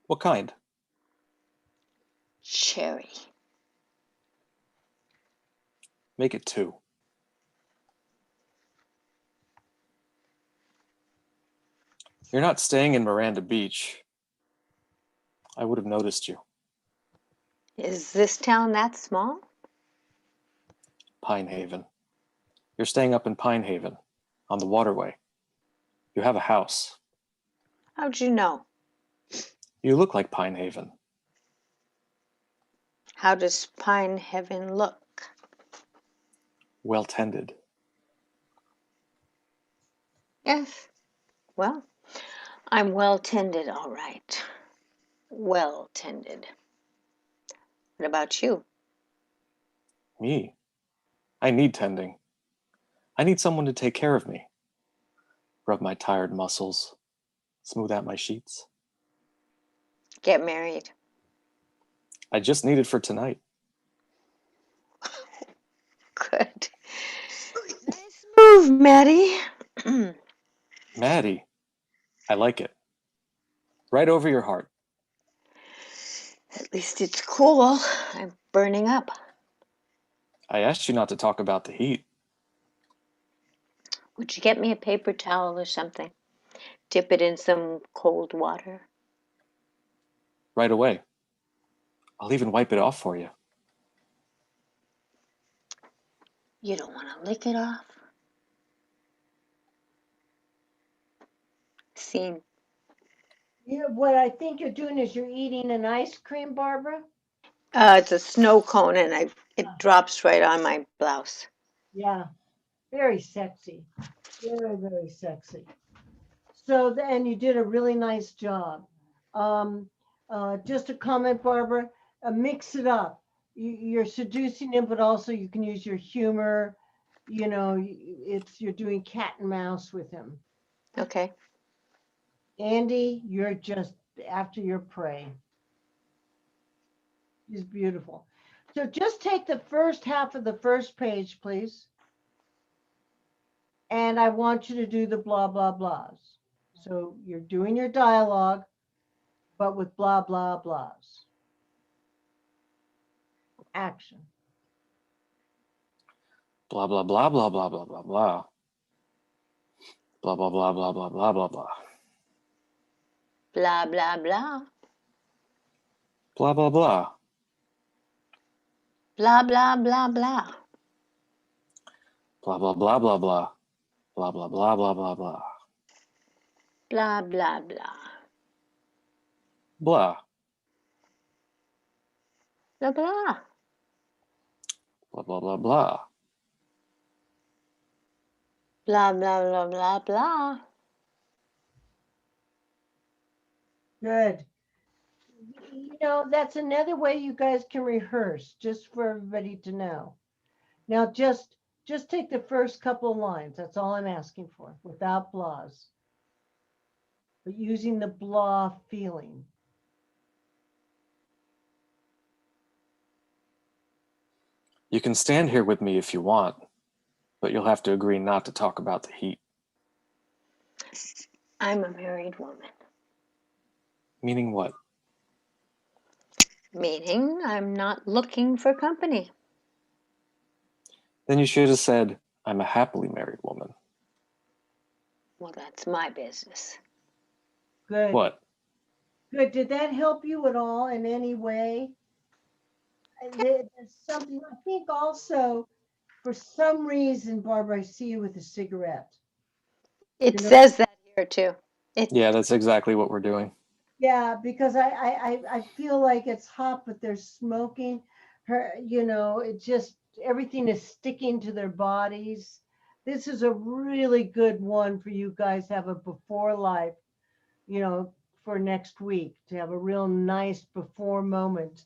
What kind?
Cherry.
Make it 2. You're not staying in Miranda Beach. I would have noticed you.
Is this town that small?
Pine Haven. You're staying up in Pine Haven, on the waterway. You have a house.
How'd you know?
You look like Pine Haven.
How does Pine Heaven look?
Well tended.
Yes. Well, I'm well tended, all right. Well tended. What about you?
Me? I need tending. I need someone to take care of me. Rub my tired muscles. Smooth out my sheets.
Get married.
I just need it for tonight.
Good. Nice move, Maddie.
Maddie. I like it. Right over your heart.
At least it's cool. I'm burning up.
I asked you not to talk about the heat.
Would you get me a paper towel or something? Dip it in some cold water.
Right away. I'll even wipe it off for you.
You don't want to lick it off? Scene.
What I think you're doing is you're eating an ice cream, Barbara.
It's a snow cone and it drops right on my blouse.
Yeah, very sexy. Very, very sexy. So, and you did a really nice job. Just a comment, Barbara, mix it up. You're seducing him, but also you can use your humor. You're doing cat and mouse with him.
Okay.
Andy, you're just after your prey. He's beautiful. So just take the first half of the first page, please. And I want you to do the blah, blah, blahs. So you're doing your dialogue, but with blah, blah, blahs. Action.
Blah, blah, blah, blah, blah, blah, blah, blah. Blah, blah, blah, blah, blah, blah, blah, blah.
Blah, blah, blah.
Blah, blah, blah.
Blah, blah, blah, blah.
Blah, blah, blah, blah, blah. Blah, blah, blah, blah, blah, blah.
Blah, blah, blah.
Blah.
Blah, blah.
Blah, blah, blah, blah.
Blah, blah, blah, blah, blah.
Good. That's another way you guys can rehearse, just for everybody to know. Now, just take the first couple of lines. That's all I'm asking for, without blahs, but using the blah feeling.
You can stand here with me if you want, but you'll have to agree not to talk about the heat.
I'm a married woman.
Meaning what?
Meaning I'm not looking for company.
Then you should have said, I'm a happily married woman.
Well, that's my business.
Good.
What?
Good. Did that help you at all in any way? There's something, I think also, for some reason, Barbara, I see you with a cigarette.
It says that here too.
Yeah, that's exactly what we're doing.
Yeah, because I feel like it's hot, but they're smoking. It just, everything is sticking to their bodies. This is a really good one for you guys to have a before life, for next week, to have a real nice before moment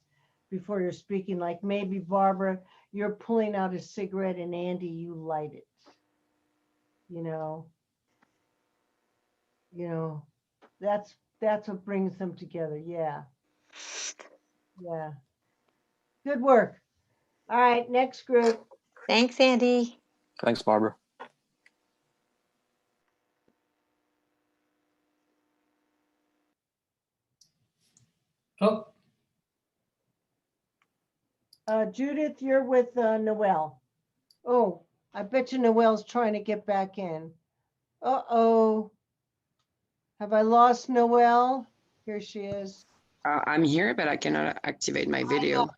before you're speaking. Like maybe Barbara, you're pulling out a cigarette and Andy, you light it. That's what brings them together. Yeah. Yeah. Good work. All right, next group.
Thanks, Andy.
Thanks, Barbara.
Oh,
Judith, you're with Noelle. Oh, I bet you Noelle's trying to get back in. Uh-oh. Have I lost Noelle? Here she is.
I'm here, but I cannot activate my video.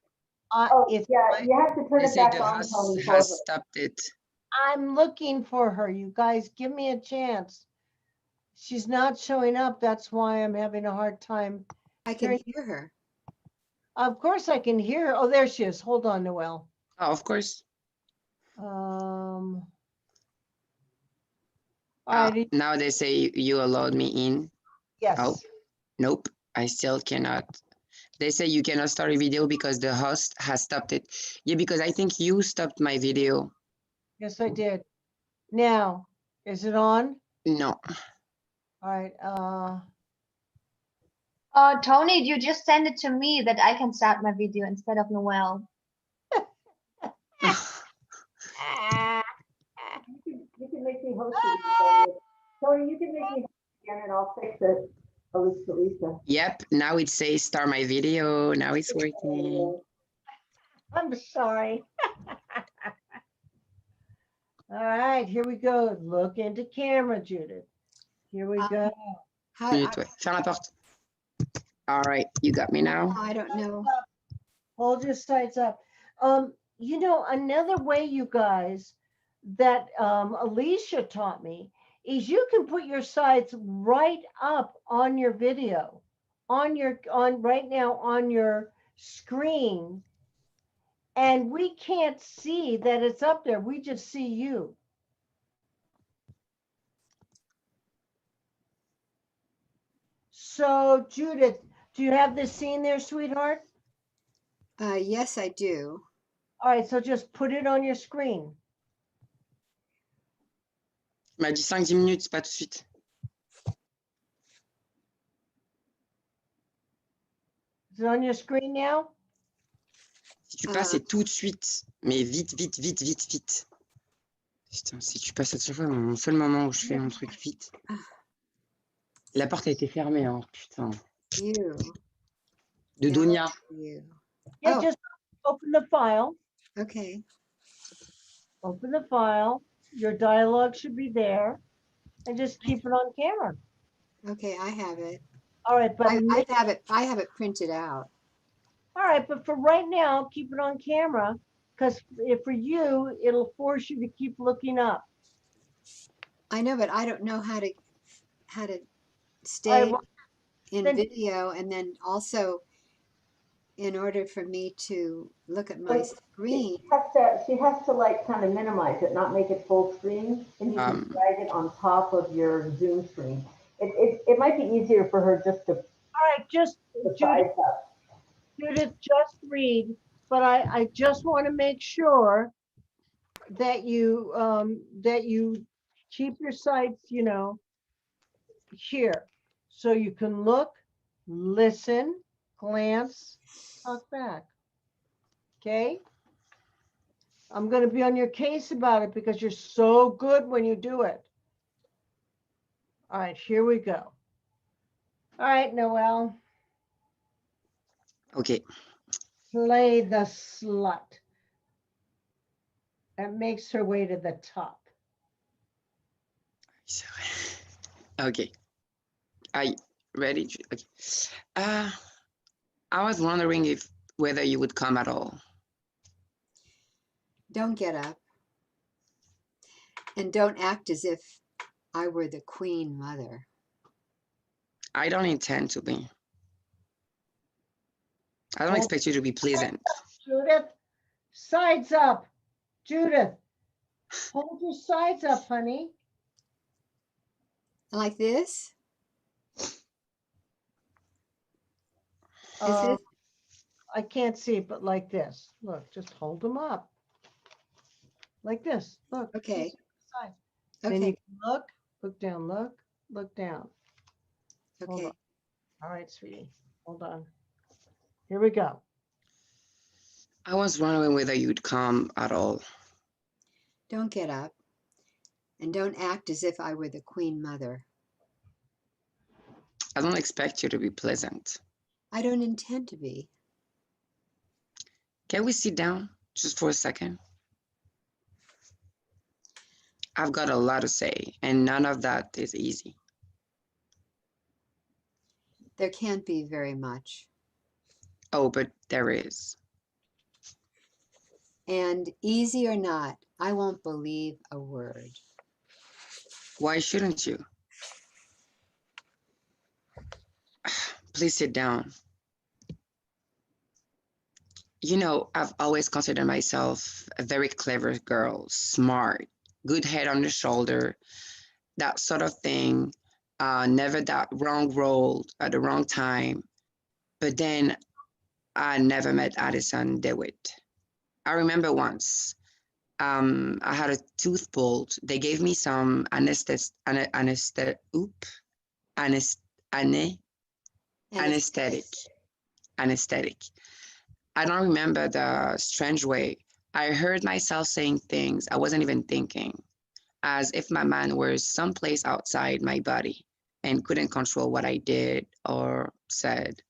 It's
Yeah, you have to turn
They
it
say
back
the
on,
host
Tony.
has stopped it.
I'm looking for her. You guys, give me a chance. She's not showing up. That's why I'm having a hard time
I can hear her.
Of course I can hear her. Oh, there she is. Hold on, Noelle.
Oh, of course.
All right.
Now they say you allowed me in.
Yes.
Oh, nope. I still cannot. They say you cannot start a video because the host has stopped it. Yeah, because I think you stopped my video.
Yes, I did. Now, is it on?
No.
All right.
Tony, you just send it to me that I can start my video instead of Noel.
You can make me host it again. Tony, you can make me host it again and I'll fix it. At least to Lisa.
Yep, now it says start my video. Now it's working.
I'm sorry. All right, here we go. Look into camera, Judith. Here we go.
Minute, ouais. Ferme la porte. All right, you got me now.
I don't know.
Hold your sides up. You know, another way, you guys, that Alicia taught me is you can put your sides right up on your video, right now on your screen, and we can't see that it's up there. We just see you. So, Judith, do you have this scene there, sweetheart?
Yes, I do.
All right, so just put it on your screen.
Il m'a dit 5-10 minutes, pas tout de suite.
Is it on your screen now?
Si tu passes, c'est tout de suite. Mais vite, vite, vite, vite, vite. Putain, si tu passes à chaque fois, mon seul moment où je fais mon truc vite. La porte a été fermée, hein, putain.
You.
De Donia.
You.
Yeah, just open the file.
Okay.
Open the file. Your dialogue should be there. And just keep it on camera.
Okay, I have it.
All right, but
I have it printed out.
all right, but for right now, keep it on camera, because for you, it'll force you to keep looking up.
I know, but I don't know how to stay in
then-
video, and then also in order for me to look at my screen.
She has to like kind of minimize it, not make it full screen, and you can drag it on top of your Zoom screen. It might be easier for her just to.
All right, just Judith, just read, but I just want to make sure that you keep your sights, you know, here, so you can look, listen, glance, talk back. Okay? I'm going to be on your case about it because you're so good when you do it. All right, here we go. All right, Noelle.
Okay.
Play the slut. That makes her way to the top.
Okay. Are you ready? Okay. I was wondering whether you would come at all.
Don't get up. And don't act as if I were the Queen Mother.
I don't intend to be. I don't expect you to be pleasant.
Judith, sides up. Judith, hold your sides up, honey.
Like this? Is it?
I can't see, but like this. Look, just hold them up. Like this. Look.
Okay.
Side.
Okay.
Then you can look down, look down. Hold
Okay.
on. All right, sweetie. Hold on. Here we go.
I was wondering whether you'd come at all.
Don't get up. And don't act as if I were the Queen Mother.
I don't expect you to be pleasant.
I don't intend to be.
Can we sit down just for a second? I've got a lot to say, and none of that is easy.
There can't be very much.
Oh, but there is.
And easy or not, I won't believe a word.
Why shouldn't you? Please sit down. You know, I've always considered myself a very clever girl, smart, good head on the shoulder, that sort of thing. Never that wrong role at the wrong time. But then I never met Addison DeWitt. I remember once I had a tooth pulled. They gave me some anes- ane- anesthetic. Anesthetic. I don't remember the strange way. I heard myself saying things I wasn't even thinking, as if my mind were someplace outside my body and couldn't control what I did or said.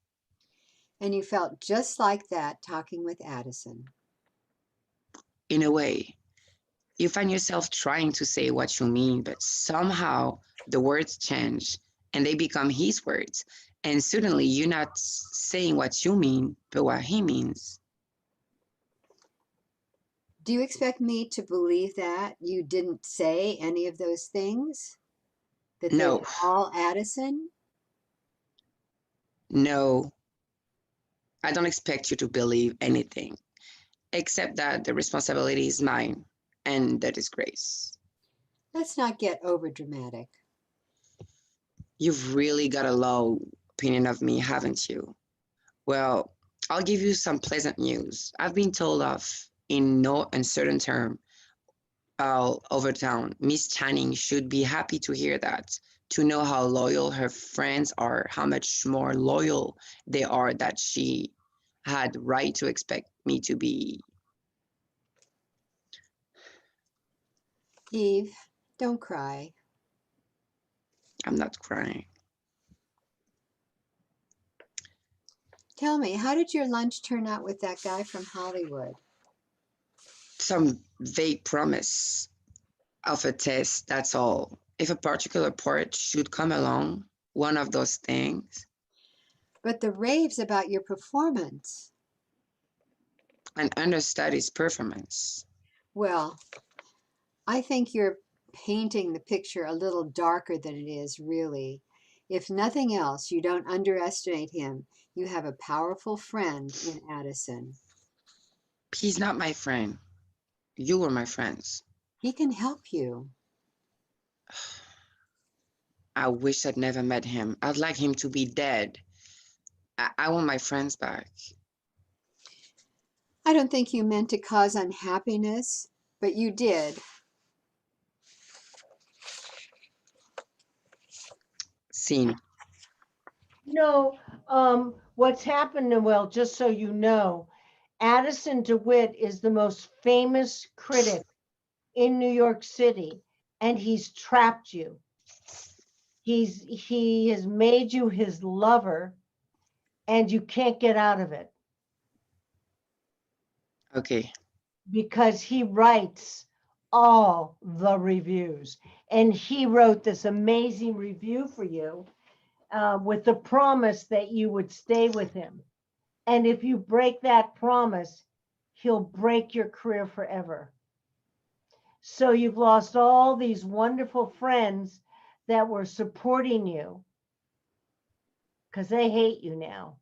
And you felt just like that talking with Addison.
In a way, you find yourself trying to say what you mean, but somehow the words change and they become his words. And suddenly you're not saying what you mean, but what he means.
Do you expect me to believe that you didn't say any of those things? That they
No,
were all Addison?
no, I don't expect you to believe anything, except that the responsibility is mine and the disgrace.
Let's not get over dramatic.
You've really got a low opinion of me, haven't you? Well, I'll give you some pleasant news. I've been told of, in no uncertain term, all over town. Miss Channing should be happy to hear that, to know how loyal her friends are, how much more loyal they are that she had right to expect me to be.
Eve, don't cry.
I'm not crying.
Tell me, how did your lunch turn out with that guy from Hollywood?
Some vague promise of a test, that's all. If a particular part should come along, one of those things,
But the raves about your performance.
an understudy's performance.
Well, I think you're painting the picture a little darker than it is, really. If nothing else, you don't underestimate him. You have a powerful friend in Addison.
He's not my friend. You were my friends.
He can help you.
I wish I'd never met him. I'd like him to be dead. I want my friends back.
I don't think you meant to cause unhappiness, but you did.
Scene.
No, what's happened, well, just so you know, Addison DeWitt is the most famous critic in New York City, and he's trapped you. He has made you his lover, and you can't get out of it
Okay.
because he writes all the reviews. And he wrote this amazing review for you with the promise that you would stay with him. And if you break that promise, he'll break your career forever. So you've lost all these wonderful friends that were supporting you because they hate you now.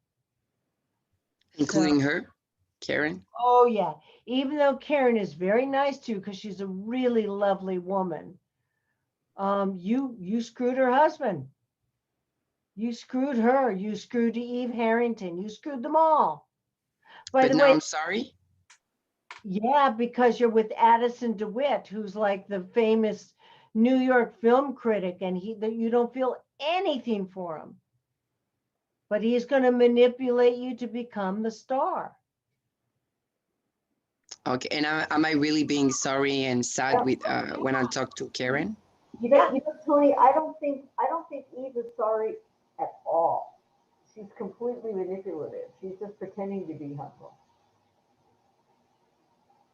Including
So,
her, Karen.
oh yeah, even though Karen is very nice to you because she's a really lovely woman, you screwed her husband. You screwed her. You screwed Eve Harrington. You screwed them all. By
But
the
now
way,
I'm sorry.
yeah, because you're with Addison DeWitt, who's like the famous New York film critic, and you don't feel anything for him. But he's going to manipulate you to become the star.
Okay. And am I really being sorry and sad with when I talk to Karen?
Tony, I don't think Eve is sorry at all. She's completely manipulative. She's just pretending to be humble.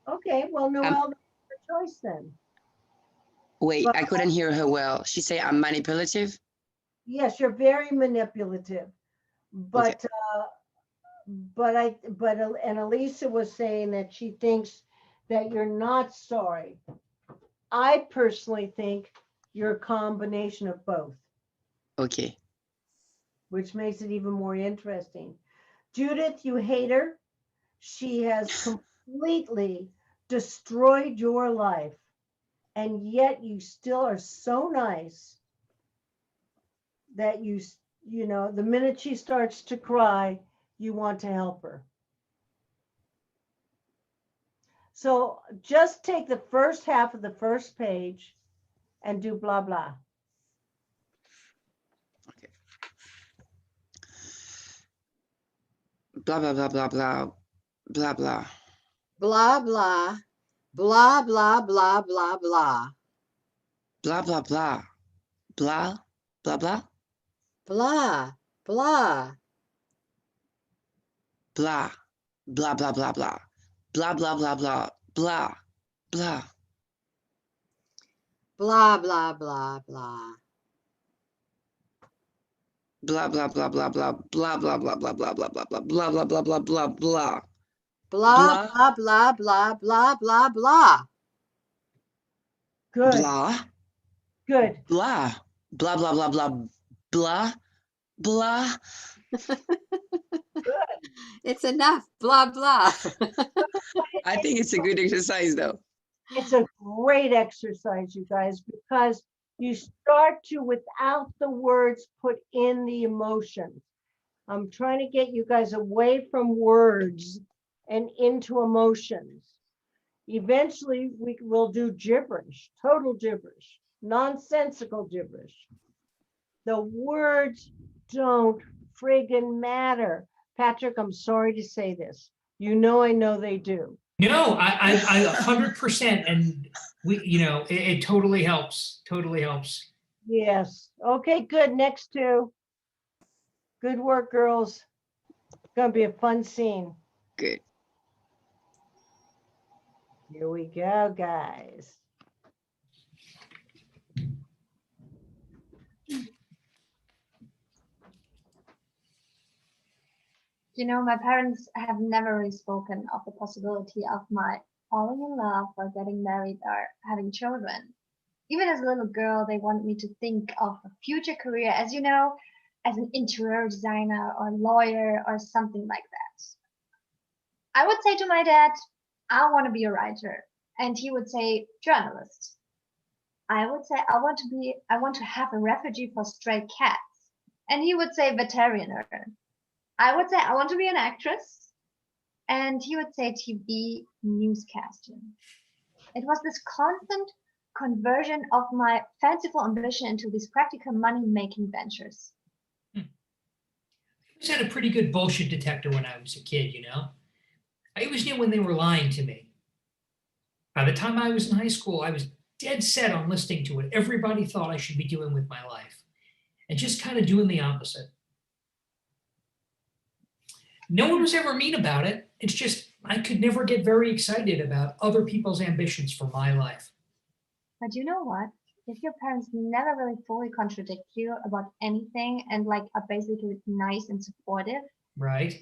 Okay, well,
Um,
Noelle, that's your choice then.
wait,
But
I couldn't hear her well. She say I'm manipulative.
yes, you're very manipulative.
Okay.
And Elisa was saying that she thinks that you're not sorry. I personally think you're a combination of both,
Okay.
which makes it even more interesting. Judith, you hate her. She has completely destroyed your life, and yet you still are so nice that you know, the minute she starts to cry, you want to help her. So just take the first half of the first page and do blah blah.
Blah blah blah blah blah blah blah.
Blah, blah, blah, blah, blah, blah, blah.
Blah blah blah. Blah blah blah.
Blah, blah.
Blah blah blah blah blah. Blah blah blah blah blah blah.
Blah, blah, blah, blah.
Blah blah blah blah blah blah blah blah blah blah blah blah blah blah blah blah blah blah blah.
Blah, blah, blah, blah, blah, blah, blah.
Good.
Blah.
Good.
Blah. Blah blah blah blah blah blah.
It's enough. Blah, blah.
I think it's a good exercise though.
It's a great exercise, you guys, because you start to, without the words, put in the emotions. I'm trying to get you guys away from words and into emotions. Eventually, we will do gibberish, total gibberish, nonsensical gibberish. The words don't friggin' matter. Patrick, I'm sorry to say this. You know, I know they do.
No, I 100%, and it totally helps. Totally helps.
Yes. Okay, good. Next two. Good work, girls. It's gonna be a fun scene.
Good.
Here we go, guys.
You know, my parents have never really spoken of the possibility of my falling in love or getting married or having children. Even as a little girl, they wanted me to think of a future career as, you know, as an interior designer or lawyer or something like that. I would say to my dad, I want to be a writer. And he would say, journalist. I would say, I want to have a refugee for stray cats. And he would say, veterinarian. I would say, I want to be an actress. And he would say, TV newscaster. It was this constant conversion of my fanciful ambition into these practical money-making ventures.
I always had a pretty good bullshit detector when I was a kid, I always knew when they were lying to me. By the time I was in high school, I was dead set on listening to what everybody thought I should be doing with my life and just kind of doing the opposite. No one was ever mean about it. It's just I could never get very excited about other people's ambitions for my life.
But you know what? If your parents never really fully contradict you about anything and are basically nice and supportive,
right?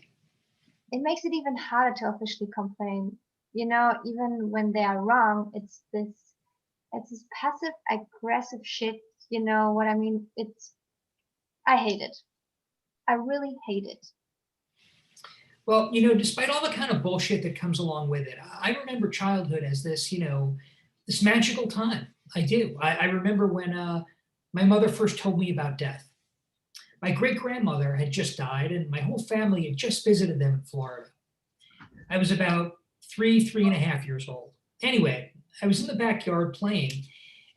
It makes it even harder to officially complain. Even when they are wrong, it's this passive aggressive shit. You know what I mean? I hate it. I really hate it.
Well, despite all the kind of bullshit that comes along with it, I remember childhood as this, this magical time. I do. I remember when my mother first told me about death. My great-grandmother had just died, and my whole family had just visited them in Florida. I was about 3.5 years old. Anyway, I was in the backyard playing,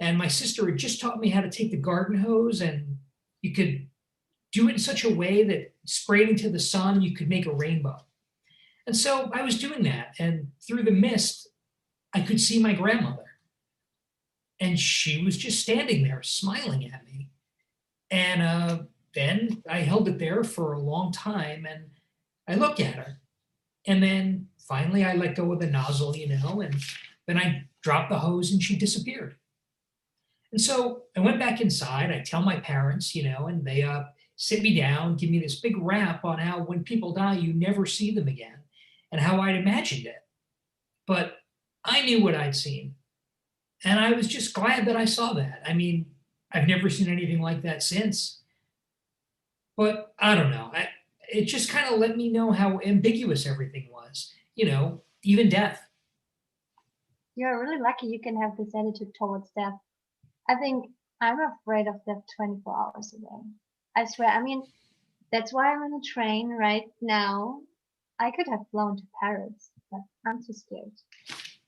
and my sister had just taught me how to take the garden hose, and you could do it in such a way that sprayed into the sun, you could make a rainbow. And so I was doing that, and through the mist, I could see my grandmother. And she was just standing there smiling at me. And then I held it there for a long time, and I looked at her. And then finally I let go of the nozzle, and then I dropped the hose and she disappeared. And so I went back inside. I tell my parents, and they sit me down, give me this big rap on how when people die, you never see them again, and how I'd imagined it. But I knew what I'd seen. And I was just glad that I saw that. I mean, I've never seen anything like that since. But I don't know. It just kind of let me know how ambiguous everything was. Even death.
You're really lucky you can have this attitude towards death. I think I'm afraid of death 24 hours a day. I swear. I mean, that's why I'm on a train right now. I could have flown to Paris, but I'm too scared.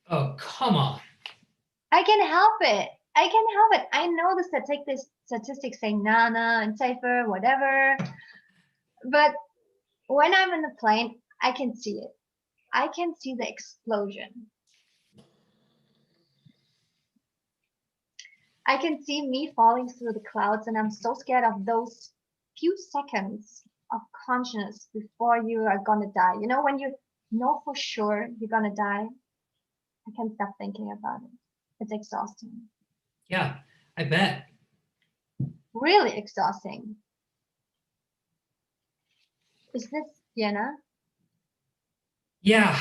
Oh, come on.
I can help it. I can help it. I know the statistics say nana and safer, whatever. But when I'm in the plane, I can see it. I can see the explosion. I can see me falling through the clouds, and I'm so scared of those few seconds of consciousness before you are gonna die. When you know for sure you're gonna die, I can't stop thinking about it. It's exhausting.
Yeah, I bet.
Really exhausting. Is this Vienna?
Yeah.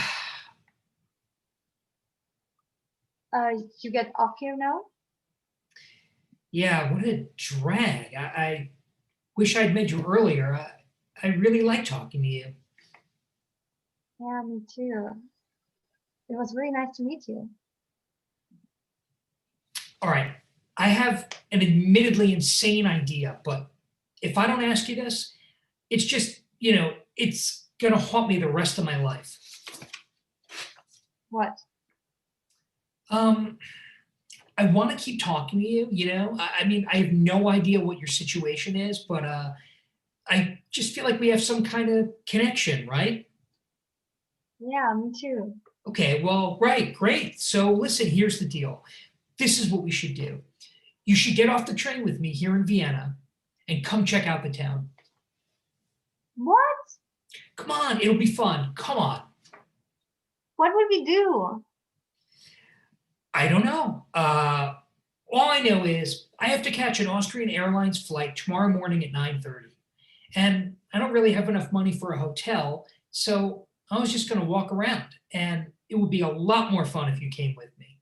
You get off here now?
Yeah, what a drag. I wish I'd met you earlier. I really like talking to you.
Yeah, me too. It was really nice to meet you.
All right. I have an admittedly insane idea, but if I don't ask you this, it's just, it's going to haunt me the rest of my life.
What?
I want to keep talking to you, I mean, I have no idea what your situation is, but I just feel like we have some kind of connection, right?
Yeah, me too.
Okay, well, right, great. So listen, here's the deal. This is what we should do. You should get off the train with me here in Vienna and come check out the town.
What?
Come on, it'll be fun. Come on.
What would we do?
I don't know. All I know is I have to catch an Austrian Airlines flight tomorrow morning at 9:30. And I don't really have enough money for a hotel, so I was just going to walk around, and it would be a lot more fun if you came with me.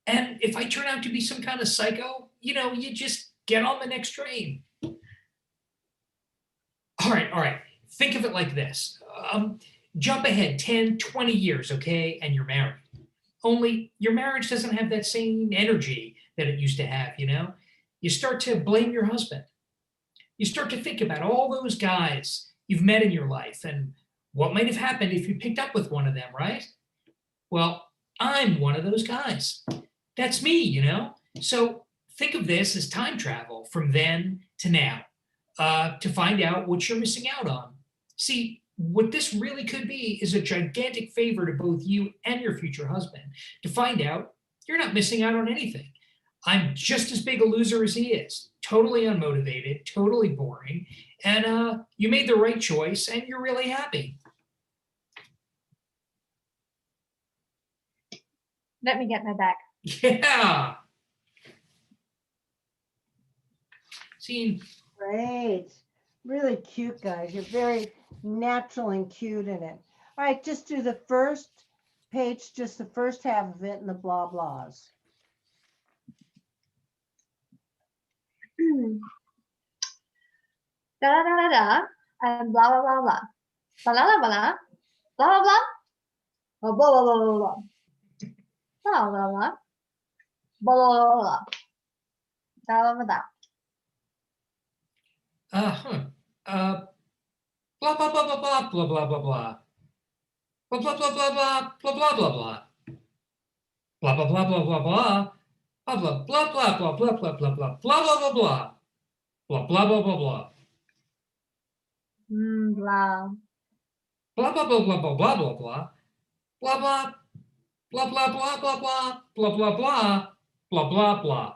And if I turn out to be some kind of psycho, you just get on the next train. All right. Think of it like this. Jump ahead 10, 20 years, okay, and you're married. Only your marriage doesn't have that same energy that it used to have, You start to blame your husband. You start to think about all those guys you've met in your life and what might have happened if you picked up with one of them, right? Well, I'm one of those guys. That's me, So think of this as time travel from then to now to find out what you're missing out on. See, what this really could be is a gigantic favor to both you and your future husband to find out you're not missing out on anything. I'm just as big a loser as he is, totally unmotivated, totally boring, and you made the right choice and you're really happy.
Let me get my bag.
Yeah. See,
Great. Really cute, guys. You're very natural and cute in it. All right, just do the first page, just the first half of it and the blah blahs.
Da da da da and blah blah blah blah. Blah blah blah blah blah blah blah blah blah blah blah blah blah blah blah blah blah blah blah.
Blah blah blah blah blah blah blah blah blah. Blah blah blah blah blah blah blah blah blah. Blah blah blah blah blah blah. Blah blah blah blah blah blah blah blah blah blah blah blah blah. Blah blah blah blah blah.
Blah.
Blah blah blah blah blah blah blah blah. Blah blah blah blah blah blah blah blah blah blah blah blah blah.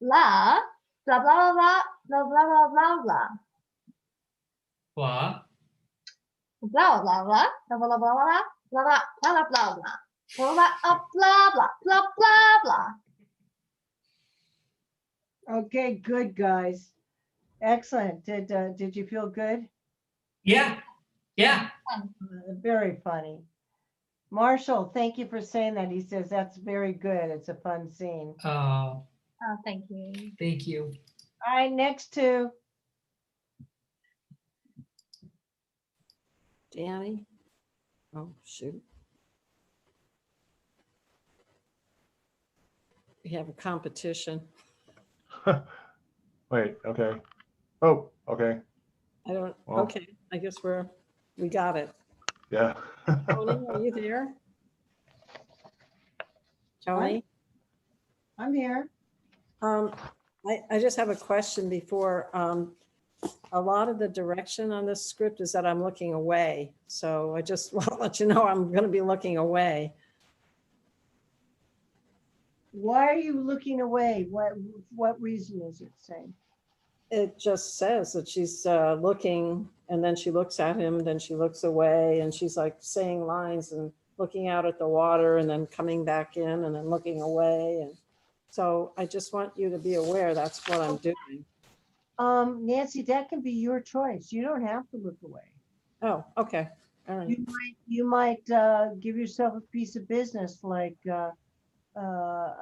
Blah blah blah blah blah blah blah blah.
Blah.
Blah blah blah blah blah blah blah blah blah blah blah blah blah. Blah blah blah blah blah.
Okay, good guys. Excellent. Did you feel good?
Yeah.
Very funny. Marshall, thank you for saying that. He says that's very good. It's a fun scene.
Oh, thank you.
Thank you.
All right, next to
Danny? Oh, shoot. We have a competition.
Wait, okay. Oh, okay.
I don't,
Well.
okay, I guess we got it.
Yeah.
Tony, are you there? Tony?
I'm here.
I just have a question before. A lot of the direction on this script is that I'm looking away. So I just want to let you know I'm going to be looking away.
Why are you looking away? What reason is it saying?
It just says that she's looking, and then she looks at him, then she looks away, and she's like saying lines and looking out at the water and then coming back in and then looking away. And so I just want you to be aware that's what I'm doing.
Nancy, that can be your choice. You don't have to look away.
Oh, okay. All right.
You might give yourself a piece of business like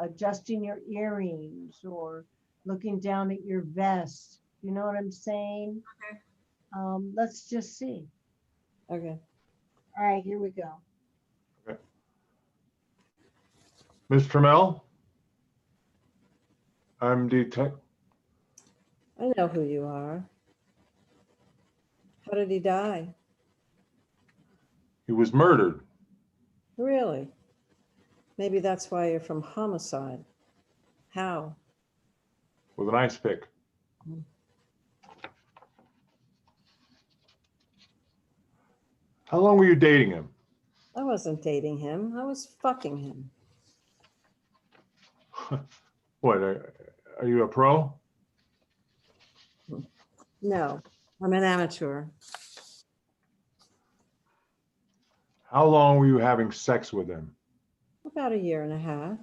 adjusting your earrings or looking down at your vest. You know what I'm saying? Okay. Let's just see.
Okay.
All right, here we go.
Okay. Ms. Trammell? I'm Detective.
I know who you are. How did he die?
He was murdered.
Really? Maybe that's why you're from homicide. How?
With an ice pick. How long were you dating him?
I wasn't dating him. I was fucking him.
What, are you a pro?
No, I'm an amateur.
How long were you having sex with him?
About 1.5 years.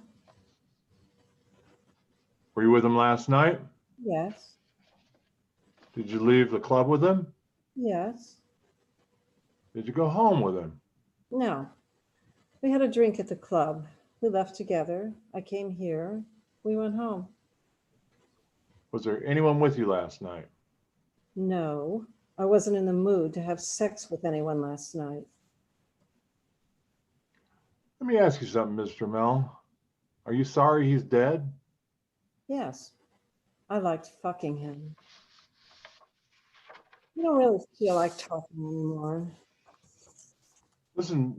Were you with him last night?
Yes.
Did you leave the club with him?
Yes.
Did you go home with him?
No. We had a drink at the club. We left together. I came here. We went home.
Was there anyone with you last night?
No, I wasn't in the mood to have sex with anyone last night.
Let me ask you something, Mr. Mel. Are you sorry he's dead?
Yes, I liked fucking him. I don't really feel like talking anymore.
Listen,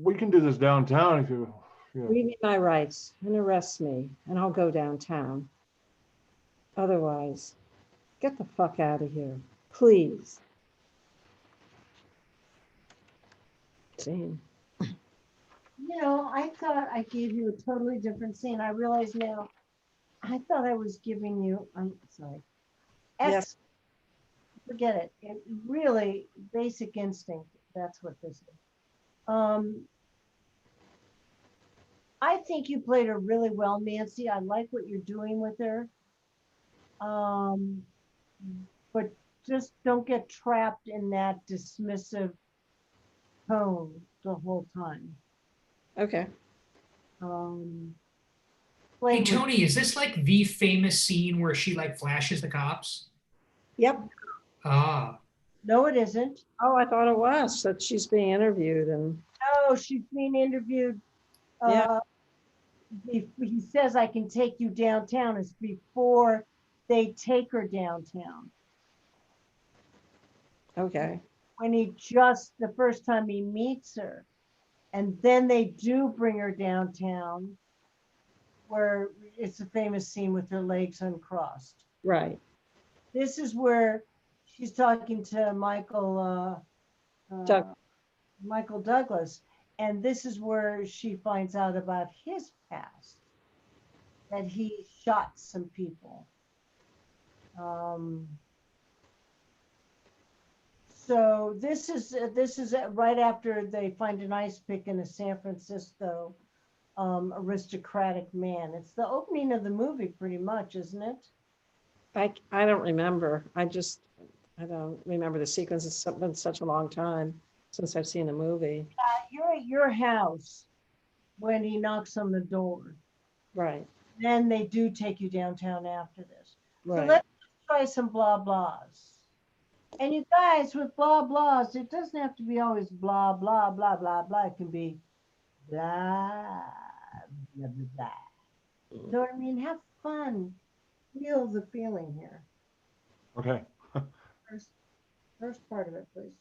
we can do this downtown if you.
Read me my rights and arrest me, and I'll go downtown. Otherwise, get the fuck out of here, please. Scene.
You know, I thought I gave you a totally different scene. I realize now, I thought I was giving you, I'm sorry.
Yes.
Forget it. It really, basic instinct. That's what this is. I think you played her really well, Nancy. I like what you're doing with her. But just don't get trapped in that dismissive tone the whole time.
Okay.
Hey, Toni, is this like the famous scene where she like flashes the cops?
Yep.
Ah.
No, it isn't.
Oh, I thought it was that she's being interviewed and.
No, she's being interviewed.
Yeah.
He says, I can take you downtown. It's before they take her downtown.
Okay.
When the first time he meets her. And then they do bring her downtown where it's a famous scene with her legs uncrossed.
Right.
This is where she's talking to Michael Douglas. And this is where she finds out about his past, that he shot some people. So this is right after they find an ice pick in a San Francisco aristocratic man. It's the opening of the movie pretty much, isn't it?
I don't remember. I don't remember the sequence. It's been such a long time since I've seen a movie.
You're at your house when he knocks on the door.
Right.
Then they do take you downtown after this.
Right.
So let's try some blah blahs. And you guys with blah blahs, it doesn't have to be always blah blah blah blah blah. It can be blah blah blah blah. You know what I mean? Have fun. Feel the feeling here.
Okay.
First, first part of it, please.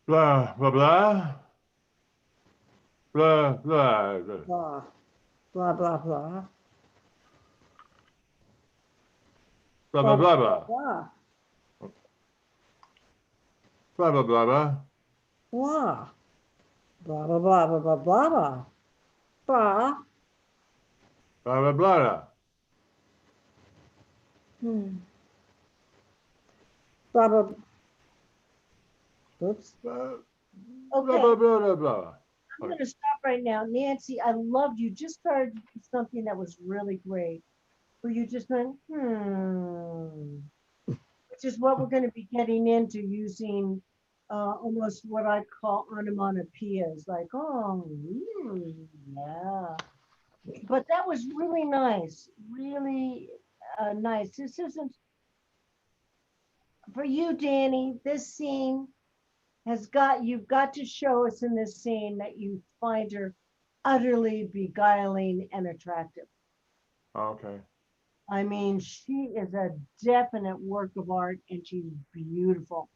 Blah, blah, blah. Blah, blah, blah.
Blah, blah, blah, blah.
Blah, blah, blah, blah.
Blah,
Blah, blah, blah, blah.
blah. Blah, blah, blah, blah, blah, blah, blah. Blah.
Blah, blah, blah, blah.
Hmm. Blah, blah. Oops.
Blah,
Okay.
blah, blah, blah, blah.
I'm going to stop right now. Nancy, I loved you. Just started something that was really great. Where you just went, which is what we're going to be getting into using almost what I call onomatopoeias, like, oh, yeah. But that was really nice, really nice. This isn't for you, Danny. This scene you've got to show us in this scene that you find her utterly beguiling and attractive.
Okay.
I mean, she is a definite work of art and she's beautiful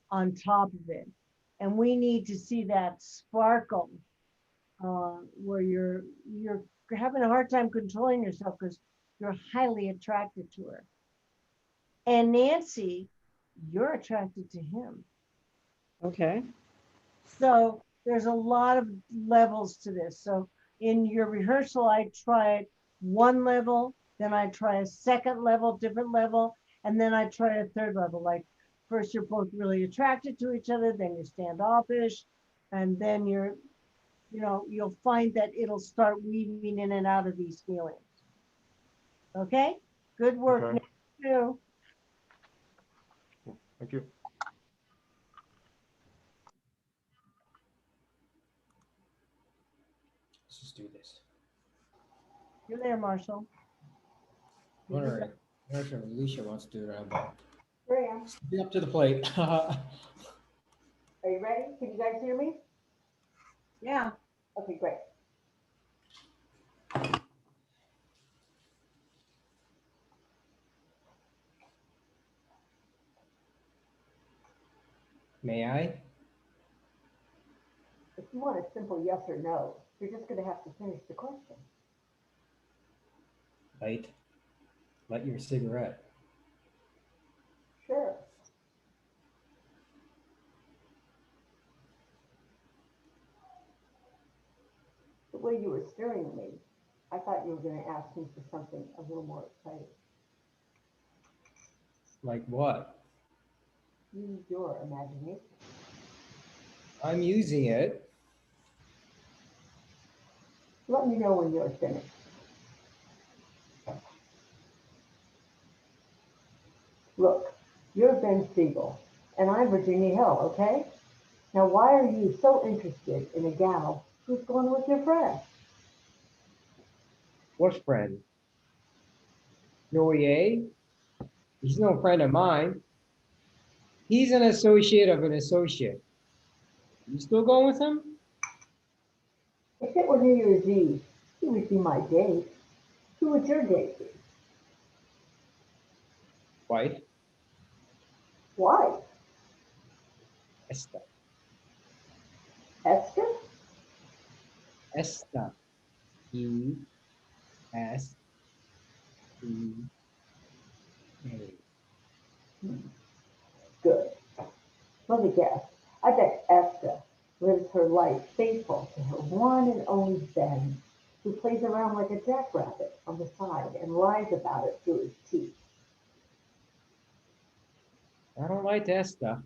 on top of it. And we need to see that sparkle where you're having a hard time controlling yourself because you're highly attracted to her. And Nancy, you're attracted to him.
Okay.
So there's a lot of levels to this. So in your rehearsal, I tried one level, then I try a second level, different level, and then I try a third level. Like first you're both really attracted to each other, then you're standoffish, and then you'll find that it'll start weaving in and out of these feelings. Okay? Good work.
Okay.
Too.
Thank you.
Let's just do this.
You're there, Marshall.
Wondering if Alicia wants to do it.
Here I am.
Be up to the plate.
Are you ready? Can you guys hear me?
Yeah.
Okay, great.
May I?
If you want a simple yes or no, you're just going to have to finish the question.
Light your cigarette.
Sure. The way you were staring at me, I thought you were going to ask me for something a little more exciting.
Like what?
Use your imagination.
I'm using it.
Let me know when you're finished. Look, you're Ben Siegel, and I'm Virginia Hill, okay? Now, why are you so interested in a gal who's going with your friend?
What friend? Noye? He's no friend of mine. He's an associate of an associate. You still going with him?
If it were New Year's Eve, he would be my date. Who would your date be?
Wife?
Why?
Esther.
Esther?
Esther. E-S-E-A.
Good. Let me guess. I bet Esther lives her life faithful to her one and only Ben, who plays around like a jackrabbit on the side and lies about it through his teeth.
I don't like Esther.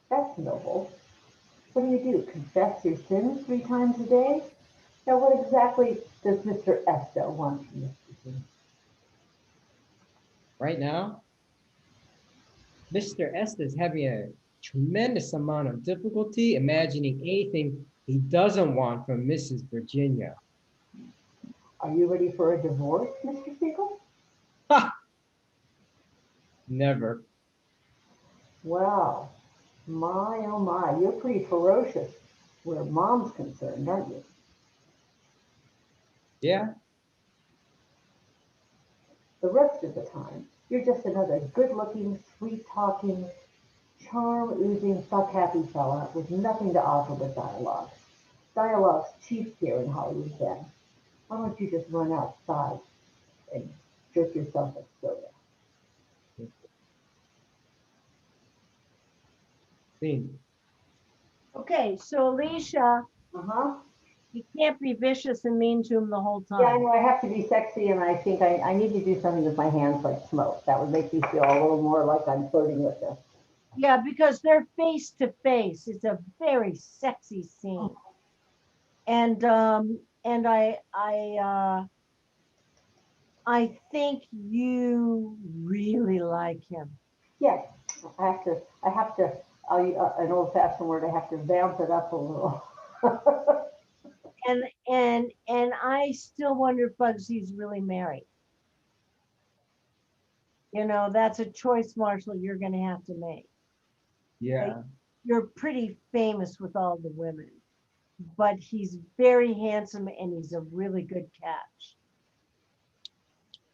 That's noble. What do? Confess your sins 3 times a day? Now, what exactly does Mr. Esther want from Mr. Singh?
Right now, Mr. Estes having a tremendous amount of difficulty imagining anything he doesn't want from Mrs. Virginia.
Are you ready for a divorce, Mr. Siegel?
Ha! Never.
Wow. My, oh my, you're pretty ferocious where mom's concerned, aren't you?
Yeah.
The rest of the time, you're just another good-looking, sweet-talking, charm-oozing, fuck-happy fella with nothing to offer but dialogue. Dialogue's cheap here in Hollywood, Ben. Why don't you just run outside and jerk yourself a soda?
Scene.
Okay, so Alicia,
Uh-huh.
you can't be vicious and mean to him the whole
Yeah, I
time.
know I have to be sexy, and I think I need to do something with my hands like smoke. That would make me feel a little more like I'm flirting with this.
Yeah, because they're face to face. It's a very sexy scene. And I think you really like him.
Yes, I have to, an old-fashioned word, I have to vamp it up a little.
And I still wonder if Bugsy's really married. You know, that's a choice, Marshall, you're gonna have to make.
Yeah.
You're pretty famous with all the women, but he's very handsome and he's a really good catch.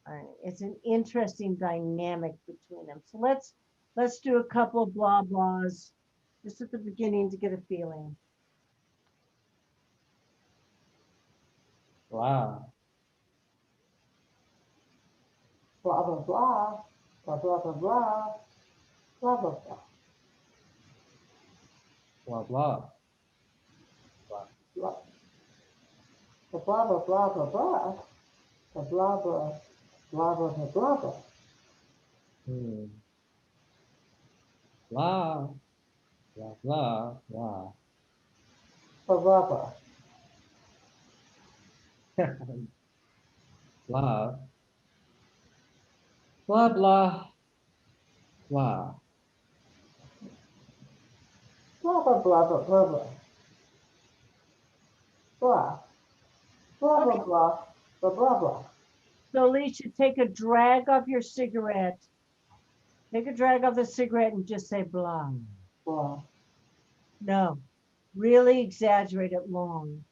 All right, it's an interesting dynamic between them. So let's do a couple of blah blahs just at the beginning to get a feeling.
Wow.
Blah, blah, blah, blah, blah, blah, blah, blah, blah, blah.
Blah blah.
Blah. The blah, blah, blah, blah, blah, the blah, blah, blah, blah, blah, blah, blah.
Hmm. Blah. Blah blah blah.
Blah, blah, blah.
Blah. Blah blah. Blah.
Blah, blah, blah, blah, blah, blah. Blah. Blah, blah, blah, blah, blah, blah.
So Alicia, take a drag off your cigarette. Take a drag off the cigarette and just say blah.
Blah.
No, really exaggerate it long.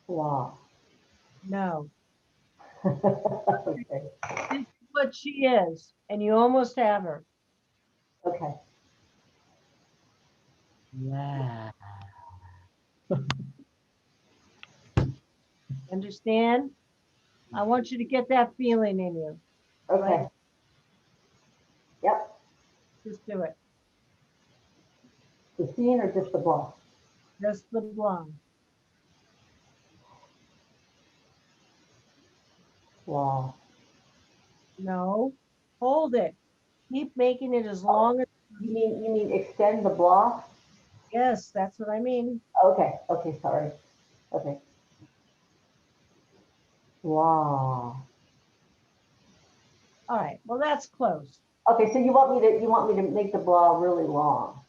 Blah.
No,
Okay.
this is what she is, and you almost have her.
Okay.
Yeah. Understand? I want you to get that feeling in you.
Okay.
Right?
Yep.
Just do it.
The scene or just the blah?
Just the blonde.
Blah.
No, hold it. Keep making it as long as.
You mean extend the blah?
Yes, that's what I mean.
Okay. Okay. Sorry. Okay. Blah.
All right. Well, that's close.
Okay. So you want me to make the blah really long?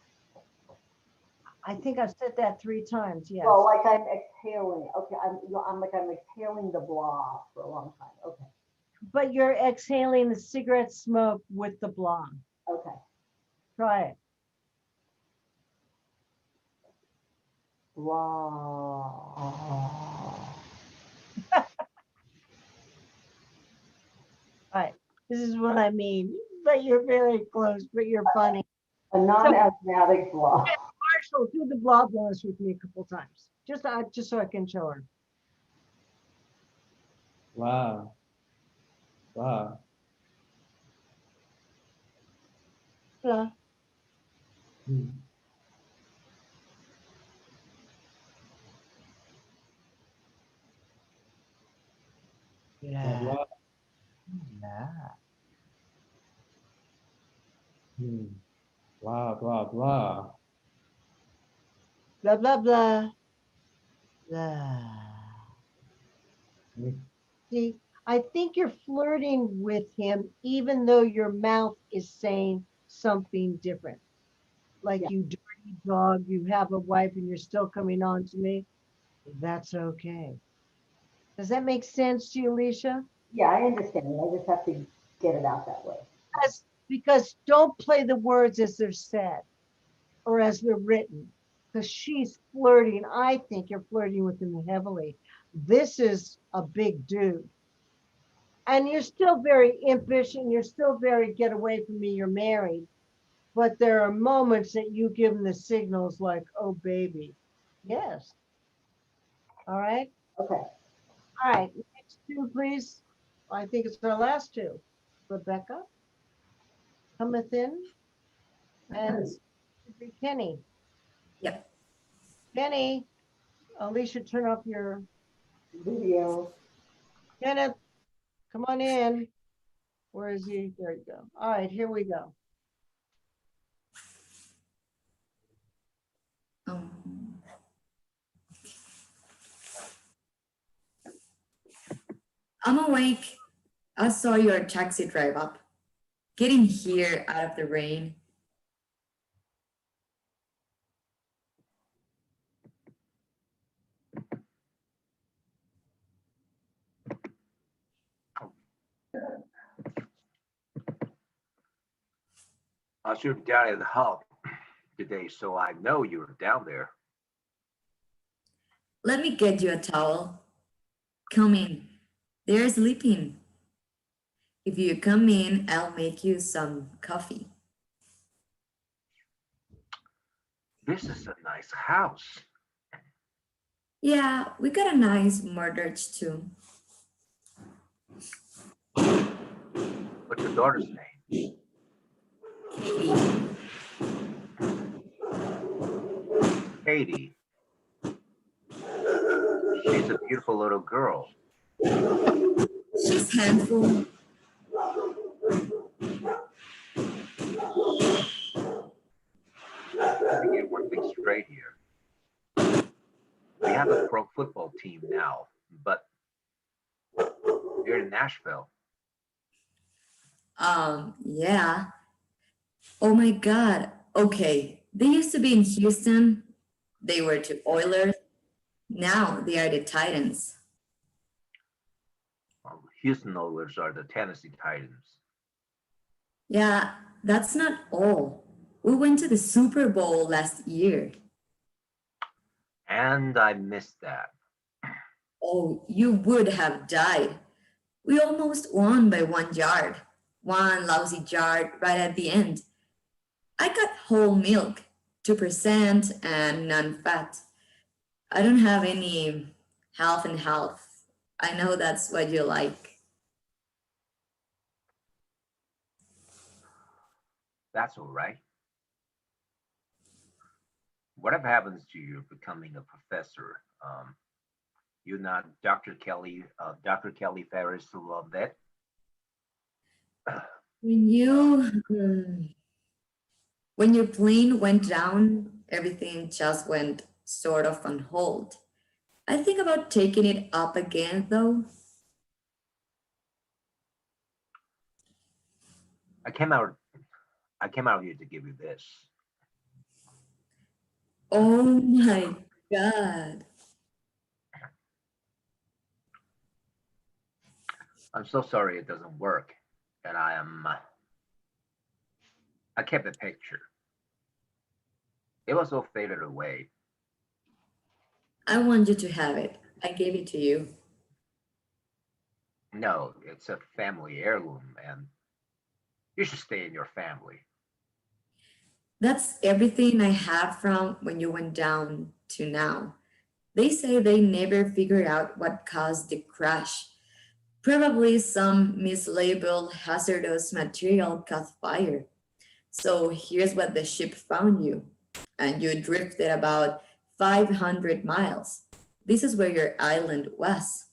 I think I've said that 3 times. Yes.
Well, like I'm exhaling. Okay. I'm exhaling the blah for a long time. Okay.
But you're exhaling the cigarette smoke with the blonde.
Okay.
Try it.
Blah.
All right. This is what I mean. But you're very close, but you're funny.
A non-asthmatic blah.
Marshall, do the blah blahs with me a couple times. Just so I can show her.
Wow. Wow.
Blah.
Hmm.
Yeah.
Blah,
Yeah.
hmm. Blah blah blah.
Blah blah blah. Blah.
Hmm.
See, I think you're flirting with him, even though your mouth is saying something different. Like, you dirty dog, you have a wife and you're still coming on to me. That's okay. Does that make sense to you, Alicia?
Yeah, I understand. I just have to get it out that way.
Because don't play the words as they're said or as they're written. Because she's flirting. I think you're flirting with him heavily. This is a big dude. And you're still very impish and you're still very get away from me, you're married. But there are moments that you give him the signals like, oh, baby. Yes. All right.
Okay.
All right. Next two, please. I think it's our last two. Rebecca cometh in and Kenny.
Yep.
Kenny, Alicia, turn off your
Video.
Kenneth, come on in. Where is he? There you go. All right, here we go.
I'm awake. I saw your taxi drive up. Getting here out of the rain.
I should be down at the hub today, so I know you were down there.
Let me get you a towel. Come in. They're sleeping. If you come in, I'll make you some coffee.
This is a nice house.
Yeah, we got a nice mortgage too.
What's your daughter's name? Katie. She's a beautiful little girl.
She's handful.
Let me get one thing straight here. We have a pro football team now, but you're in Nashville.
Yeah. Oh my God. Okay. They used to be in Houston. They were the Oilers. Now they are the Titans.
Houston Oilers are the Tennessee Titans.
Yeah, that's not all. We went to the Super Bowl last year.
And I missed that.
Oh, you would have died. We almost won by 1 yard. One lousy yard right at the end. I got whole milk, 2% and non-fat. I don't have any half and half. I know that's what you like.
That's all right. Whatever happens to you becoming a professor, you're not Dr. Kelly Ferris who loved that.
When your plane went down, everything just went sort of on hold. I think about taking it up again though.
I came out here to give you this.
Oh my God.
I'm so sorry it doesn't work. And I kept the picture. It was all faded away.
I want you to have it. I gave it to you.
No, it's a family heirloom and you should stay in your family.
That's everything I have from when you went down to now. They say they never figured out what caused the crash. Probably some mislabeled hazardous material caught fire. So here's what the ship found you. And you drifted about 500 miles. This is where your island was.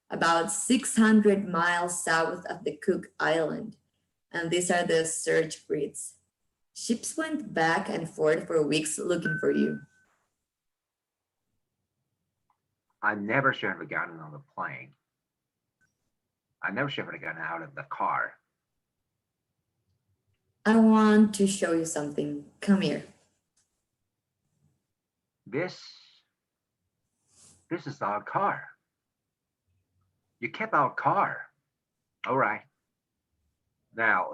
About 600 miles south of the Cook Island. And these are the search grids. Ships went back and forth for weeks looking for you.
I never should have gotten on the plane. I never should have gotten out of the car.
I want to show you something. Come here.
This is our car. You kept our car. All right. Now,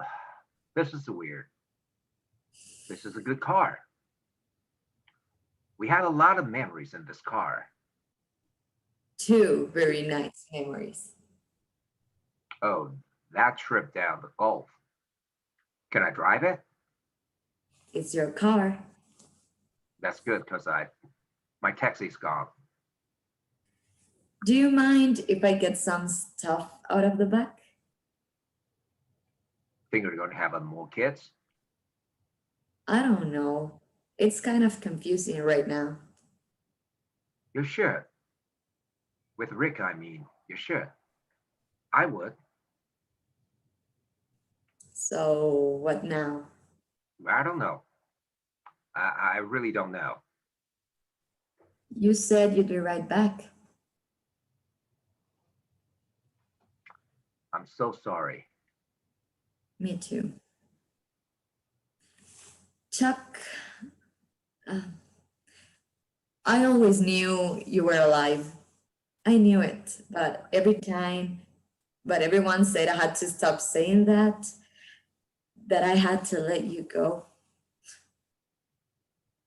this is weird. This is a good car. We had a lot of memories in this car.
Two very nice memories.
Oh, that trip down the Gulf. Can I drive it?
It's your car.
That's good because my taxi's gone.
Do you mind if I get some stuff out of the back?
Think you're going to have more kids?
I don't know. It's kind of confusing right now.
You should. With Rick, I mean, you should. I would.
So what now?
I don't know. I really don't know.
You said you'd be right back.
I'm so sorry.
Me too. Chuck, uh, I always knew you were alive. I knew it, but everyone said I had to stop saying that I had to let you go.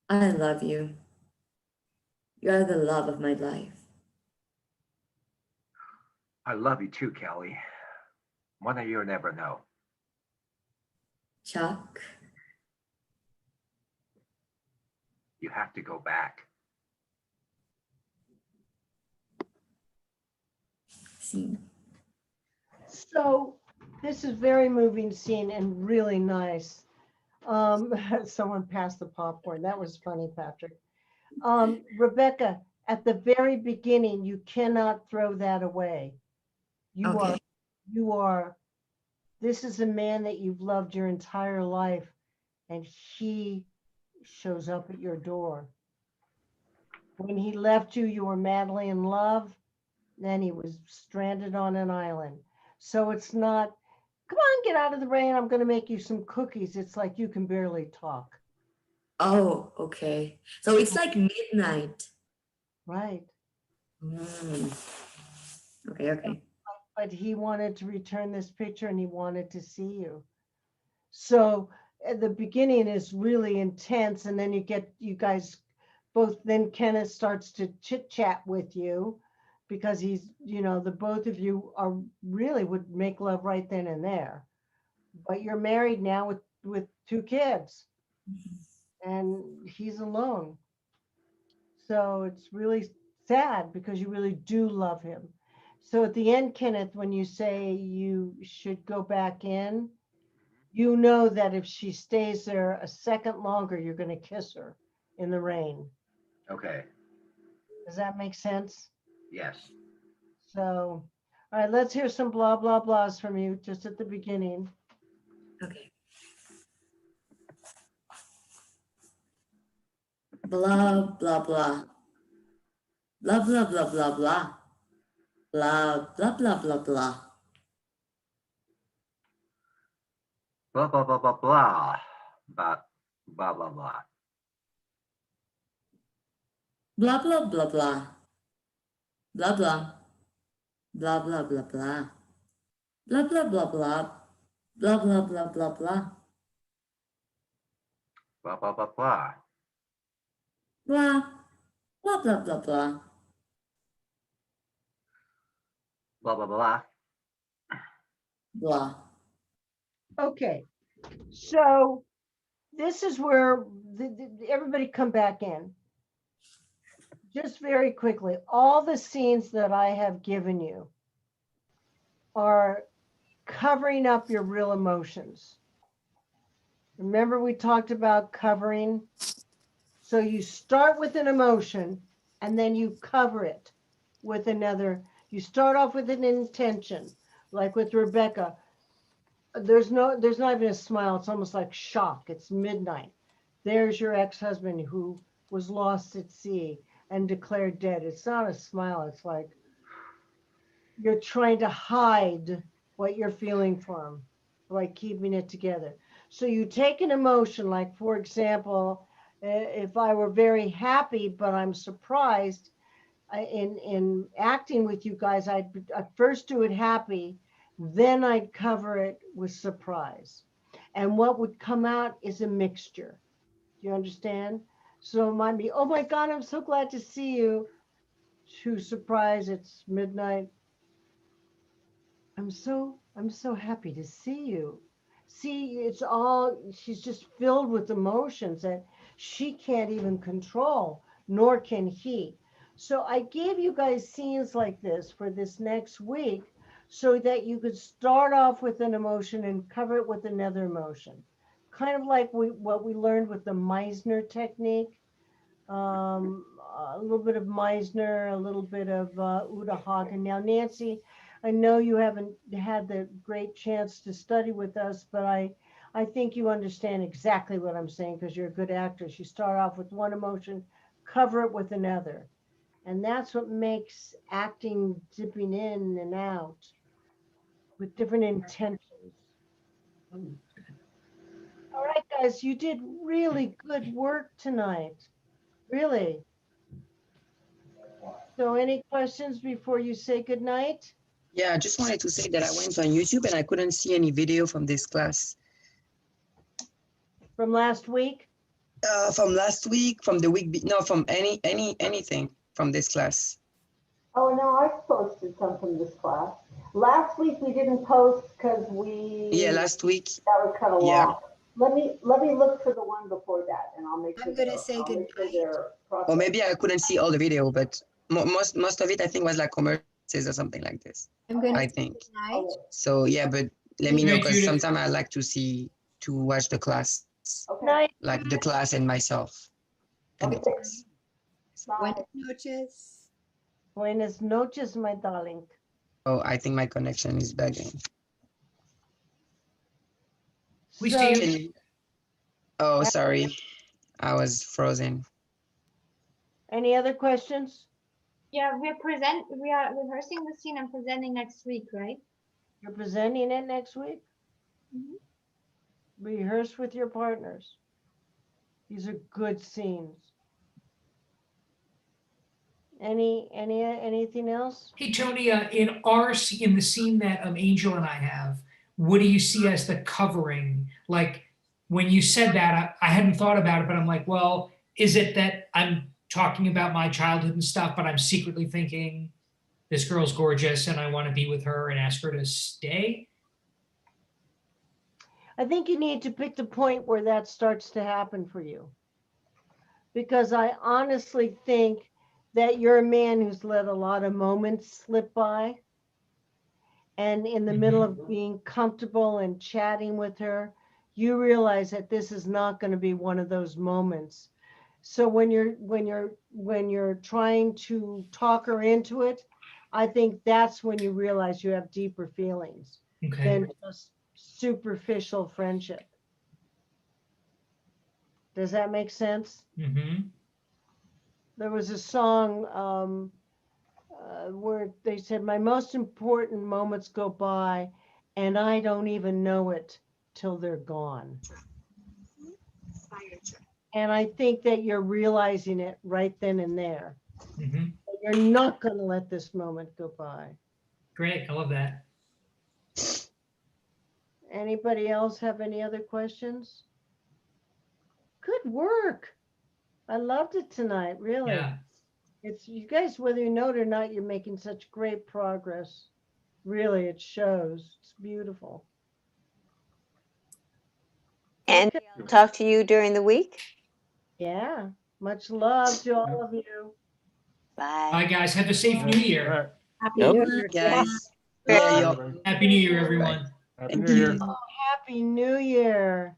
I love you. You're the love of my life.
I love you too, Kelly. One day you'll never know.
Chuck,
You have to go back.
see.
So this is very moving scene and really nice. Someone passed the popcorn. That was funny, Patrick. Rebecca, at the very beginning, you cannot throw that away. You
Okay.
are, this is a man that you've loved your entire life, and he shows up at your door. When he left you, you were madly in love. Then he was stranded on an island. So it's not, come on, get out of the rain. I'm going to make you some cookies. It's like you can barely talk.
Oh, okay. So it's like midnight.
Right.
Mm. Okay.
But he wanted to return this picture and he wanted to see you. So at the beginning is really intense. And then you guys both, then Kenneth starts to chit chat with you because he's, the both of you are really would make love right then and there. But you're married now with two kids and he's alone. So it's really sad because you really do love him. So at the end, Kenneth, when you say you should go back in, you know that if she stays there a second longer, you're going to kiss her in the rain.
Okay.
Does that make sense?
Yes.
So, all right, let's hear some blah, blah, blahs from you just at the beginning.
Okay. Blah, blah, blah. Blah, blah, blah, blah, blah. Blah, blah, blah, blah, blah.
Blah, blah, blah, blah, blah. But, blah, blah, blah.
Blah, blah, blah, blah. Blah, blah. Blah, blah, blah, blah. Blah, blah, blah, blah. Blah, blah, blah, blah, blah.
Blah, blah, blah, blah.
Blah, blah, blah, blah, blah.
Blah, blah, blah.
Blah.
Okay, so this is where everybody come back in. Just very quickly, all the scenes that I have given you are covering up your real emotions. Remember we talked about covering? So you start with an emotion and then you cover it with another. You start off with an intention, like with Rebecca. There's not even a smile. It's almost like shock. It's midnight. There's your ex-husband who was lost at sea and declared dead. It's not a smile. It's like you're trying to hide what you're feeling for him, like keeping it together. So you take an emotion, like for example, if I were very happy, but I'm surprised in acting with you guys, I'd first do it happy, Then I'd cover it with surprise. And what would come out is a mixture. Do you understand? So it might be, oh my God, I'm so glad to see you. To surprise, it's midnight. I'm so happy to see you. See, it's all, she's just filled with emotions that she can't even control, nor can he. So I gave you guys scenes like this for this next week so that you could start off with an emotion and cover it with another emotion. Kind of like what we learned with the Meisner technique. A little bit of Meisner, a little bit of Uta Hagen. Now, Nancy, I know you haven't had the great chance to study with us, but I think you understand exactly what I'm saying because you're a good actress. You start off with one emotion, cover it with another. And that's what makes acting dipping in and out with different intentions. All right, guys, you did really good work tonight. Really. So any questions before you say goodnight?
Yeah, I just wanted to say that I went on YouTube and I couldn't see any video from this class.
From last week?
From last week, from the week, no, from anything from this class.
Oh, no, I posted some from this class. Last week we didn't post because
Yeah, last week.
that was kind of
Yeah.
long. Let me look for the one before that, and I'll make sure.
I'm gonna say good night.
Or maybe I couldn't see all the video, but most of it I think was like commercials or something like this.
I'm gonna
I
say
think.
good night.
So yeah, but let me know
Right,
because
Judith.
sometimes I like to watch the class,
Night.
like the class and myself. And the class.
Buenas noches.
Buenas noches, my darling.
Oh, I think my connection is back in.
We
So,
see you.
Can you- Oh, sorry, I was frozen.
any other questions?
Yeah, we are rehearsing the scene and presenting next week, right?
You're presenting it next week?
Mhm.
Rehearse with your partners. These are good scenes. Anything else?
Hey, Tony, in the scene that Angel and I have, what do you see as the covering? Like, when you said that, I hadn't thought about it, but I'm like, well, is it that I'm talking about my childhood and stuff, but I'm secretly thinking this girl's gorgeous and I want to be with her and ask her to stay?
I think you need to pick the point where that starts to happen for you. Because I honestly think that you're a man who's let a lot of moments slip by. And in the middle of being comfortable and chatting with her, you realize that this is not going to be one of those moments. So when you're trying to talk her into it, I think that's when you realize you have deeper feelings than just superficial friendship. Does that make sense?
Mm-hmm.
There was a song where they said, my most important moments go by and I don't even know it till they're gone. And I think that you're realizing it right then and there.
Mm-hmm.
You're not going to let this moment go by.
Great, I love that.
Anybody else have any other questions? Good work. I loved it tonight, really.
Yeah.
It's you guys, whether you know it or not, you're making such great progress. Really, it shows. It's beautiful.
And I'll talk to you during the week.
Yeah. Much love to all of you.
Bye.
Bye, guys. Have a safe New Year.
Happy
Yep.
New Year,
Guys.
Yeah.
Yeah,
Happy New Year, everyone.
Happy
Thank
New Year.
you.
Oh, Happy New Year.